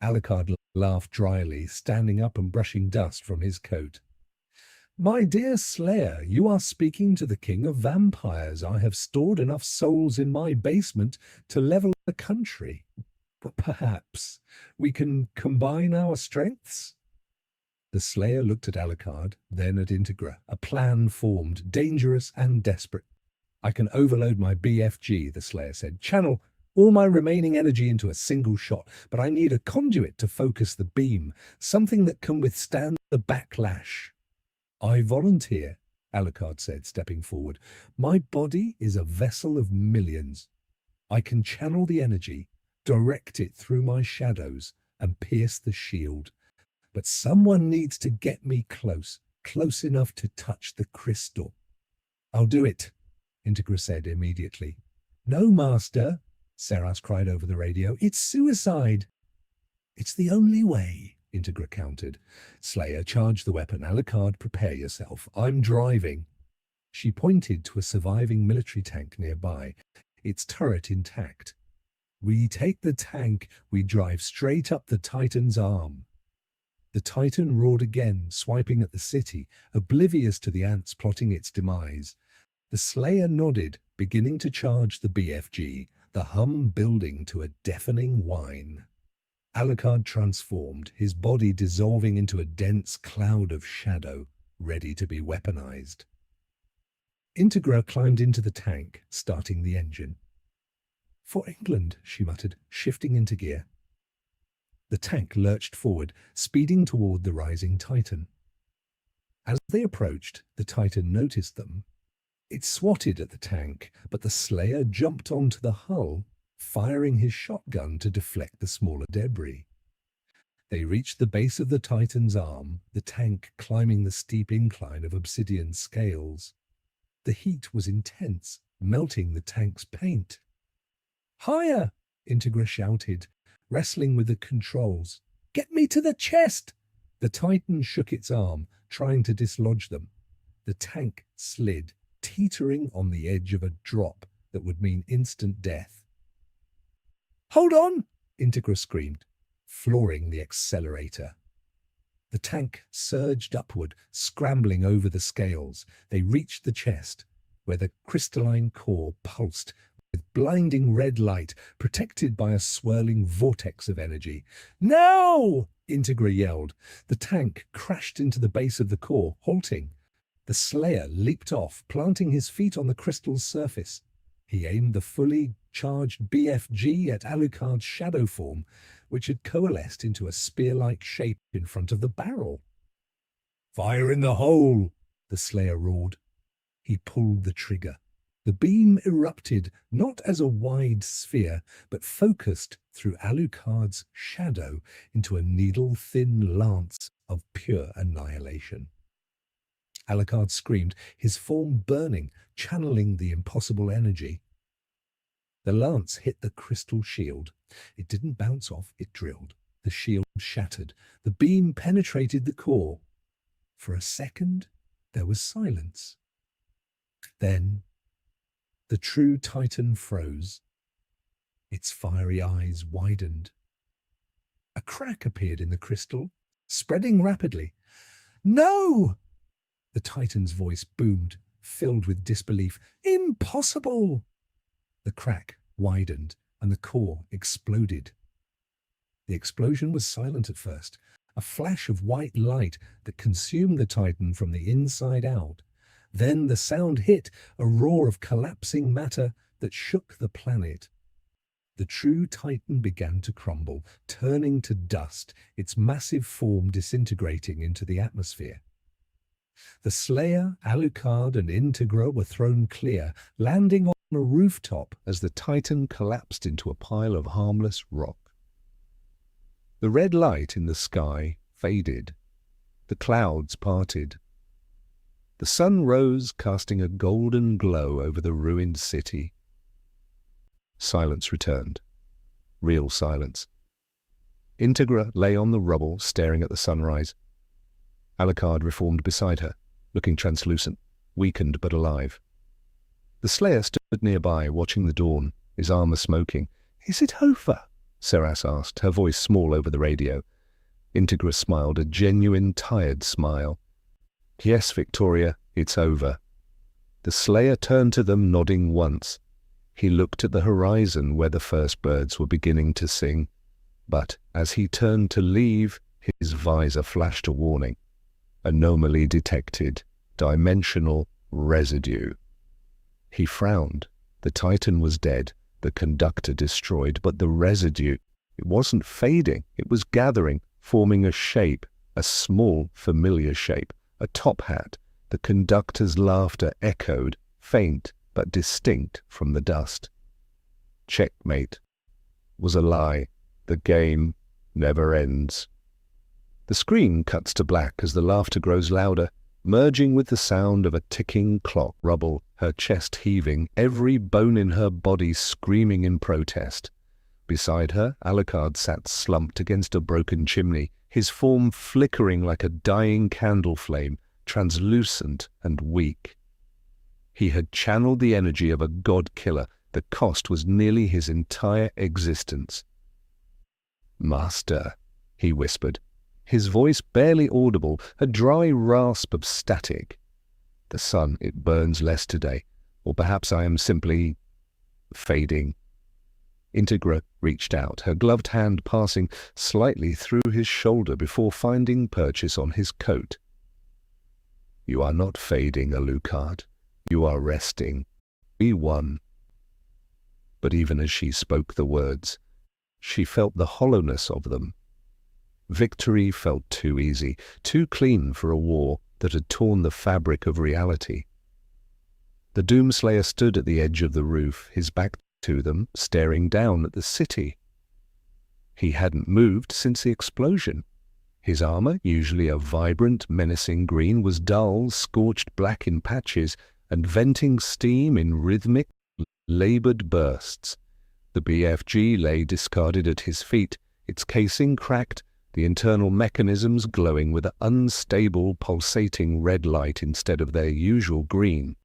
Alucard laughed dryly, standing up and brushing dust from his coat. My dear Slayer, you are speaking to the king of vampires. I have stored enough souls in my basement to level the country. But perhaps we can combine our strengths? The Slayer looked at Alucard, then at Integra. A plan formed, dangerous and desperate. I can overload my BFG, the Slayer said. Channel all my remaining energy into a single shot, but I need a conduit to focus the beam, something that can withstand the backlash. I volunteer, Alucard said, stepping forward. My body is a vessel of millions. I can channel the energy, direct it through my shadows, and pierce the shield. But someone needs to get me close enough to touch the crystal. I'll do it, Integra said immediately. No, Master, Seras cried over the radio. It's suicide. It's the only way, Integra countered. Slayer, charge the weapon. Alucard, prepare yourself. I'm driving. She pointed to a surviving military tank nearby, its turret intact. We take the tank, we drive straight up the Titan's arm. The Titan roared again, swiping at the city, oblivious to the ants plotting its demise. The Slayer nodded, beginning to charge the BFG, the hum building to a deafening whine. Alucard transformed, his body dissolving into a dense cloud of shadow, ready to be weaponized. Integra climbed into the tank, starting the engine. For England, she muttered, shifting into gear. The tank lurched forward, speeding toward the rising Titan. As they approached, the Titan noticed them. It swatted at the tank, but the Slayer jumped onto the hull, firing his shotgun to deflect the smaller debris. They reached the base of the Titan's arm, the tank climbing the steep incline of obsidian scales. The heat was intense, melting the tank's paint. Higher! Integra shouted, wrestling with the controls. Get me to the chest! The Titan shook its arm, trying to dislodge them. The tank slid, teetering on the edge of a drop that would mean instant death. Hold on! Integra screamed, flooring the accelerator. The tank surged upward, scrambling over the scales. They reached the chest, where the crystalline core pulsed with blinding red light, protected by a swirling vortex of energy. Now! Integra yelled. The tank crashed into the base of the core, halting. The Slayer leaped off, planting his feet on the crystal's surface. He aimed the fully charged BFG at Alucard's shadow form, which had coalesced into a spear-like shape in front of the barrel. Fire in the hole! The Slayer roared. He pulled the trigger. The beam erupted, not as a wide sphere, but focused through Alucard's shadow into a needle-thin lance of pure annihilation. Alucard screamed, his form burning, channeling the impossible energy. The lance hit the crystal shield. It didn't bounce off, it drilled. The shield shattered. The beam penetrated the core. For a second, there was silence. Then, the true Titan froze. Its fiery eyes widened. A crack appeared in the crystal, spreading rapidly. No! The Titan's voice boomed, filled with disbelief. Impossible! The crack widened, and the core exploded. The explosion was silent at first, a flash of white light that consumed the Titan from the inside out. Then the sound hit, a roar of collapsing matter that shook the planet. The true Titan began to crumble, turning to dust, its massive form disintegrating into the atmosphere. The Slayer, Alucard, and Integra were thrown clear, landing on a rooftop
as the Titan collapsed into a pile of harmless rock. The red light in the sky faded. The clouds parted. The sun rose, casting a golden glow over the ruined city. Silence returned. Real silence. Integra lay on the rubble, staring at the sunrise. Alucard reformed beside her, looking translucent, weakened but alive. The Slayer stood nearby, watching the dawn, his armor smoking. "Is it over?" Seras asked, her voice small over the radio. Integra smiled, a genuine, tired smile. Yes, Victoria, it's over. The Slayer turned to them, nodding once. He looked at the horizon where the first birds were beginning to sing. But as he turned to leave, his visor flashed a warning. Anomaly detected. Dimensional residue. He frowned. The Titan was dead, the Conductor destroyed, but the residue, it wasn't fading, it was gathering, forming a shape, a small, familiar shape, a top hat. The Conductor's laughter echoed, faint but distinct from the dust. Checkmate was a lie. The game never ends. The screen cuts to black as the laughter grows louder, merging with the sound of a ticking clock. Rubble, her chest heaving, every bone in her body screaming in protest. Beside her, Alucard sat slumped against a broken chimney, his form flickering like a dying candle flame, translucent and weak. He had channeled the energy of a god-killer. The cost was nearly his entire existence. "Master," he whispered, his voice barely audible, a dry rasp of static. "The sun, it burns less today, or perhaps I am simply fading." Integra reached out, her gloved hand passing slightly through his shoulder before finding purchase on his coat. "You are not fading, Alucard. You are resting. We won." But even as she spoke the words, she felt the hollowness of them. Victory felt too easy, too clean for a war that had torn the fabric of reality. The Doomslayer stood at the edge of the roof, his back to them, staring down at the city. He hadn't moved since the explosion. His armor, usually a vibrant, menacing green, was dull, scorched black in patches, and venting steam in rhythmic, labored bursts. The BFG lay discarded at his feet, its casing cracked, the internal mechanisms glowing with an unstable, pulsating red light instead of their usual green.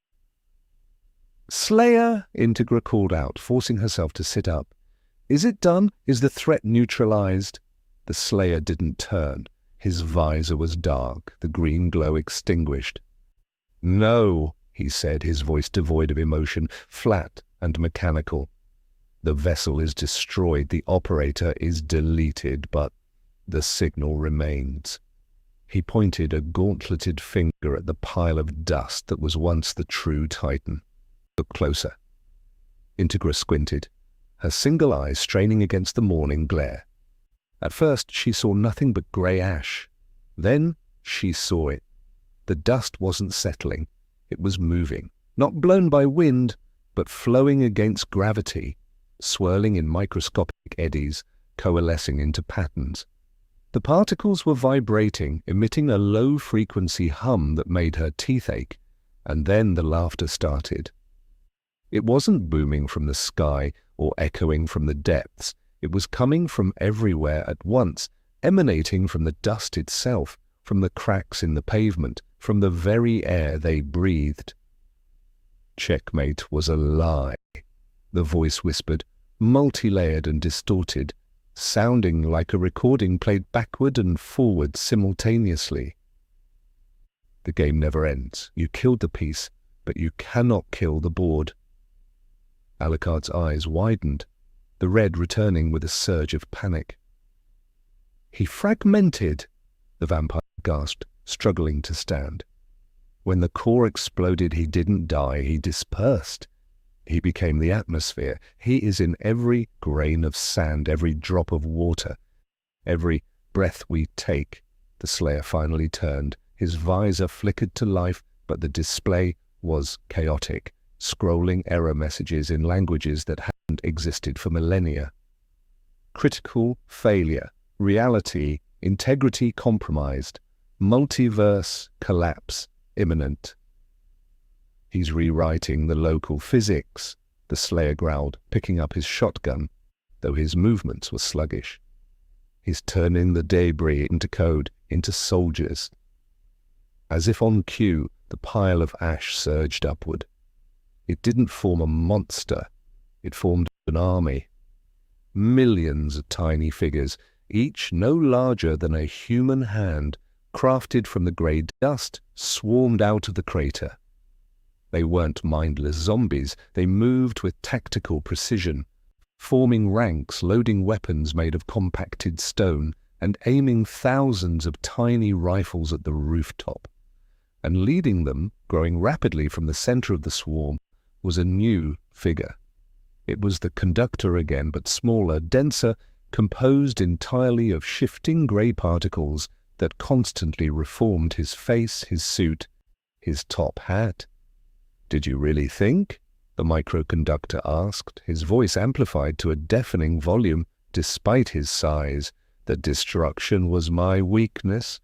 "Slayer!" Integra called out, forcing herself to sit up. "Is it done? Is the threat neutralized?" The Slayer didn't turn. His visor was dark, the green glow extinguished. "No," he said, his voice devoid of emotion, flat and mechanical. "The vessel is destroyed, the operator is deleted, but the signal remains." He pointed a gauntleted finger at the pile of dust that was once the true Titan. "Look closer." Integra squinted, her single eye straining against the morning glare. At first she saw nothing but grey ash. Then she saw it. The dust wasn't settling. It was moving, not blown by wind, but flowing against gravity, swirling in microscopic eddies, coalescing into patterns. The particles were vibrating, emitting a low-frequency hum that made her teeth ache, and then the laughter started. It wasn't booming from the sky or echoing from the depths. It was coming from everywhere at once, emanating from the dust itself, from the cracks in the pavement, from the very air they breathed. "Checkmate was a lie," the voice whispered, multi-layered and distorted, sounding like a recording played backward and forward simultaneously. "The game never ends. You killed the piece, but you cannot kill the board." Alucard's eyes widened, the red returning with a surge of panic. "He fragmented," the vampire gasped, struggling to stand. "When the core exploded, he didn't die, he dispersed. He became the atmosphere. He is in every grain of sand, every drop of water, every breath we take." The Slayer finally turned. His visor flickered to life, but the display was chaotic, scrolling error messages in languages that hadn't existed for millennia. "Critical failure. Reality, integrity compromised. Multiverse collapse imminent." "He's rewriting the local physics," the Slayer growled, picking up his shotgun, though his movements were sluggish. "He's turning the debris into code, into soldiers." As if on cue, the pile of ash surged upward. It didn't form a monster. It formed an army. Millions of tiny figures, each no larger than a human hand, crafted from the grey dust, swarmed out of the crater. They weren't mindless zombies. They moved with tactical precision, forming ranks, loading weapons made of compacted stone, and aiming thousands of tiny rifles at the rooftop. And leading them, growing rapidly from the center of the swarm, was a new figure. It was the Conductor again, but smaller, denser, composed entirely of shifting grey particles that constantly reformed his face, his suit, his top hat. "Did you really think?" the microconductor asked, his voice amplified to a deafening volume despite his size, "that destruction was my weakness?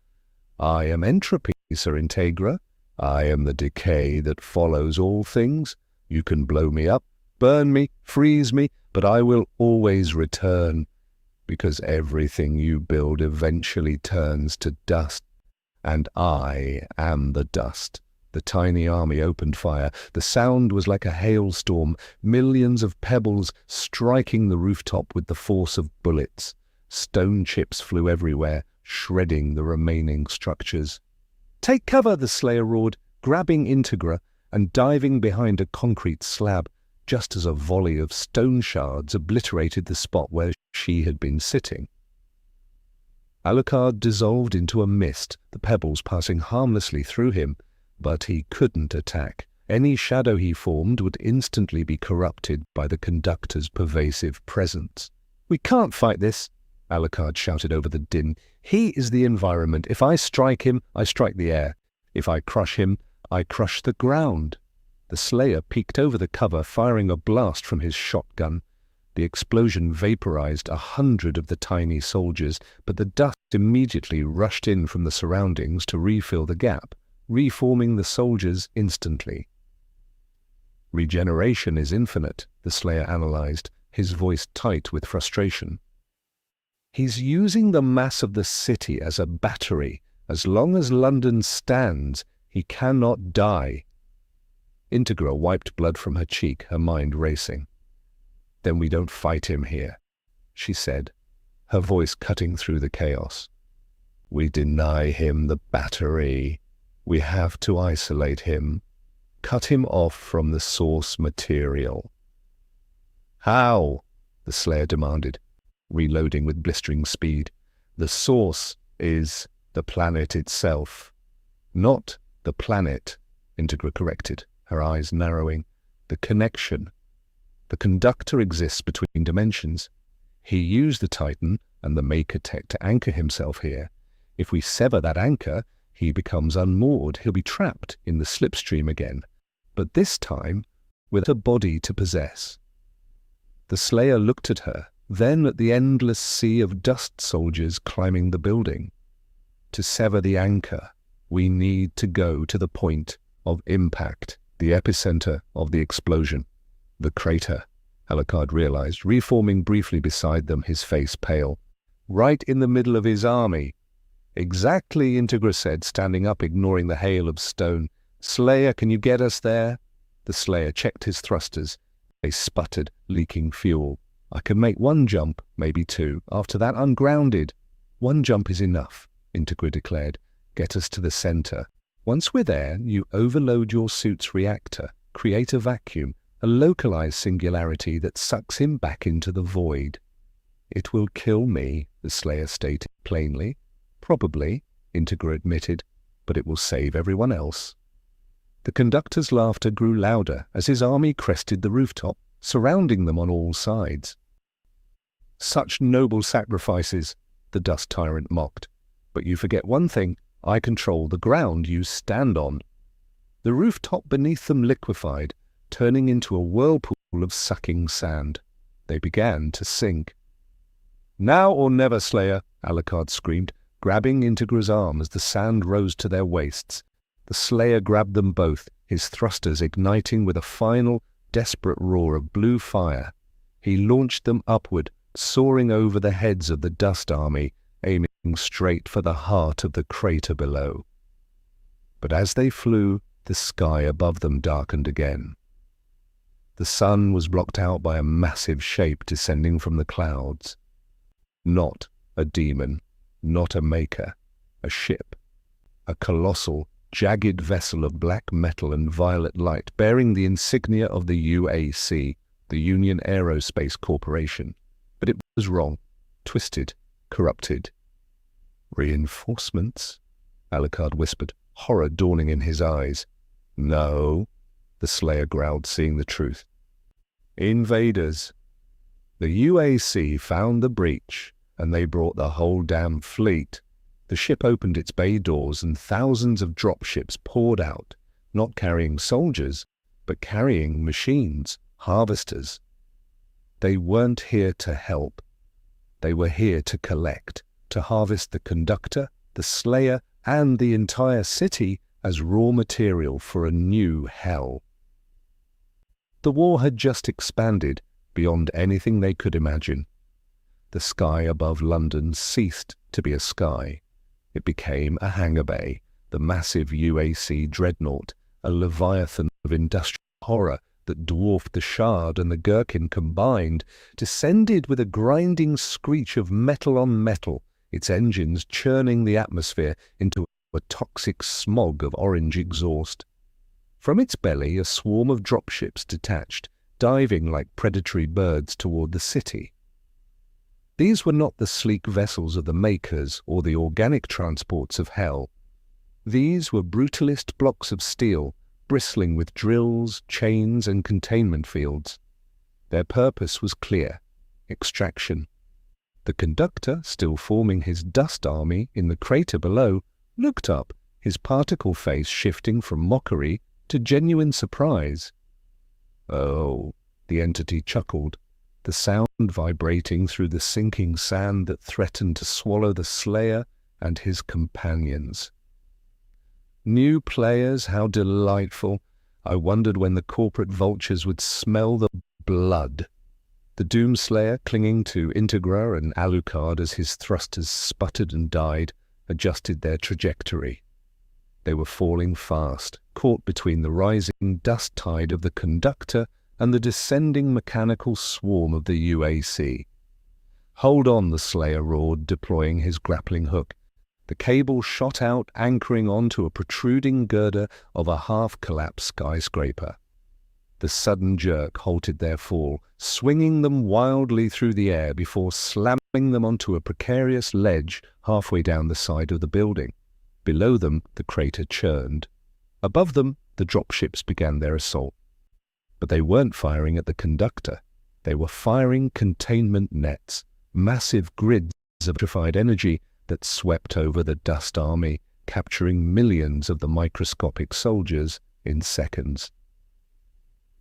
I am entropy, Sir Integra. I am the decay that follows all things. You can blow me up, burn me, freeze me, but I will always return, because everything you build eventually turns to dust, and I am the dust." The tiny army opened fire. The sound was like a hailstorm, millions of pebbles striking the rooftop with the force of bullets. Stone chips flew everywhere, shredding the remaining structures. "Take cover!" the Slayer roared, grabbing Integra and diving behind a concrete slab, just as a volley of stone shards obliterated the spot where she had been sitting. Alucard dissolved into a mist, the pebbles passing harmlessly through him, but he couldn't attack. Any shadow he formed would instantly be corrupted by the Conductor's pervasive presence. "We can't fight this," Alucard shouted over the din. "He is the environment. If I strike him, I strike the air. If I crush him, I crush the ground." The Slayer peeked over the cover, firing a blast from his shotgun. The explosion vaporized 100 of the tiny soldiers, but the dust immediately rushed in from the surroundings to refill the gap, reforming the soldiers instantly. "Regeneration is infinite," the Slayer analyzed, his voice tight with frustration. "He's using the mass of the city as a battery. As long as London stands, he cannot die." Integra wiped blood from her cheek, her mind racing. "Then we don't fight him here," she said, her voice cutting through the chaos. "We deny him the battery. We have to isolate him, cut him off from the source material." "How?" the Slayer demanded, reloading with blistering speed. "The source is the planet itself." "Not the planet," Integra corrected, her eyes narrowing. "The connection. The Conductor exists between dimensions. He used the Titan and the Maykr tech to anchor himself here. If we sever that anchor, he becomes unmoored. He'll be trapped in the slipstream again, but this time with a body to possess." The Slayer looked at her, then at the endless sea of dust soldiers climbing the building. "To sever the anchor, we need to go to the point of impact, the epicenter of the explosion. The crater," Alucard realized, reforming briefly beside them, his face pale. "Right in the middle of his army." "Exactly," Integra said, standing up, ignoring the hail of stone. "Slayer, can you get us there?" The Slayer checked his thrusters. They sputtered, leaking fuel. "I can make one jump, maybe two. After that, I'm grounded." "One jump is enough," Integra declared. "Get us to the center. Once we're there, you overload your suit's reactor, create a vacuum, a localized singularity that sucks him back into the void." "It will kill me," the Slayer stated plainly. "Probably," Integra admitted, "but it will save everyone else." The Conductor's laughter grew louder as his army crested the rooftop, surrounding them on all sides. "Such noble sacrifices," the Dust Tyrant mocked. "But you forget one thing. I control the ground you stand on." The rooftop beneath them liquefied, turning into a whirlpool of sucking sand. They began to sink. "Now or never, Slayer," Alucard screamed, grabbing Integra's arm as the sand rose to their waists. The Slayer grabbed them both, his thrusters igniting with a final, desperate roar of blue fire. He launched them upward, soaring over the heads of the dust army, aiming straight for the heart of the crater below. But as they flew, the sky above them darkened again. The sun was blocked out by a massive shape descending from the clouds. Not a demon, not a Maykr, a ship. A colossal, jagged vessel of black metal and violet light bearing the insignia of the UAC, the Union Aerospace Corporation. But it was wrong, twisted, corrupted. "Reinforcements?" Alucard whispered, horror dawning in his eyes. "No," the Slayer growled, seeing the truth. "Invaders. The UAC found the breach, and they brought the whole damn fleet." The ship opened its bay doors, and thousands of dropships poured out, not carrying soldiers, but carrying machines, harvesters. They weren't here to help. They were here to collect, to harvest the Conductor, the Slayer, and the entire city as raw material for a new hell. The war had just expanded beyond anything they could imagine. The sky above London ceased to be a sky. It became a hangar bay, the massive UAC dreadnought, a leviathan of industrial horror that dwarfed the Shard and the Gherkin combined, descended with a grinding screech of metal on metal, its engines churning the atmosphere into a toxic smog of orange exhaust. From its belly a swarm of dropships detached, diving like predatory birds toward the city. These were not the sleek vessels of the Maykrs or the organic transports of hell. These were brutalist blocks of steel, bristling with drills, chains, and containment fields. Their purpose was clear: extraction. The Conductor, still forming his dust army in the crater below, looked up, his particle face shifting from mockery to genuine surprise. "Oh," the entity chuckled, the sound vibrating through the sinking sand that threatened to swallow the Slayer and his companions. "New players, how delightful. I wondered when the corporate vultures would smell the blood." The Doomslayer, clinging to Integra and Alucard as his thrusters sputtered and died, adjusted their trajectory. They were falling fast, caught between the rising dust tide of the Conductor and the descending mechanical swarm of the UAC. "Hold on," the Slayer roared, deploying his grappling hook. The cable shot out, anchoring onto a protruding girder of a half-collapsed skyscraper. The sudden jerk halted their fall, swinging them wildly through the air before slamming them onto a precarious ledge halfway down the side of the building. Below them, the crater churned. Above them, the dropships began their assault. But they weren't firing at the Conductor. They were firing containment nets, massive grids of electrified energy that swept over the dust army, capturing millions of the microscopic soldiers in seconds.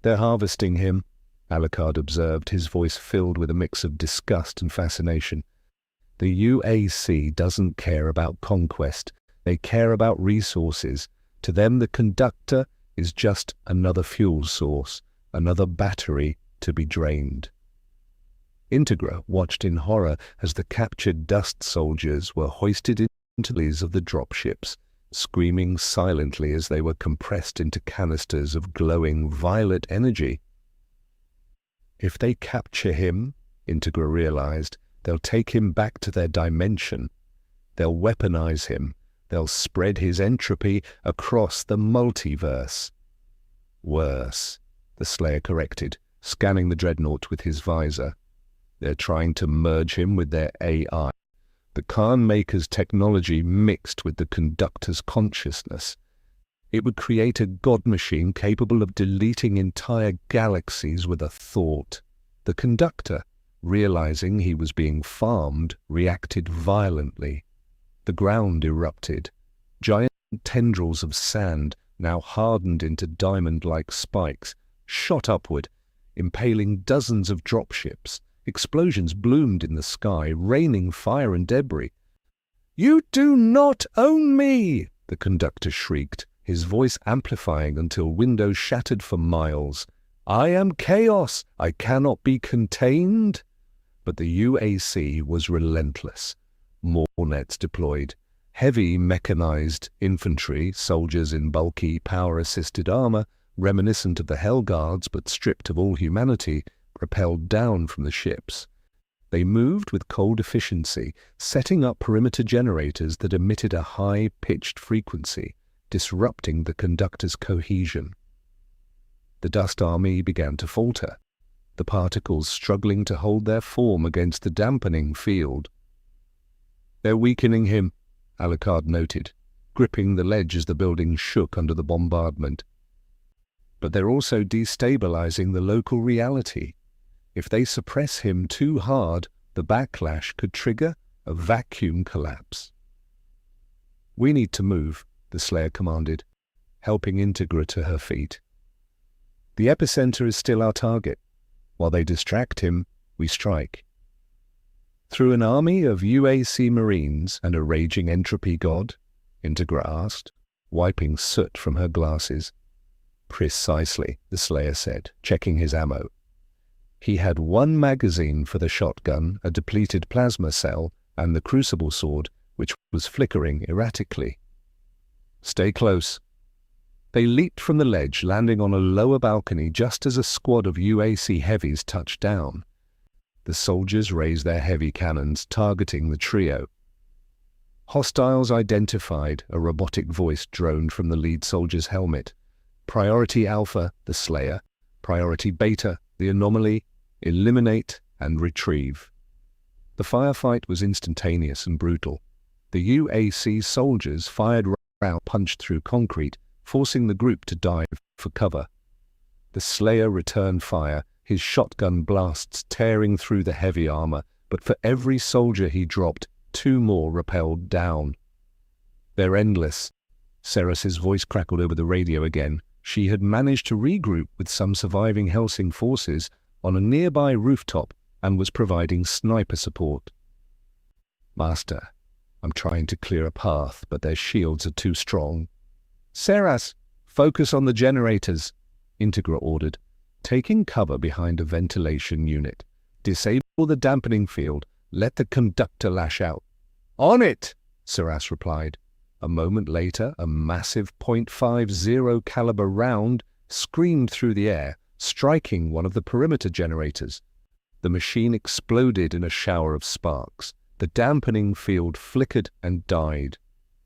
"They're harvesting him," Alucard observed, his voice filled with a mix of disgust and fascination. "The UAC doesn't care about conquest. They care about resources. To them, the Conductor is just another fuel source, another battery to be drained." Integra watched in horror as the captured dust soldiers were hoisted into the bellies of the dropships, screaming silently as they were compressed into canisters of glowing violet energy. If they capture him, Integra realized, they'll take him back to their dimension. They'll weaponize him. They'll spread his entropy across the multiverse. "Worse," the Slayer corrected, scanning the dreadnought with his visor. "They're trying to merge him with their AI. The Khan Maker's technology mixed with the Conductor's consciousness. It would create a god machine capable of deleting entire galaxies with a thought." The Conductor, realizing he was being farmed, reacted violently. The ground erupted. Giant tendrils of sand, now hardened into diamond-like spikes, shot upward, impaling dozens of dropships. Explosions bloomed in the sky, raining fire and debris. "You do not own me!" the Conductor shrieked, his voice amplifying until windows shattered for miles. "I am chaos! I cannot be contained!" But the UAC was relentless. More nets deployed. Heavy mechanized infantry, soldiers in bulky, power-assisted armor, reminiscent of the Hell Guards but stripped of all humanity, rappelled down from the ships. They moved with cold efficiency, setting up perimeter generators that emitted a high-pitched frequency, disrupting the Conductor's cohesion. The dust army began to falter, the particles struggling to hold their form against the dampening field. "They're weakening him," Alucard noted, gripping the ledge as the building shook under the bombardment. "But they're also destabilizing the local reality. If they suppress him too hard, the backlash could trigger a vacuum collapse." "We need to move," the Slayer commanded, helping Integra to her feet. "The epicenter is still our target. While they distract him, we strike." "Through an army of UAC Marines and a raging entropy god?" Integra asked, wiping soot from her glasses. "Precisely," the Slayer said, checking his ammo. He had one magazine for the shotgun, a depleted plasma cell, and the crucible sword, which was flickering erratically. "Stay close." They leaped from the ledge, landing on a lower balcony just as a squad of UAC heavies touched down. The soldiers raised their heavy cannons, targeting the trio. "Hostiles identified," a robotic voice droned from the lead soldier's helmet. "Priority Alpha, the Slayer. Priority Beta, the Anomaly. Eliminate and retrieve." The firefight was instantaneous and brutal. The UAC soldiers fired rounds punched through concrete, forcing the group to dive for cover. The Slayer returned fire, his shotgun blasts tearing through the heavy armor, but for every soldier he dropped, 2 more rappelled down. "They're endless." Ceras's voice crackled over the radio again. She had managed to regroup with some surviving Hellsing forces on a nearby rooftop and was providing sniper support. "Master, I'm trying to clear a path, but their shields are too strong." "Ceras, focus on the generators," Integra ordered, taking cover behind a ventilation unit. "Disable the dampening field. Let the Conductor lash out." "On it," Ceras replied. A moment later, a massive .50 caliber round screamed through the air, striking one of the perimeter generators. The machine exploded in a shower of sparks. The dampening field flickered and died.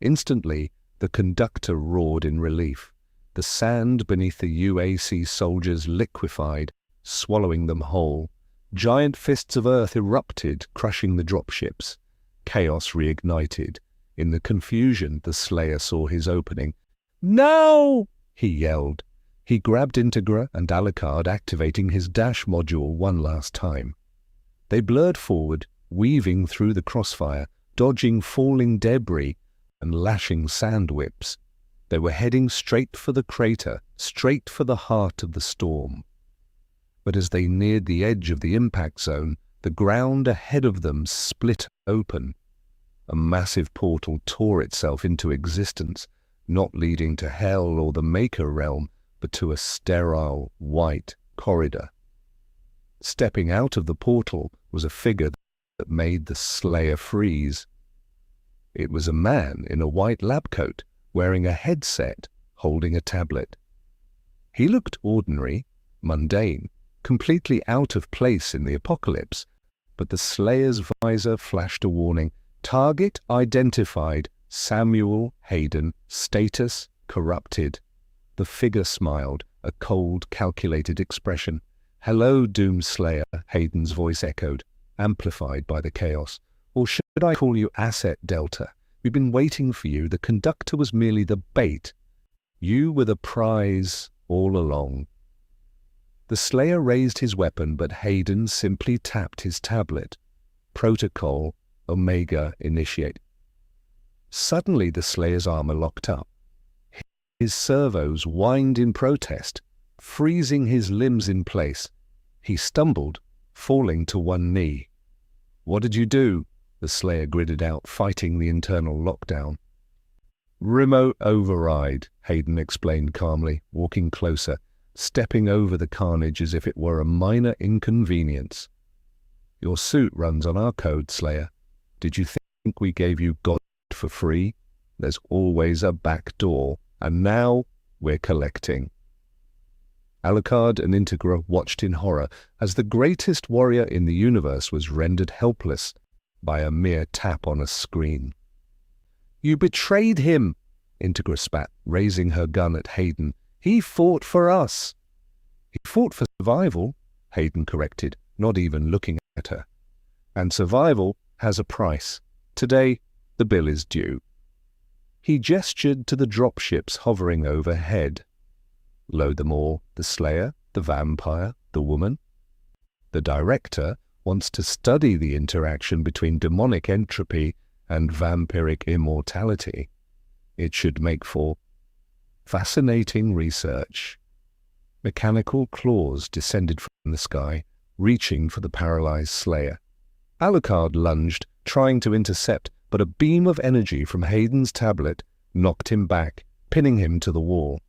Instantly, the Conductor roared in relief. The sand beneath the UAC soldiers liquefied, swallowing them whole. Giant fists of earth erupted, crushing the dropships. Chaos reignited. In the confusion, the Slayer saw his opening. "No!" he yelled. He grabbed Integra and Alucard, activating his dash module one last time. They blurred forward, weaving through the crossfire, dodging falling debris and lashing sand whips. They were heading straight for the crater, straight for the heart of the storm. But as they neared the edge of the impact zone, the ground ahead of them split open. A massive portal tore itself into existence, not leading to Hell or the Maykr Realm, but to a sterile, white corridor. Stepping out of the portal was a figure that made the Slayer freeze. It was a man in a white lab coat, wearing a headset, holding a tablet. He looked ordinary, mundane, completely out of place in the apocalypse, but the Slayer's visor flashed a warning. "Target identified, Samuel Hayden, status corrupted." The figure smiled, a cold, calculated expression. "Hello, Doomslayer," Hayden's voice echoed, amplified by the chaos. "Or should I call you Asset Delta? We've been waiting for you. The Conductor was merely the bait. You were the prize all along." The Slayer raised his weapon, but Hayden simply tapped his tablet. Protocol, Omega, initiate. Suddenly the Slayer's armor locked up. His servos whined in protest, freezing his limbs in place. He stumbled, falling to one knee. "What did you do?" the Slayer gritted out, fighting the internal lockdown. "Remote override," Hayden explained calmly, walking closer, stepping over the carnage as if it were a minor inconvenience. "Your suit runs on our code, Slayer. Did you think we gave you God for free? There's always a back door, and now we're collecting." Alucard and Integra watched in horror as the greatest warrior in the universe was rendered helpless by a mere tap on a screen. "You betrayed him," Integra spat, raising her gun at Hayden. "He fought for us." "He fought for survival," Hayden corrected, not even looking at her. "And survival has a price. Today, the bill is due." He gestured to the dropships hovering overhead. "Load them all, the Slayer, the vampire, the woman." The director wants to study the interaction between demonic entropy and vampiric immortality. It should make for fascinating research. Mechanical claws descended from the sky, reaching for the paralyzed Slayer. Alucard lunged, trying to intercept, but a beam of energy from Hayden's tablet knocked him back, pinning him to the wall.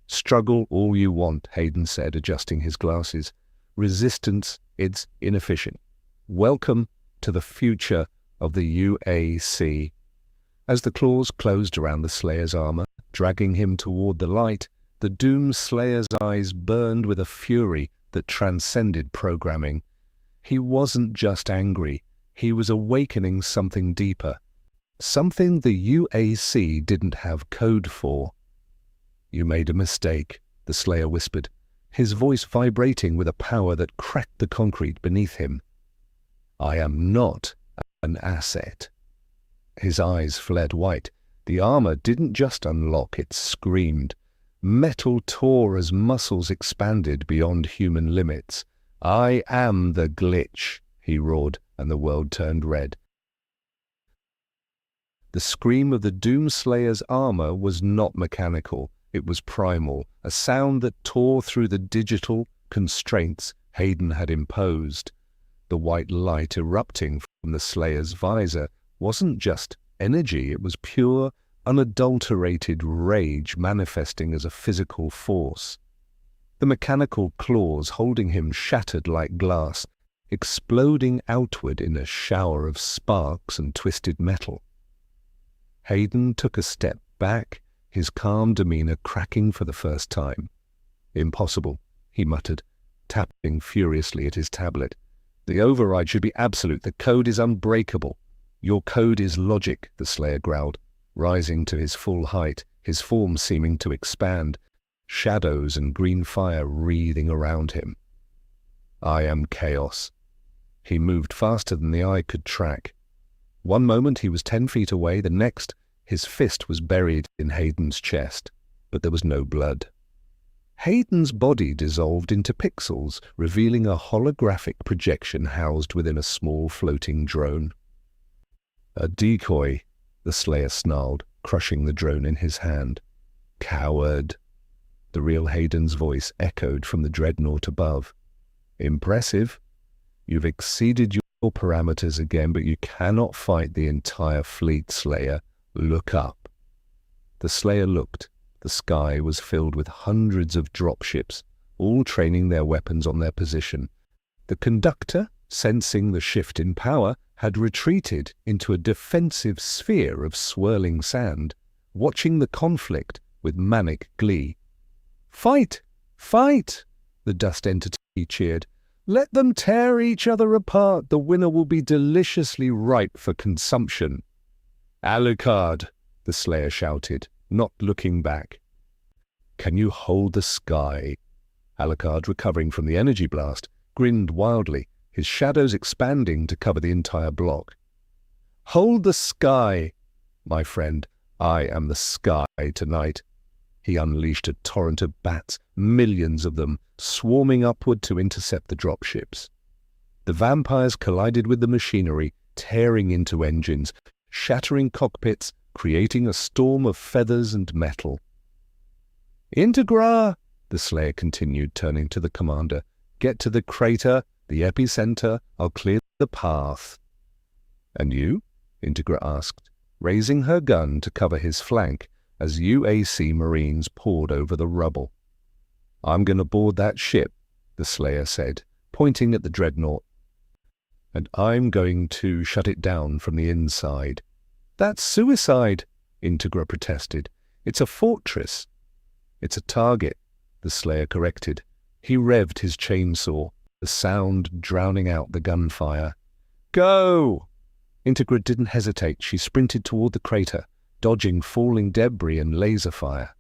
"Struggle all you want," Hayden said, adjusting his glasses. "Resistance is inefficient. Welcome to the future of the UAC." As the claws closed around the Slayer's armor, dragging him toward the light, the doomed Slayer's eyes burned with a fury that transcended programming. He wasn't just angry, he was awakening something deeper, something the UAC didn't have code for. "You made a mistake," the Slayer whispered, his voice vibrating with a power that cracked the concrete beneath him. "I am not an asset." His eyes flared white. The armor didn't just unlock, it screamed. Metal tore as muscles expanded beyond human limits. "I am the glitch," he roared, and the world turned red. The scream of the Doomslayer's armor was not mechanical. It was primal, a sound that tore through the digital constraints Hayden had imposed. The white light erupting from the Slayer's visor wasn't just energy, it was pure, unadulterated rage manifesting as a physical force. The mechanical claws holding him shattered like glass, exploding outward in a shower of sparks and twisted metal. Hayden took a step back, his calm demeanor cracking for the first time. "Impossible," he muttered, tapping furiously at his tablet. "The override should be absolute. The code is unbreakable." "Your code is logic," the Slayer growled, rising to his full height, his form seeming to expand, shadows and green fire wreathing around him. "I am chaos." He moved faster than the eye could track. One moment he was 10 feet away, the next his fist was buried in Hayden's chest, but there was no blood. Hayden's body dissolved into pixels, revealing a holographic projection housed within a small floating drone. "A decoy," the Slayer snarled, crushing the drone in his hand. "Coward." The real Hayden's voice echoed from the dreadnought above. "Impressive. You've exceeded your parameters again, but you cannot fight the entire fleet, Slayer. Look up." The Slayer looked. The sky was filled with hundreds of dropships, all training their weapons on their position. The Conductor, sensing the shift in power, had retreated into a defensive sphere of swirling sand, watching the conflict with manic glee. "Fight! Fight!" the dust entity cheered. "Let them tear each other apart. The winner will be deliciously ripe for consumption." "Alucard!" the Slayer shouted, not looking back. "Can you hold the sky?" Alucard, recovering from the energy blast, grinned wildly, his shadows expanding to cover the entire block. "Hold the sky, my friend. I am the sky tonight." He unleashed a torrent of bats, millions of them, swarming upward to intercept the dropships. The vampires collided with the machinery, tearing into engines, shattering cockpits, creating a storm of feathers and metal. "Integra!" the Slayer continued, turning to the commander. "Get to the crater, the epicenter. I'll clear the path." "And you?" Integra asked, raising her gun to cover his flank as UAC Marines poured over the rubble. "I'm going to board that ship," the Slayer said, pointing at the dreadnought. "And I'm going to shut it down from the inside." "That's suicide," Integra protested. "It's a fortress. It's a target. the Slayer corrected. He revved his chainsaw, the sound drowning out the gunfire. Go! Integra didn't hesitate. She sprinted toward the crater, dodging falling debris and laser fire.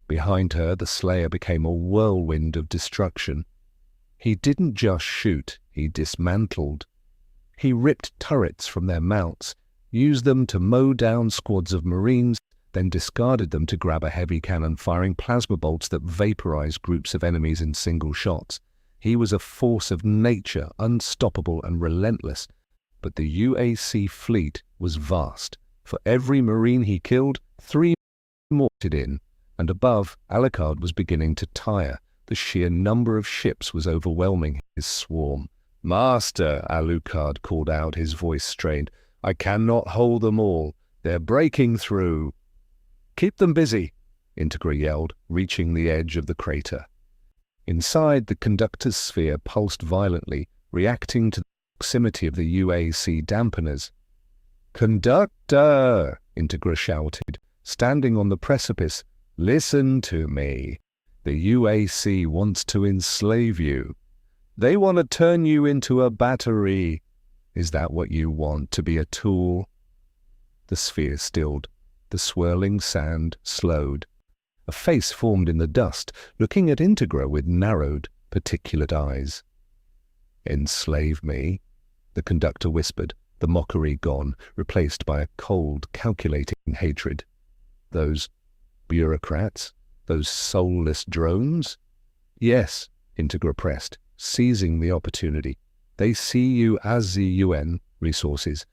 Behind her, the Slayer became a whirlwind of destruction. He didn't just shoot, he dismantled. He ripped turrets from their mounts, used them to mow down squads of Marines, then discarded them to grab a heavy cannon firing plasma bolts that vaporized groups of enemies in single shots. He was a force of nature, unstoppable and relentless. But the UAC fleet was vast. For every Marine he killed, 3 more did in. And above, Alucard was beginning to tire. The sheer number of ships was overwhelming his swarm. Master, Alucard called out, his voice strained. I cannot hold them all. They're breaking through. Keep them busy, Integra yelled, reaching the edge of the crater. Inside, the Conductor's sphere pulsed violently, reacting to the proximity of the UAC dampeners. Conductor, Integra shouted, standing on the precipice. Listen to me. The UAC wants to enslave you. They want to turn you into a battery. Is that what you want, to be a tool? The sphere stilled. The swirling sand slowed. A face formed in the dust, looking at Integra with narrowed, particulate eyes. Enslave me, the Conductor whispered, the mockery gone, replaced by a cold, calculating hatred. Those bureaucrats? Those soulless drones? Yes, Integra pressed, seizing the opportunity. They see you as the UN resources,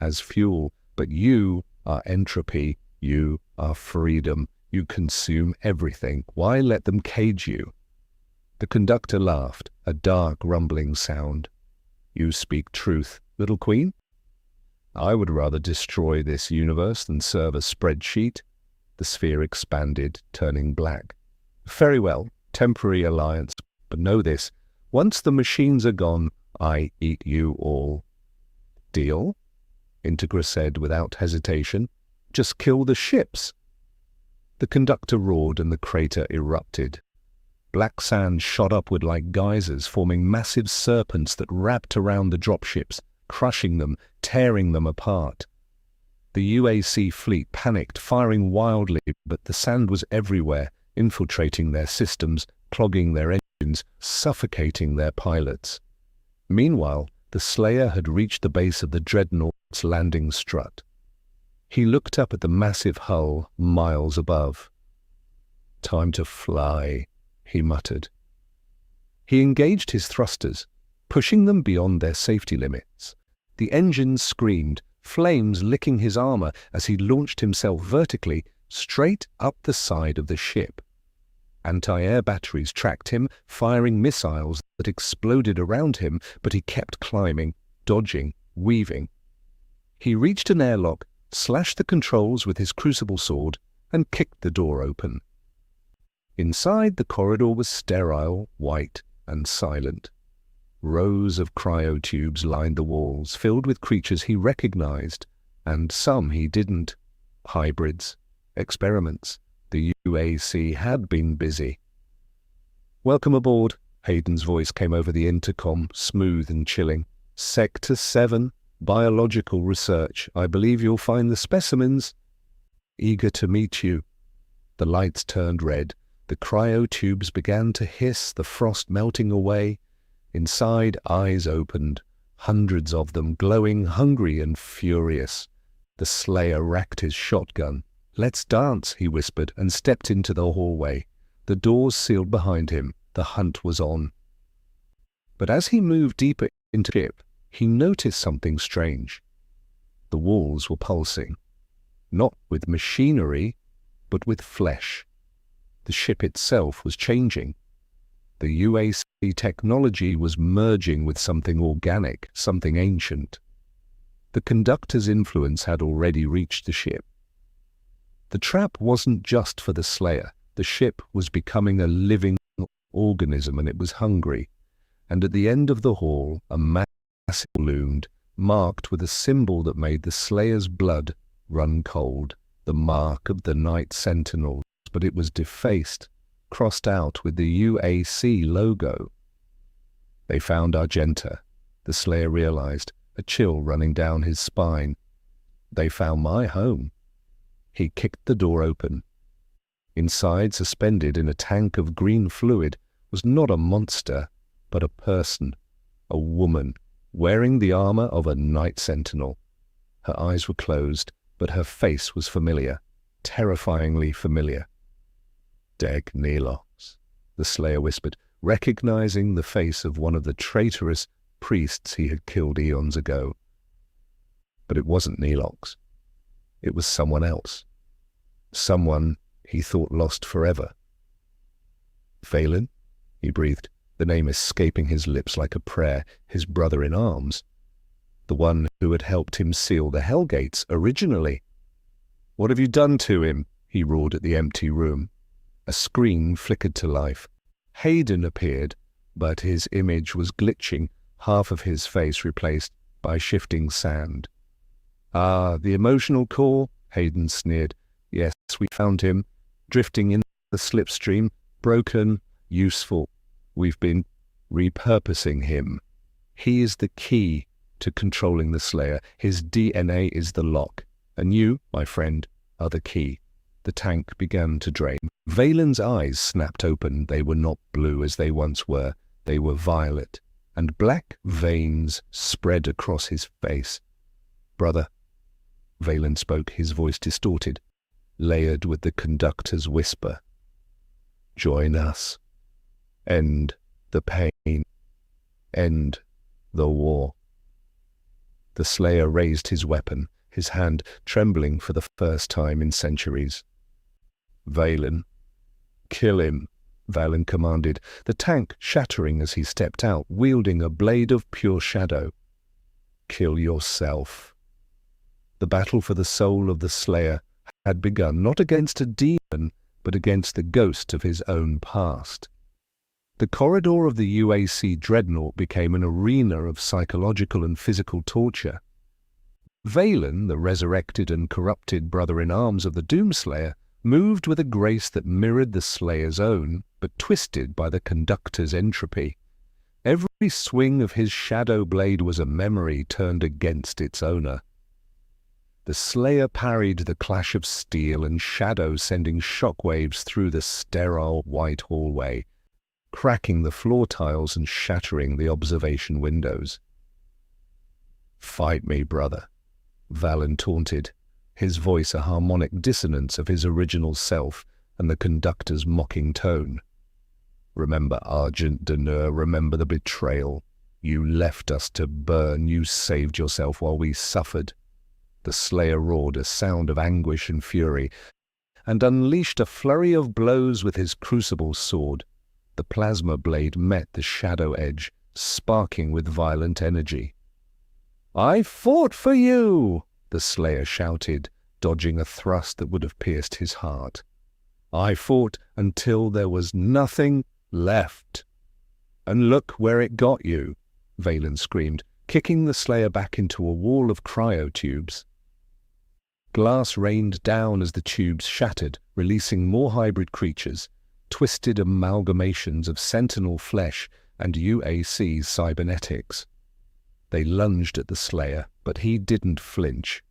as fuel, but you are entropy, you are freedom, you consume everything. Why let them cage you? The Conductor laughed, a dark rumbling sound. You speak truth, little queen? I would rather destroy this universe than serve a spreadsheet. The sphere expanded, turning black. Very well, temporary alliance, but know this. Once the machines are gone, I eat you all. Deal? Integra said without hesitation. Just kill the ships. The Conductor roared and the crater erupted. Black sand shot upward like geysers, forming massive serpents that wrapped around the dropships, crushing them, tearing them apart. The UAC fleet panicked, firing wildly, but the sand was everywhere, infiltrating their systems, clogging their engines, suffocating their pilots. Meanwhile, the Slayer had reached the base of the Dreadnought's landing strut. He looked up at the massive hull miles above. Time to fly, he muttered. He engaged his thrusters, pushing them beyond their safety limits. The engines screamed, flames licking his armor as he launched himself vertically straight up the side of the ship. Anti-air batteries tracked him, firing missiles that exploded around him, but he kept climbing, dodging, weaving. He reached an airlock, slashed the controls with his crucible sword, and kicked the door open. Inside, the corridor was sterile, white, and silent. Rows of cryotubes lined the walls, filled with creatures he recognized, and some he didn't. Hybrids, experiments. The UAC had been busy. Welcome aboard, Hayden's voice came over the intercom, smooth and chilling. Sector 7, biological research. I believe you'll find the specimens. Eager to meet you. The lights turned red. The cryotubes began to hiss, the frost melting away. Inside, eyes opened, hundreds of them, glowing, hungry and furious. The Slayer racked his shotgun. Let's dance, he whispered, and stepped into the hallway. The doors sealed behind him. The hunt was on. But as he moved deeper into the ship, he noticed something strange. The walls were pulsing, not with machinery, but with flesh. The ship itself was changing. The UAC technology was merging with something organic, something ancient. The Conductor's influence had already reached the ship. The trap wasn't just for the Slayer. The ship was becoming a living organism, and it was hungry. And at the end of the hall, a massive loomed, marked with a symbol that made the Slayer's blood run cold, the mark of the Night Sentinels, but it was defaced, crossed out with the UAC logo. They found Argenta, the Slayer realized, a chill running down his spine. They found my home. He kicked the door open. Inside, suspended in a tank of green fluid, was not a monster, but a person, a woman, wearing the armor of a night sentinel. Her eyes were closed, but her face was familiar, terrifyingly familiar. Deg Nelox, the Slayer whispered, recognizing the face of one of the traitorous priests he had killed eons ago. But it wasn't Nelox. It was someone else. Someone he thought lost forever. Vaylin, he breathed, the name escaping his lips like a prayer, his brother in arms. The one who had helped him seal the Hellgates originally. "What have you done to him?" he roared at the empty room. A screen flickered to life. Hayden appeared, but his image was glitching, half of his face replaced by shifting sand. "Ah, the emotional core," Hayden sneered. "Yes, we found him, drifting in the slipstream, broken, useful. We've been repurposing him. He is the key to controlling the Slayer. His DNA is the lock. And you, my friend, are the key." The tank began to drain. Vaylin's eyes snapped open. They were not blue as they once were. They were violet, and black veins spread across his face. "Brother," Vaylin spoke, his voice distorted, layered with the Conductor's whisper. "Join us. End the pain. End the war." The Slayer raised his weapon, his hand trembling for the first time in centuries. "Vaylin, kill him," Vaylin commanded, the tank shattering as he stepped out, wielding a blade of pure shadow. "Kill yourself." The battle for the soul of the Slayer had begun, not against a demon, but against the ghost of his own past. The corridor of the UAC dreadnought became an arena of psychological and physical torture. Vaylin, the resurrected and corrupted brother-in-arms of the Doomslayer, moved with a grace that mirrored the Slayer's own, but twisted by the Conductor's entropy. Every swing of his shadow blade was a memory turned against its owner. The Slayer parried the clash of steel and shadow, sending shockwaves through the sterile white hallway, cracking the floor tiles and shattering the observation windows. "Fight me, brother," Vaylin taunted, his voice a harmonic dissonance of his original self and the Conductor's mocking tone. "Remember Argent D'Nur, remember the betrayal. You left us to burn, you saved yourself while we suffered." The Slayer roared, a sound of anguish and fury, and unleashed a flurry of blows with his crucible sword. The plasma blade met the shadow edge, sparking with violent energy. "I fought for you!" the Slayer shouted, dodging a thrust that would have pierced his heart. "I fought until there was nothing left. And look where it got you," Vaylin screamed, kicking the Slayer back into a wall of cryotubes. Glass rained down as the tubes shattered, releasing more hybrid creatures, twisted amalgamations of Sentinel flesh and UAC cybernetics. They lunged at the Slayer, but he didn't flinch.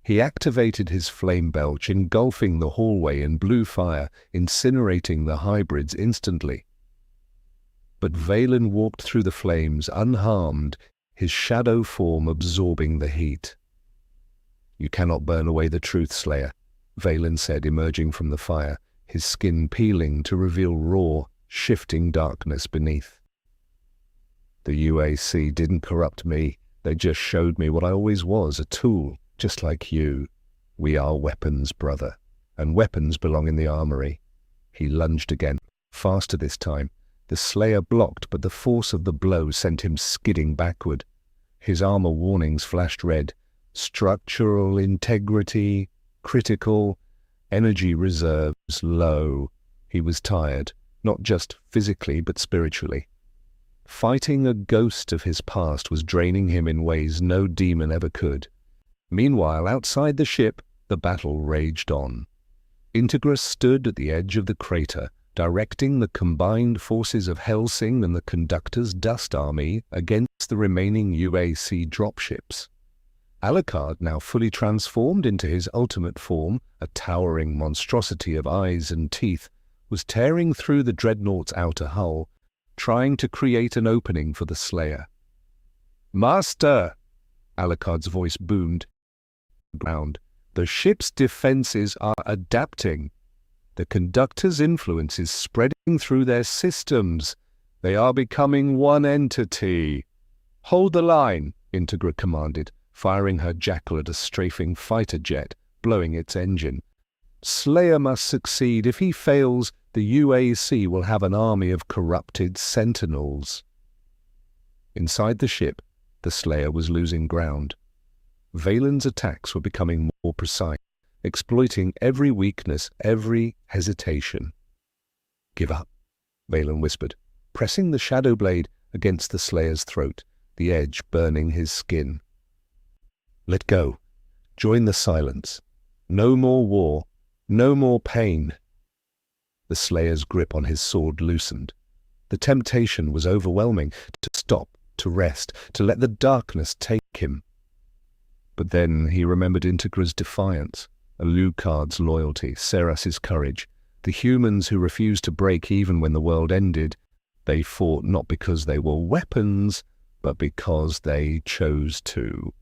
He activated his flame belch, engulfing the hallway in blue fire, incinerating the hybrids instantly. But Vaylin walked through the flames unharmed, his shadow form absorbing the heat. "You cannot burn away the truth, Slayer," Vaylin said, emerging from the fire, his skin peeling to reveal raw, shifting darkness beneath. "The UAC didn't corrupt me. They just showed me what I always was, a tool, just like you. We are weapons, brother, and weapons belong in the armory." He lunged again, faster this time. The Slayer blocked, but the force of the blow sent him skidding backward. His armor warnings flashed red. Structural integrity, critical, energy reserves low. He was tired, not just physically but spiritually. Fighting a ghost of his past was draining him in ways no demon ever could. Meanwhile, outside the ship, the battle raged on. Integra stood at the edge of the crater, directing the combined forces of Hellsing and the Conductor's dust army against the remaining UAC dropships. Alucard, now fully transformed into his ultimate form, a towering monstrosity of eyes and teeth, was tearing through the dreadnought's outer hull, trying to create an opening for the Slayer. "Master!" Alucard's voice boomed. Ground. "The ship's defenses are adapting. The Conductor's influence is spreading through their systems. They are becoming one entity." "Hold the line," Integra commanded, firing her jackal at a strafing fighter jet, blowing its engine. "Slayer must succeed. If he fails, the UAC will have an army of corrupted sentinels." Inside the ship, the Slayer was losing ground. Valen's attacks were becoming more precise, exploiting every weakness, every hesitation. "Give up," Valen whispered, pressing the shadow blade against the Slayer's throat, the edge burning his skin. "Let go. Join the silence. No more war. No more pain." The Slayer's grip on his sword loosened. The temptation was overwhelming, to stop, to rest, to let the darkness take him. But then he remembered Integra's defiance, Alucard's loyalty, Seras's courage, the humans who refused to break even when the world ended. They fought not because they were weapons, but because they chose to.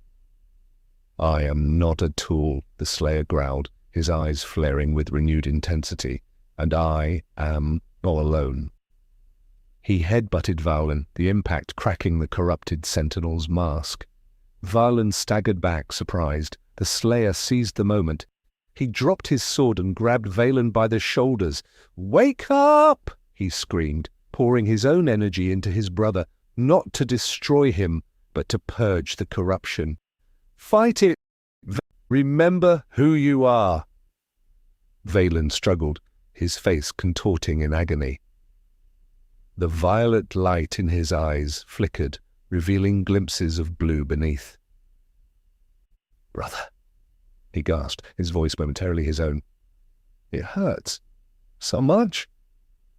"I am not a tool," the Slayer growled, his eyes flaring with renewed intensity, "and I am all alone." He headbutted Valen, the impact cracking the corrupted sentinel's mask. Valen staggered back, surprised. The Slayer seized the moment. He dropped his sword and grabbed Valen by the shoulders. "Wake up!" he screamed, pouring his own energy into his brother, not to destroy him, but to purge the corruption. "Fight it! Remember who you are!" Valen struggled, his face contorting in agony. The violet light in his eyes flickered, revealing glimpses of blue beneath. "Brother," he gasped, his voice momentarily his own. "It hurts. So much?"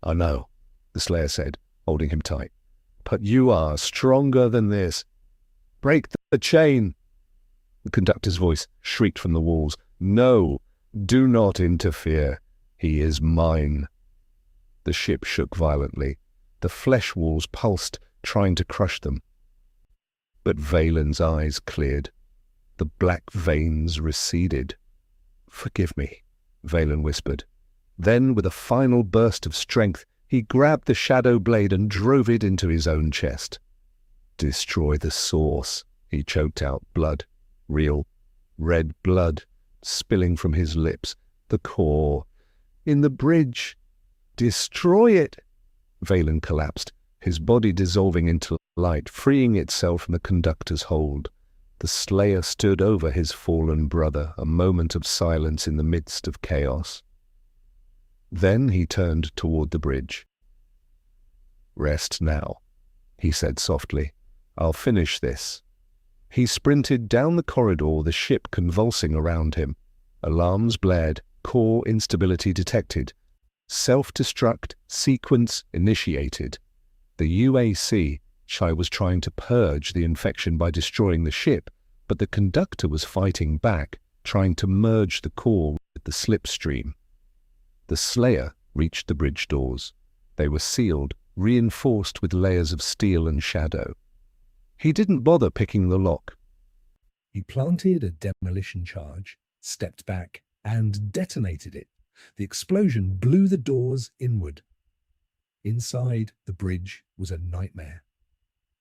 "I know," the Slayer said, holding him tight. "But you are stronger than this. Break the chain." The Conductor's voice shrieked from the walls. "No, do not interfere. He is mine." The ship shook violently. The flesh walls pulsed, trying to crush them. But Valen's eyes cleared. The black veins receded. "Forgive me," Valen whispered. Then, with a final burst of strength, he grabbed the shadow blade and drove it into his own chest. "Destroy the source," he choked out, blood. Real, red blood, spilling from his lips. "The core. In the bridge. Destroy it!" Valen collapsed, his body dissolving into light, freeing itself from the Conductor's hold. The Slayer stood over his fallen brother, a moment of silence in the midst of chaos. Then he turned toward the bridge. "Rest now," he said softly. "I'll finish this." He sprinted down the corridor, the ship convulsing around him. Alarms blared, core instability detected. Self-destruct sequence initiated. The UAC, Shai was trying to purge the infection by destroying the ship, but the Conductor was fighting back, trying to merge the core with the slipstream. The Slayer reached the bridge doors. They were sealed, reinforced with layers of steel and shadow. He didn't bother picking the lock.
He planted a demolition charge, stepped back, and detonated it. The explosion blew the doors inward. Inside, the bridge was a nightmare.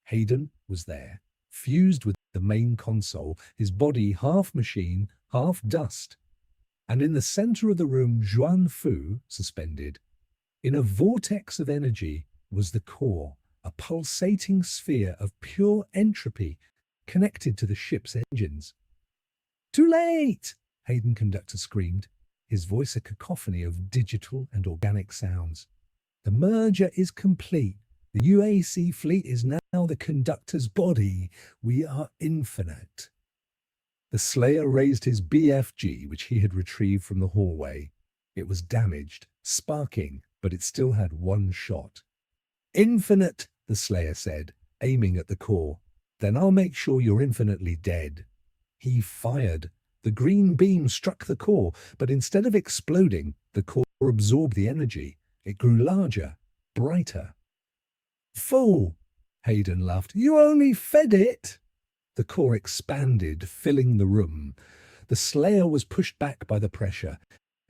Hayden was there, fused with the main console, his body half machine, half dust. And in the center of the room, Zhuan Fu, suspended. In a vortex of energy was the core, a pulsating sphere of pure entropy connected to the ship's engines. "Too late!" Hayden Conductor screamed, his voice a cacophony of digital and organic sounds. "The merger is complete. The UAC fleet is now the Conductor's body. We are infinite." The Slayer raised his BFG, which he had retrieved from the hallway. It was damaged, sparking, but it still had one shot. Infinite, the Slayer said, aiming at the core. Then I'll make sure you're infinitely dead. He fired. The green beam struck the core, but instead of exploding, the core absorbed the energy. It grew larger, brighter. Fool! Hayden laughed. You only fed it! The core expanded, filling the room. The Slayer was pushed back by the pressure.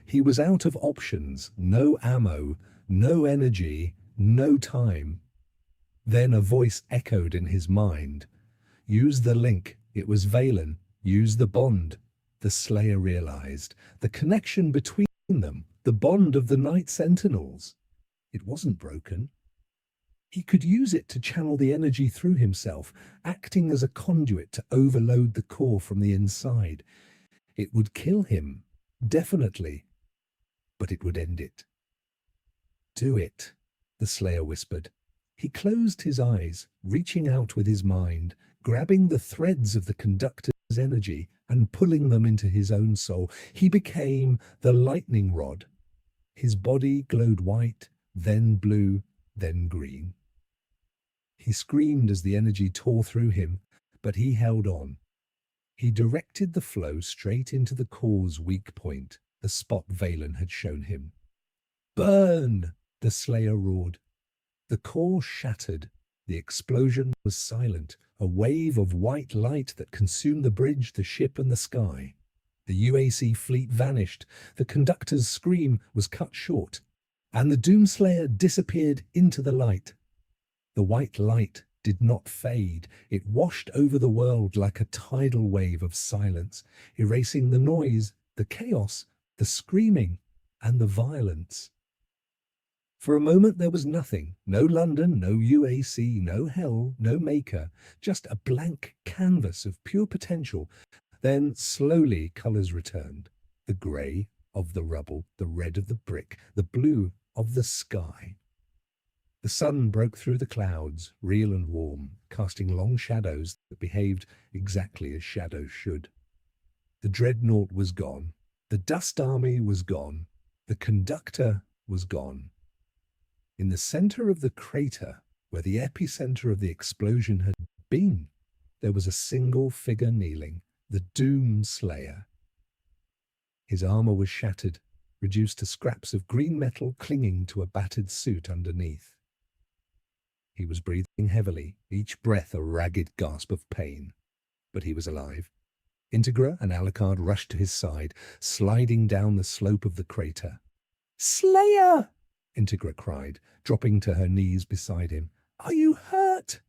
He was out of options, no ammo, no energy, no time. Then a voice echoed in his mind. Use the link. It was Valen. Use the bond. The Slayer realized. The connection between them. The bond of the Night Sentinels. It wasn't broken. He could use it to channel the energy through himself, acting as a conduit to overload the core from the inside. It would kill him, definitely, but it would end it. Do it, the Slayer whispered. He closed his eyes, reaching out with his mind, grabbing the threads of the Conductor's energy and pulling them into his own soul. He became the lightning rod. His body glowed white, then blue, then green. He screamed as the energy tore through him, but he held on. He directed the flow straight into the core's weak point, the spot Valen had shown him. Burn! The Slayer roared. The core shattered. The explosion was silent, a wave of white light that consumed the bridge, the ship, and the sky. The UAC fleet vanished. The Conductor's scream was cut short, and the Doomslayer disappeared into the light. The white light did not fade. It washed over the world like a tidal wave of silence, erasing the noise, the chaos, the screaming, and the violence. For a moment there was nothing. No London, no UAC, no Hell, no Maykr, just a blank canvas of pure potential. Then slowly colours returned. The grey of the rubble, the red of the brick, the blue of the sky. The sun broke through the clouds, real and warm, casting long shadows that behaved exactly as shadows should. The dreadnought was gone. The dust army was gone. The Conductor was gone. In the center of the crater, where the epicenter of the explosion had been, there was a single figure kneeling, the Doomslayer. His armor was shattered, reduced to scraps of green metal clinging to a battered suit underneath. He was breathing heavily, each breath a ragged gasp of pain. But he was alive. Integra and Alucard rushed to his side, sliding down the slope of the crater. "Slayer!" Integra cried, dropping to her knees beside him. "Are you hurt?"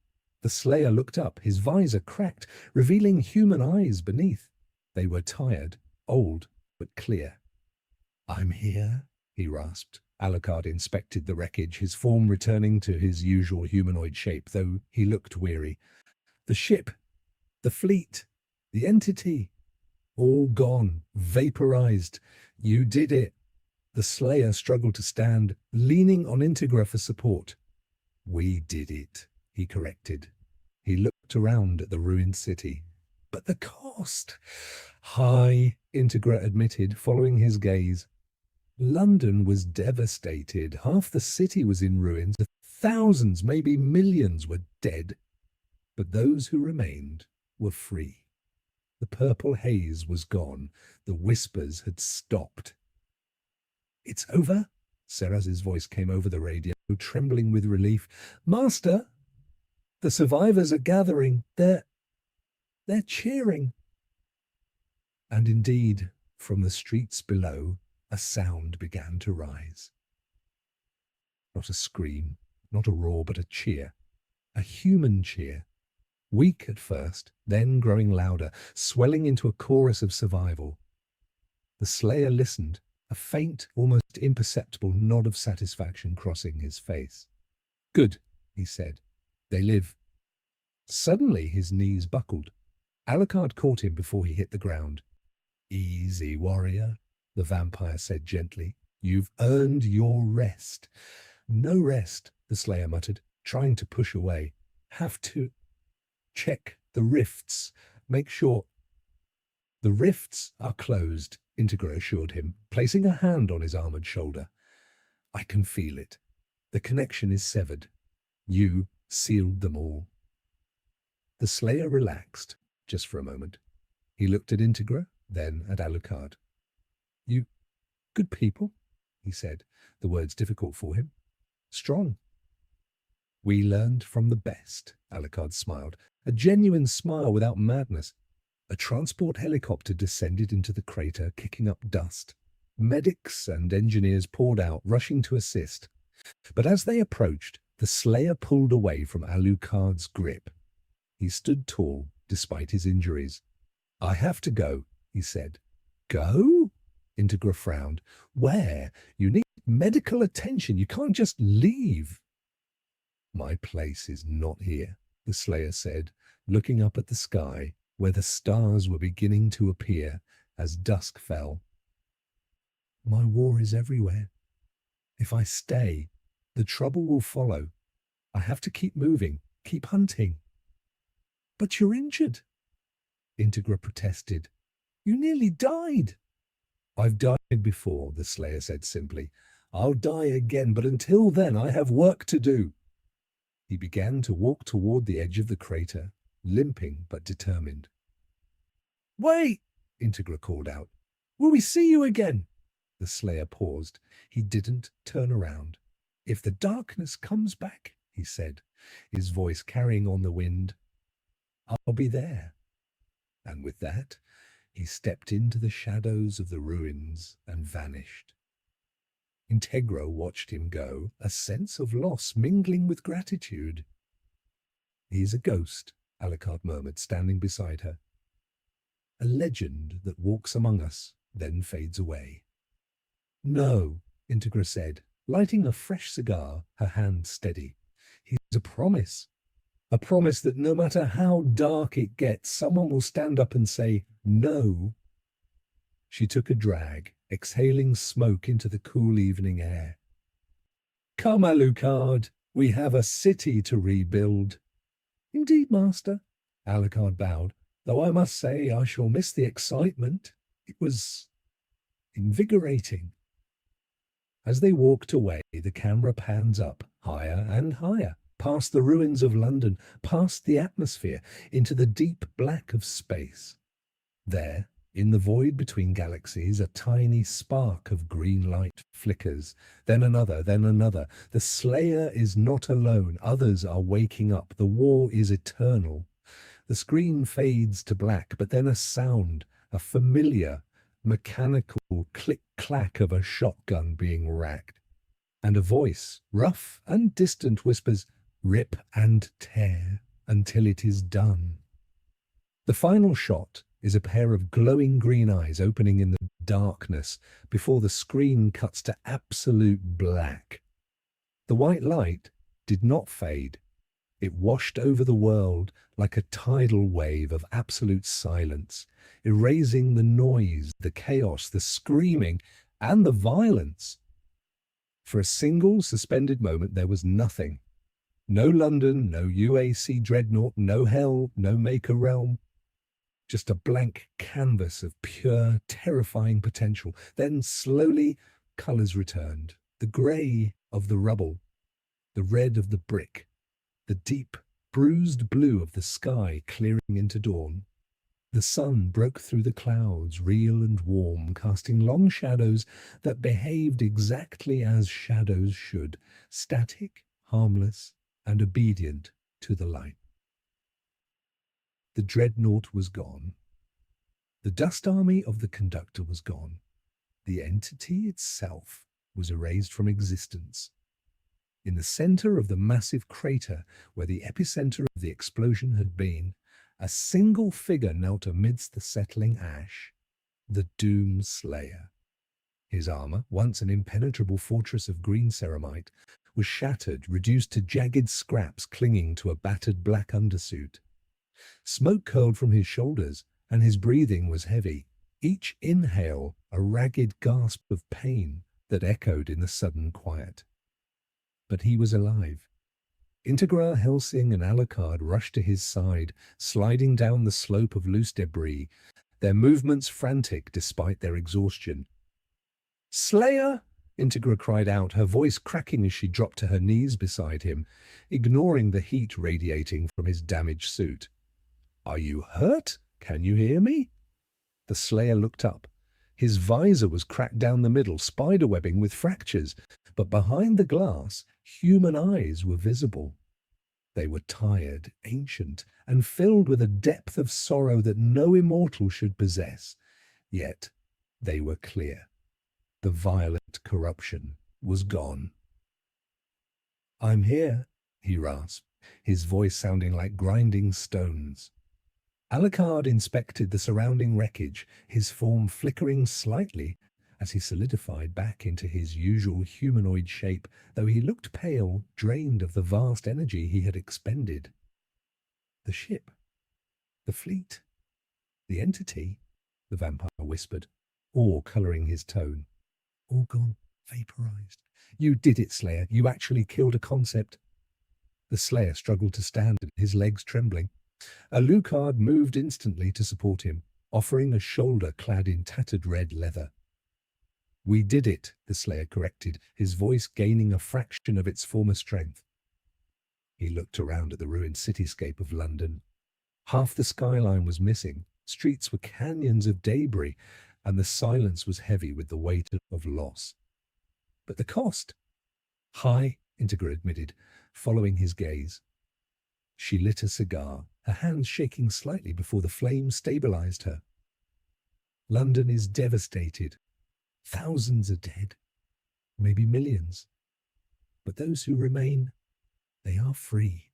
The Slayer looked up, his visor cracked, revealing human eyes beneath. They were tired, old, but clear. "I'm here," he rasped. Alucard inspected the wreckage, his form returning to his usual humanoid shape, though he looked weary. The ship, the fleet, the entity, all gone, vaporized. "You did it." The Slayer struggled to stand, leaning on Integra for support. "We did it," he corrected. He looked around at the ruined city. "But the cost." "High," Integra admitted, following his gaze. London was devastated. Half the city was in ruins. Thousands, maybe millions, were dead. But those who remained were free. The purple haze was gone. The whispers had stopped. "It's over?" Seraz's voice came over the radio, trembling with relief. "Master, the survivors are gathering. They're cheering." And indeed, from the streets below, a sound began to rise. Not a scream, not a roar, but a cheer. A human cheer. Weak at first, then growing louder, swelling into a chorus of survival. The Slayer listened, a faint, almost imperceptible nod of satisfaction crossing his face. "Good," he said. "They live." Suddenly his knees buckled. Alucard caught him before he hit the ground. "Easy, warrior," the vampire said gently. "You've earned your rest." "No rest," the Slayer muttered, trying to push away. "Have to check the rifts. Make sure." "The rifts are closed," Integra assured him, placing a hand on his armored shoulder. I can feel it. The connection is severed. You sealed them all. The Slayer relaxed, just for a moment. He looked at Integra, then at Alucard. You good people, he said, the words difficult for him. Strong. We learned from the best, Alucard smiled, a genuine smile without madness. A transport helicopter descended into the crater, kicking up dust. Medics and engineers poured out, rushing to assist. But as they approached, the Slayer pulled away from Alucard's grip. He stood tall, despite his injuries. I have to go, he said. Go? Integra frowned. Where? You need medical attention. You can't just leave. My place is not here, the Slayer said, looking up at the sky, where the stars were beginning to appear as dusk fell. My war is everywhere. If I stay, the trouble will follow. I have to keep moving, keep hunting. But you're injured, Integra protested. You nearly died. I've died before, the Slayer said simply. I'll die again, but until then I have work to do. He began to walk toward the edge of the crater, limping but determined. Wait, Integra called out. Will we see you again? The Slayer paused. He didn't turn around. If the darkness comes back, he said, his voice carrying on the wind, I'll be there. And with that, he stepped into the shadows of the ruins and vanished. Integra watched him go, a sense of loss mingling with gratitude. He's a ghost, Alucard murmured, standing beside her. A legend that walks among us, then fades away. No, Integra said, lighting a fresh cigar, her hand steady. He's a promise that no matter how dark it gets, someone will stand up and say, no. She took a drag, exhaling smoke into the cool evening air. Come, Alucard, we have a city to rebuild. Indeed, master, Alucard bowed, though I must say I shall miss the excitement. It was invigorating. As they walked away, the camera pans up, higher and higher, past the ruins of London, past the atmosphere, into the deep black of space. There, in the void between galaxies, a tiny spark of green light flickers, then another, then another. The Slayer is not alone. Others are waking up. The war is eternal. The screen fades to black, but then a sound, a familiar, mechanical click-clack of a shotgun being racked. And a voice, rough and distant, whispers, "Rip and tear until it is done." The final shot is a pair of glowing green eyes opening in the darkness before the screen cuts to absolute black. The white light did not fade. It washed over the world like a tidal wave of absolute silence, erasing the noise, the chaos, the screaming, and the violence. For a single suspended moment, there was nothing. No London, no UAC dreadnought, no hell, no Maykr Realm. Just a blank canvas of pure, terrifying potential. Then, slowly, colours returned. The grey of the rubble, the red of the brick, the deep, bruised blue of the sky clearing into dawn. The sun broke through the clouds, real and warm, casting long shadows that behaved exactly as shadows should, static, harmless, and obedient to the light. The dreadnought was gone. The dust army of the Conductor was gone. The entity itself was erased from existence. In the center of the massive crater where the epicenter of the explosion had been, a single figure knelt amidst the settling ash, the Doom Slayer. His armor, once an impenetrable fortress of green ceramite, was shattered, reduced to jagged scraps clinging to a battered black undersuit. Smoke curled from his shoulders, and his breathing was heavy, each inhale a ragged gasp of pain that echoed in the sudden quiet. But he was alive. Integra Hellsing and Alucard rushed to his side, sliding down the slope of loose debris, their movements frantic despite their exhaustion. "Slayer, Integra cried out, her voice cracking as she dropped to her knees beside him, ignoring the heat radiating from his damaged suit. "Are you hurt? Can you hear me?" The Slayer looked up. His visor was cracked down the middle, spiderwebbing with fractures, but behind the glass, human eyes were visible. They were tired, ancient, and filled with a depth of sorrow that no immortal should possess. Yet they were clear. The violent corruption was gone. "I'm here," he rasped, his voice sounding like grinding stones. Alucard inspected the surrounding wreckage, his form flickering slightly as he solidified back into his usual humanoid shape, though he looked pale, drained of the vast energy he had expended. "The ship, the fleet, the entity," the vampire whispered, awe coloring his tone. "All gone, vaporized. You did it, Slayer. You actually killed a concept." The Slayer struggled to stand, his legs trembling. Alucard moved instantly to support him, offering a shoulder clad in tattered red leather. "We did it," the Slayer corrected, his voice gaining a fraction of its former strength. He looked around at the ruined cityscape of London. Half the skyline was missing, streets were canyons of debris, and the silence was heavy with the weight of loss. But the cost? High, Integra admitted, following his gaze. She lit a cigar, her hands shaking slightly before the flame stabilized her. "London is devastated. Thousands are dead. Maybe millions. But those who remain, they are free."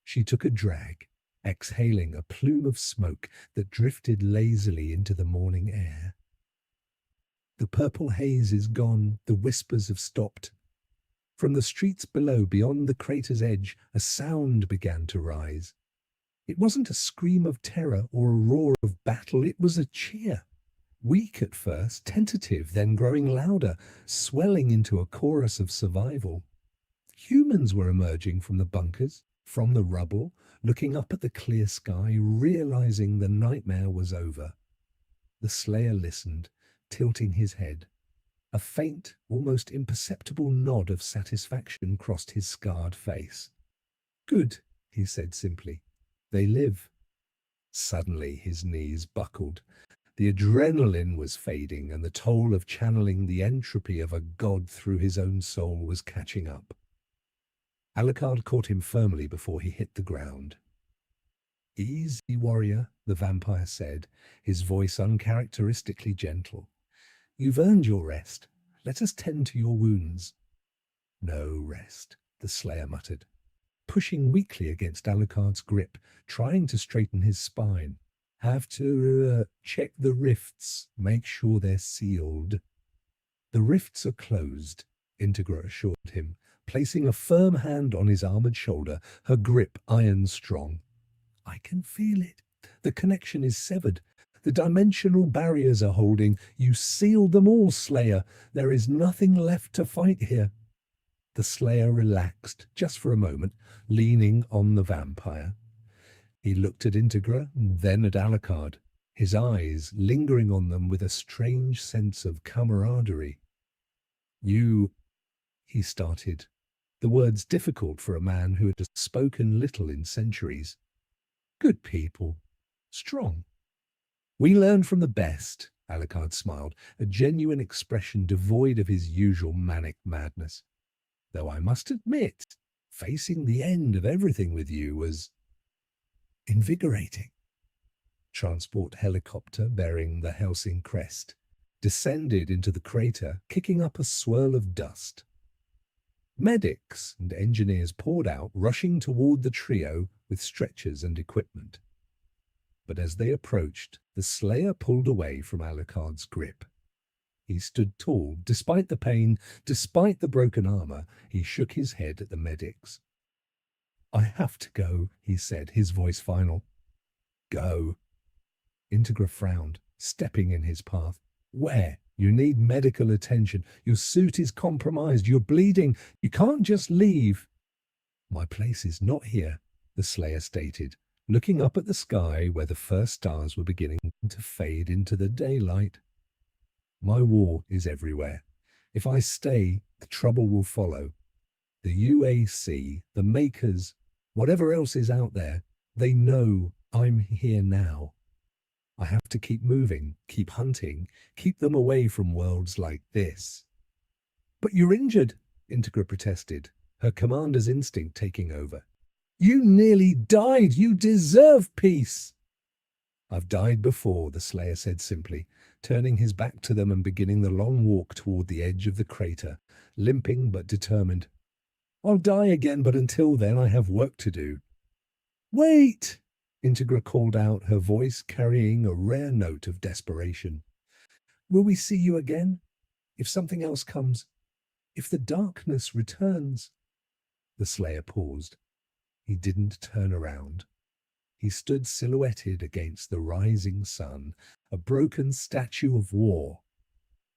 She took a drag, exhaling a plume of smoke that drifted lazily into the morning air. "The purple haze is gone, the whispers have stopped. From the streets below, beyond the crater's edge, a sound began to rise. It wasn't a scream of terror or a roar of battle, it was a cheer. Weak at first, tentative, then growing louder, swelling into a chorus of survival. Humans were emerging from the bunkers, from the rubble, looking up at the clear sky, realizing the nightmare was over. The Slayer listened, tilting his head. A faint, almost imperceptible nod of satisfaction crossed his scarred face. "Good," he said simply. "They live." Suddenly his knees buckled. The adrenaline was fading, and the toll of channeling the entropy of a god through his own soul was catching up. Alucard caught him firmly before he hit the ground. "Easy, warrior," the vampire said, his voice uncharacteristically gentle. "You've earned your rest. Let us tend to your wounds." "No rest," the Slayer muttered, pushing weakly against Alucard's grip, trying to straighten his spine. "Have to check the rifts, make sure they're sealed." "The rifts are closed," Integra assured him, placing a firm hand on his armored shoulder, her grip iron strong. "I can feel it. The connection is severed. The dimensional barriers are holding. You sealed them all, Slayer. There is nothing left to fight here." The Slayer relaxed, just for a moment, leaning on the vampire. He looked at Integra, then at Alucard, his eyes lingering on them with a strange sense of camaraderie. "You," he started, the words difficult for a man who had spoken little in centuries. "Good people. Strong. We learn from the best," Alucard smiled, a genuine expression devoid of his usual manic madness. "Though I must admit, facing the end of everything with you was invigorating." Transport helicopter bearing the Hellsing crest descended into the crater, kicking up a swirl of dust. Medics and engineers poured out, rushing toward the trio with stretchers and equipment. But as they approached, the Slayer pulled away from Alucard's grip. He stood tall, despite the pain, despite the broken armor. He shook his head at the medics. "I have to go," he said, his voice final. "Go." Integra frowned, stepping in his path. "Where? You need medical attention. Your suit is compromised. You're bleeding. You can't just leave." "My place is not here," the Slayer stated, looking up at the sky where the first stars were beginning to fade into the daylight. "My war is everywhere. If I stay, the trouble will follow. The UAC, the Maykrs, whatever else is out there, they know I'm here now. I have to keep moving, keep hunting, keep them away from worlds like this. But you're injured, Integra protested, her commander's instinct taking over. You nearly died. You deserve peace. I've died before, the Slayer said simply, turning his back to them and beginning the long walk toward the edge of the crater, limping but determined. I'll die again, but until then I have work to do. Wait! Integra called out, her voice carrying a rare note of desperation. Will we see you again? If something else comes? If the darkness returns? The Slayer paused. He didn't turn around. He stood silhouetted against the rising sun, a broken statue of war.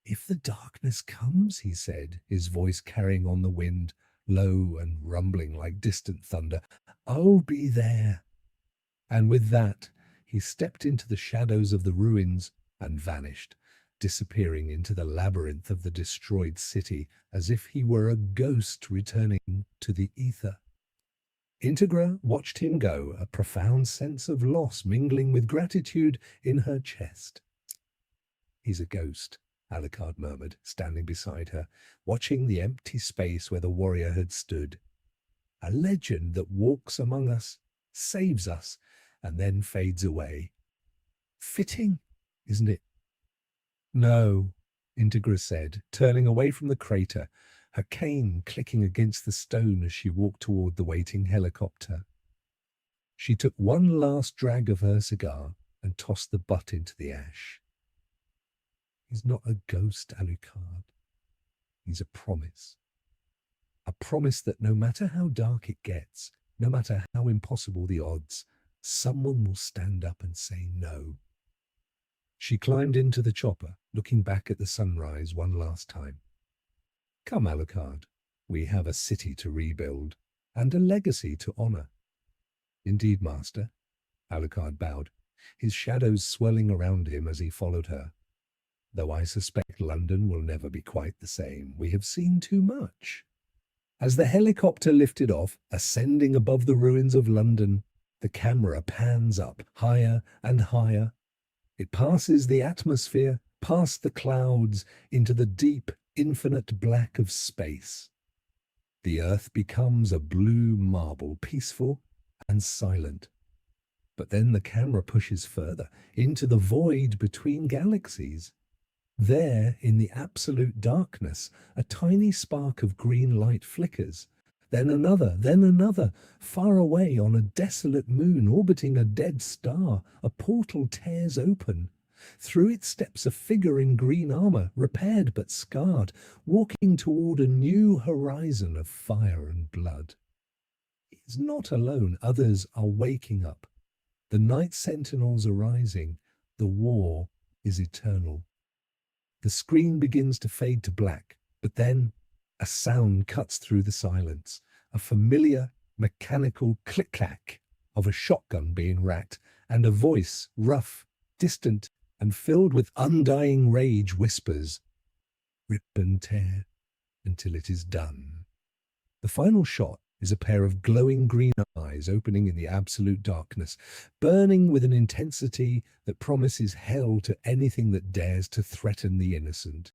If the darkness comes, he said, his voice carrying on the wind, low and rumbling like distant thunder, I'll be there. And with that, he stepped into the shadows of the ruins and vanished, disappearing into the labyrinth of the destroyed city as if he were a ghost returning to the ether. Integra watched him go, a profound sense of loss mingling with gratitude in her chest. He's a ghost, Alucard murmured, standing beside her, watching the empty space where the warrior had stood. A legend that walks among us, saves us, and then fades away. Fitting, isn't it? No, Integra said, turning away from the crater, her cane clicking against the stone as she walked toward the waiting helicopter. She took one last drag of her cigar and tossed the butt into the ash. He's not a ghost, Alucard. He's a promise. A promise that no matter how dark it gets, no matter how impossible the odds, someone will stand up and say no. She climbed into the chopper, looking back at the sunrise one last time. Come, Alucard, we have a city to rebuild, and a legacy to honor. Indeed, Master, Alucard bowed, his shadows swelling around him as he followed her. Though I suspect London will never be quite the same. We have seen too much. As the helicopter lifted off, ascending above the ruins of London, the camera pans up, higher and higher. It passes the atmosphere, past the clouds, into the deep, infinite black of space. The earth becomes a blue marble, peaceful and silent. But then the camera pushes further, into the void between galaxies. There, in the absolute darkness, a tiny spark of green light flickers. Then another, far away on a desolate moon orbiting a dead star, a portal tears open. Through it steps a figure in green armor, repaired but scarred, walking toward a new horizon of fire and blood. He is not alone. Others are waking up. The night sentinels are rising. The war is eternal. The screen begins to fade to black, but then a sound cuts through the silence, a familiar, mechanical click-clack of a shotgun being racked, and a voice, rough, distant, and filled with undying rage, whispers, "Rip and tear until it is done." The final shot is a pair of glowing green eyes opening in the absolute darkness, burning with an intensity that promises hell to anything that dares to threaten the innocent.